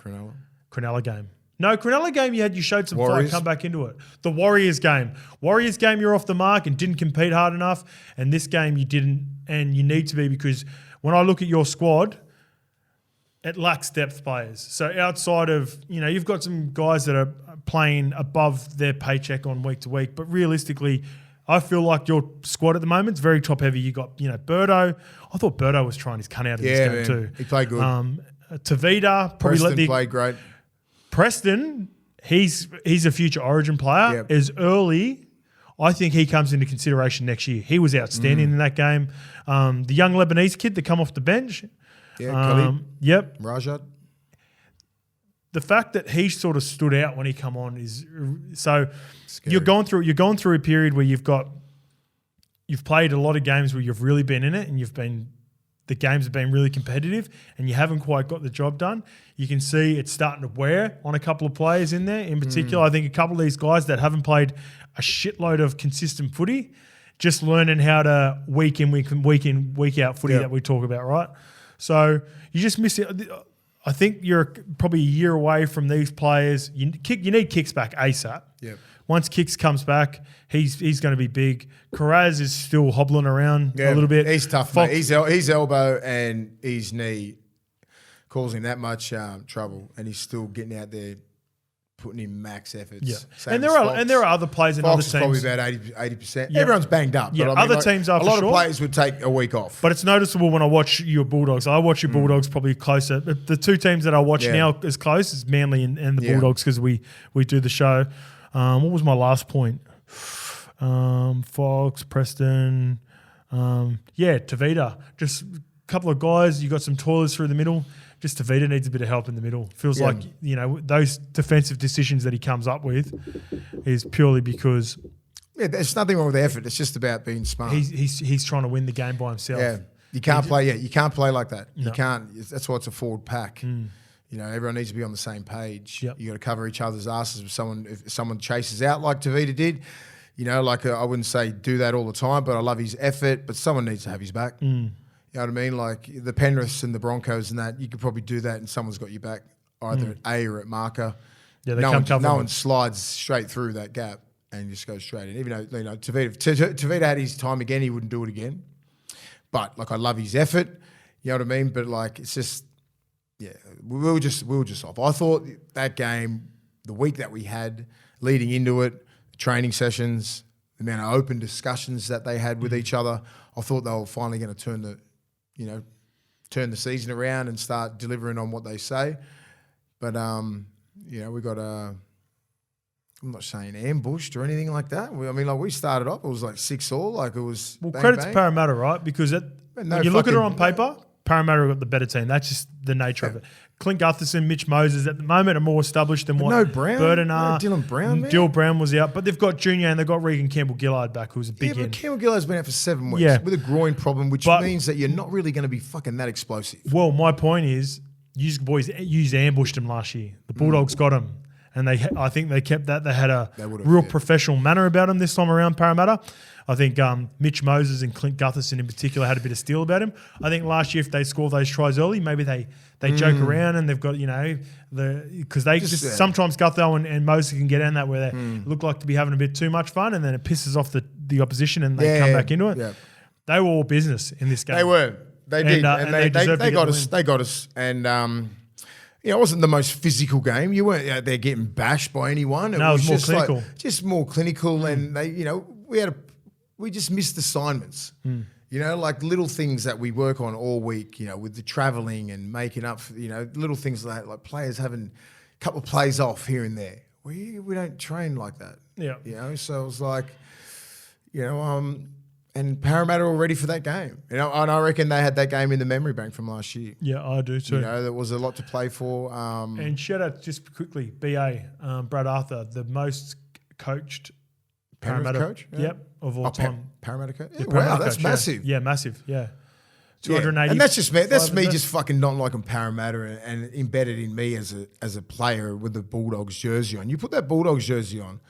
Cronulla game. No, Cronulla game you showed some fight, come back into it. The Warriors game. You're off the mark and didn't compete hard enough. And this game you didn't, and you need to be, because when I look at your squad, it lacks depth players. So outside of, you've got some guys that are playing above their paycheck on week to week, but realistically, I feel like your squad at the moment is very top heavy. You got, Birdo. I thought Birdo was trying his cunt out of this game too. He played good. Tavita probably played great. Preston, he's a future Origin player. Yep. Is early. I think he comes into consideration next year. He was outstanding in that game. The young Lebanese kid that come off the bench. Yeah, Khalid. Yep. Rajat. The fact that he sort of stood out when he come on is so. Scary. You're going through a period where you've played a lot of games where you've really been in it, and the games have been really competitive, and you haven't quite got the job done. You can see it's starting to wear on a couple of players in there. In particular, I think a couple of these guys that haven't played a shitload of consistent footy, just learning how to week in, week out footy that we talk about, right? So you just miss it. I think you're probably a year away from these players. You need Kicks back ASAP. Yep. Once Kicks comes back, he's going to be big. Carraz is still hobbling around a little bit. He's tough, mate. His elbow and his knee causing that much trouble, and he's still getting out there putting in max efforts. Yeah, and there are other players in other teams. Probably about 80%. Yeah. Everyone's banged up. Yeah, but other teams are for sure. A lot of players would take a week off. But it's noticeable when I watch your Bulldogs. I watch your Bulldogs probably closer. The two teams that I watch now as close is Manly and the Bulldogs, because we do the show. What was my last point? Fox, Preston, Tavita. Just a couple of guys. You got some toilers through the middle. Just Tavita needs a bit of help in the middle. Feels like, those defensive decisions that he comes up with is purely because Yeah, there's nothing wrong with effort. It's just about being smart. He's trying to win the game by himself. Yeah, you can't play. Yeah, you can't play like that. No. You can't. That's why it's a forward pack. You know, everyone needs to be on the same page. Yep. You got to cover each other's asses. If someone chases out like Tavita did, you know, like I wouldn't say do that all the time, but I love his effort. But someone needs to have his back. You know what I mean? Like the Penriths and the Broncos and that, you could probably do that, and someone's got your back either at A or at marker. Yeah, they no come one, cover no them. one slides straight through that gap and just goes straight in. Even though, you know, Tavita had his time again, he wouldn't do it again. But like I love his effort. You know what I mean? But like it's just. Yeah, we were just off. I thought that game, the week that we had leading into it, training sessions, the amount of open discussions that they had with each other, I thought they were finally going to turn the season around and start delivering on what they say. But you know, we got I'm not saying ambushed or anything like that. We started off, it was like 6-all, like it was. Well, bang, credit bang. to Parramatta, right? Because when you look at it on paper, Parramatta got the better team. That's just the nature of it. Clint Gutherson, Mitch Moses at the moment are more established than what Brown, Burton are. Dylan Brown, man. Dylan Brown was out, but they've got Junior and they've got Regan Campbell-Gillard back, who's a big but end. Campbell-Gillard's been out for 7 weeks Yeah. with a groin problem, which means that you're not really going to be fucking that explosive. Well, my point is, you boys ambushed him last year. The Bulldogs got him, and I think they kept that. They had a real professional manner about him this time around, Parramatta. I think Mitch Moses and Clint Gutherson in particular had a bit of steel about him. I think last year if they score those tries early, maybe they joke around and they've got, you know, because they just sometimes Gutho and Moses can get in that where they look like to be having a bit too much fun and then it pisses off the opposition and they come back into it. Yeah. They were all business in this game. They were. They did. And they got us. They got us. And you know, it wasn't the most physical game. You weren't out there getting bashed by anyone. It was more just clinical. Just more clinical. And they, you know, we just missed assignments. You know, like little things that we work on all week, you know, with the travelling and making up for, you know, little things like players having a couple of plays off here and there. We don't train like that. Yeah. You know, so it was like, you know, and Parramatta were ready for that game. You know, and I reckon they had that game in the memory bank from last year. Yeah, I do too. You know, there was a lot to play for. And shout out just quickly, BA, Brad Arthur, the most coached Parramatta coach? Yeah. Yep, of all time. Parramatta coach? Yeah, wow, that's massive. Yeah, massive, yeah. 280. And that's just me. That's me just fucking not liking Parramatta and embedded in me as a player with the Bulldogs jersey on. You put that Bulldogs jersey on,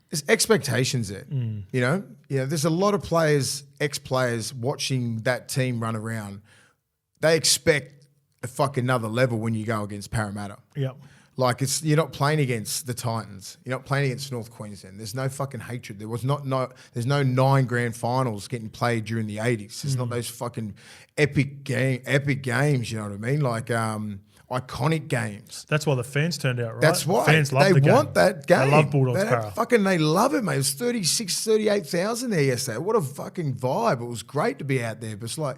there's expectations there. You know? Yeah, there's a lot of players, ex-players watching that team run around. They expect a fucking another level when you go against Parramatta. Yep. Like you're not playing against the Titans. You're not playing against North Queensland. There's no fucking hatred. There's no 9 grand finals getting played during the 80s. There's not those fucking epic games, you know what I mean? Like iconic games. That's why the fans turned out, right? That's why. Fans love the game. They want that game. They love Bulldogs Para. They love it, mate. It was 38,000 there yesterday. What a fucking vibe. It was great to be out there. But it's like,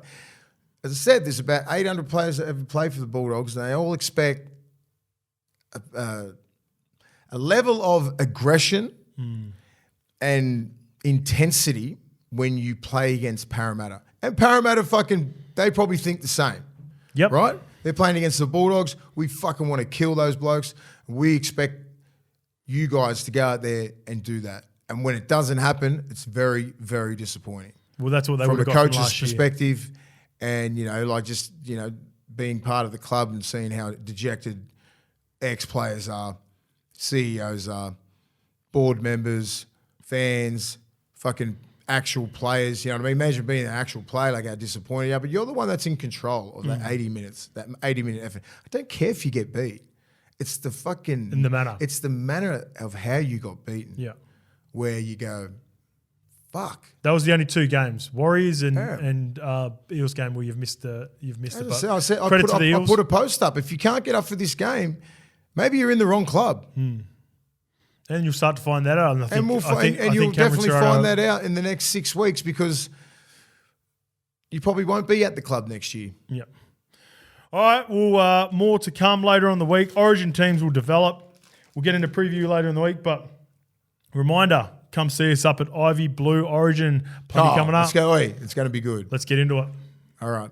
as I said, there's about 800 players that ever played for the Bulldogs, and they all expect a level of aggression and intensity when you play against Parramatta. And Parramatta they probably think the same. Yep. Right? They're playing against the Bulldogs. We fucking want to kill those blokes. We expect you guys to go out there and do that. And when it doesn't happen, it's very, very disappointing. Well, that's what they from would a have got coach's from last perspective, and you know, like just being part of the club and seeing how dejected ex-players are, CEOs are, board members, fans, fucking actual players. You know what I mean? Imagine being an actual player, like how disappointed you are, but you're the one that's in control of that 80 minutes, that 80-minute effort. I don't care if you get beat. It's the fucking... In the manner. It's the manner of how you got beaten. Yeah. Where you go, fuck. That was the only 2 games, Warriors and Eels game where you've missed it. As I said, I put a post up. If you can't get up for this game, maybe you're in the wrong club. And you'll start to find that out. And you'll definitely find that out in the next 6 weeks because you probably won't be at the club next year. Yep. All right, well, more to come later on the week. Origin teams will develop. We'll get into preview later in the week, but reminder, come see us up at Ivy Blue Origin. Plenty coming up. Let's go. It's going to be good. Let's get into it. All right.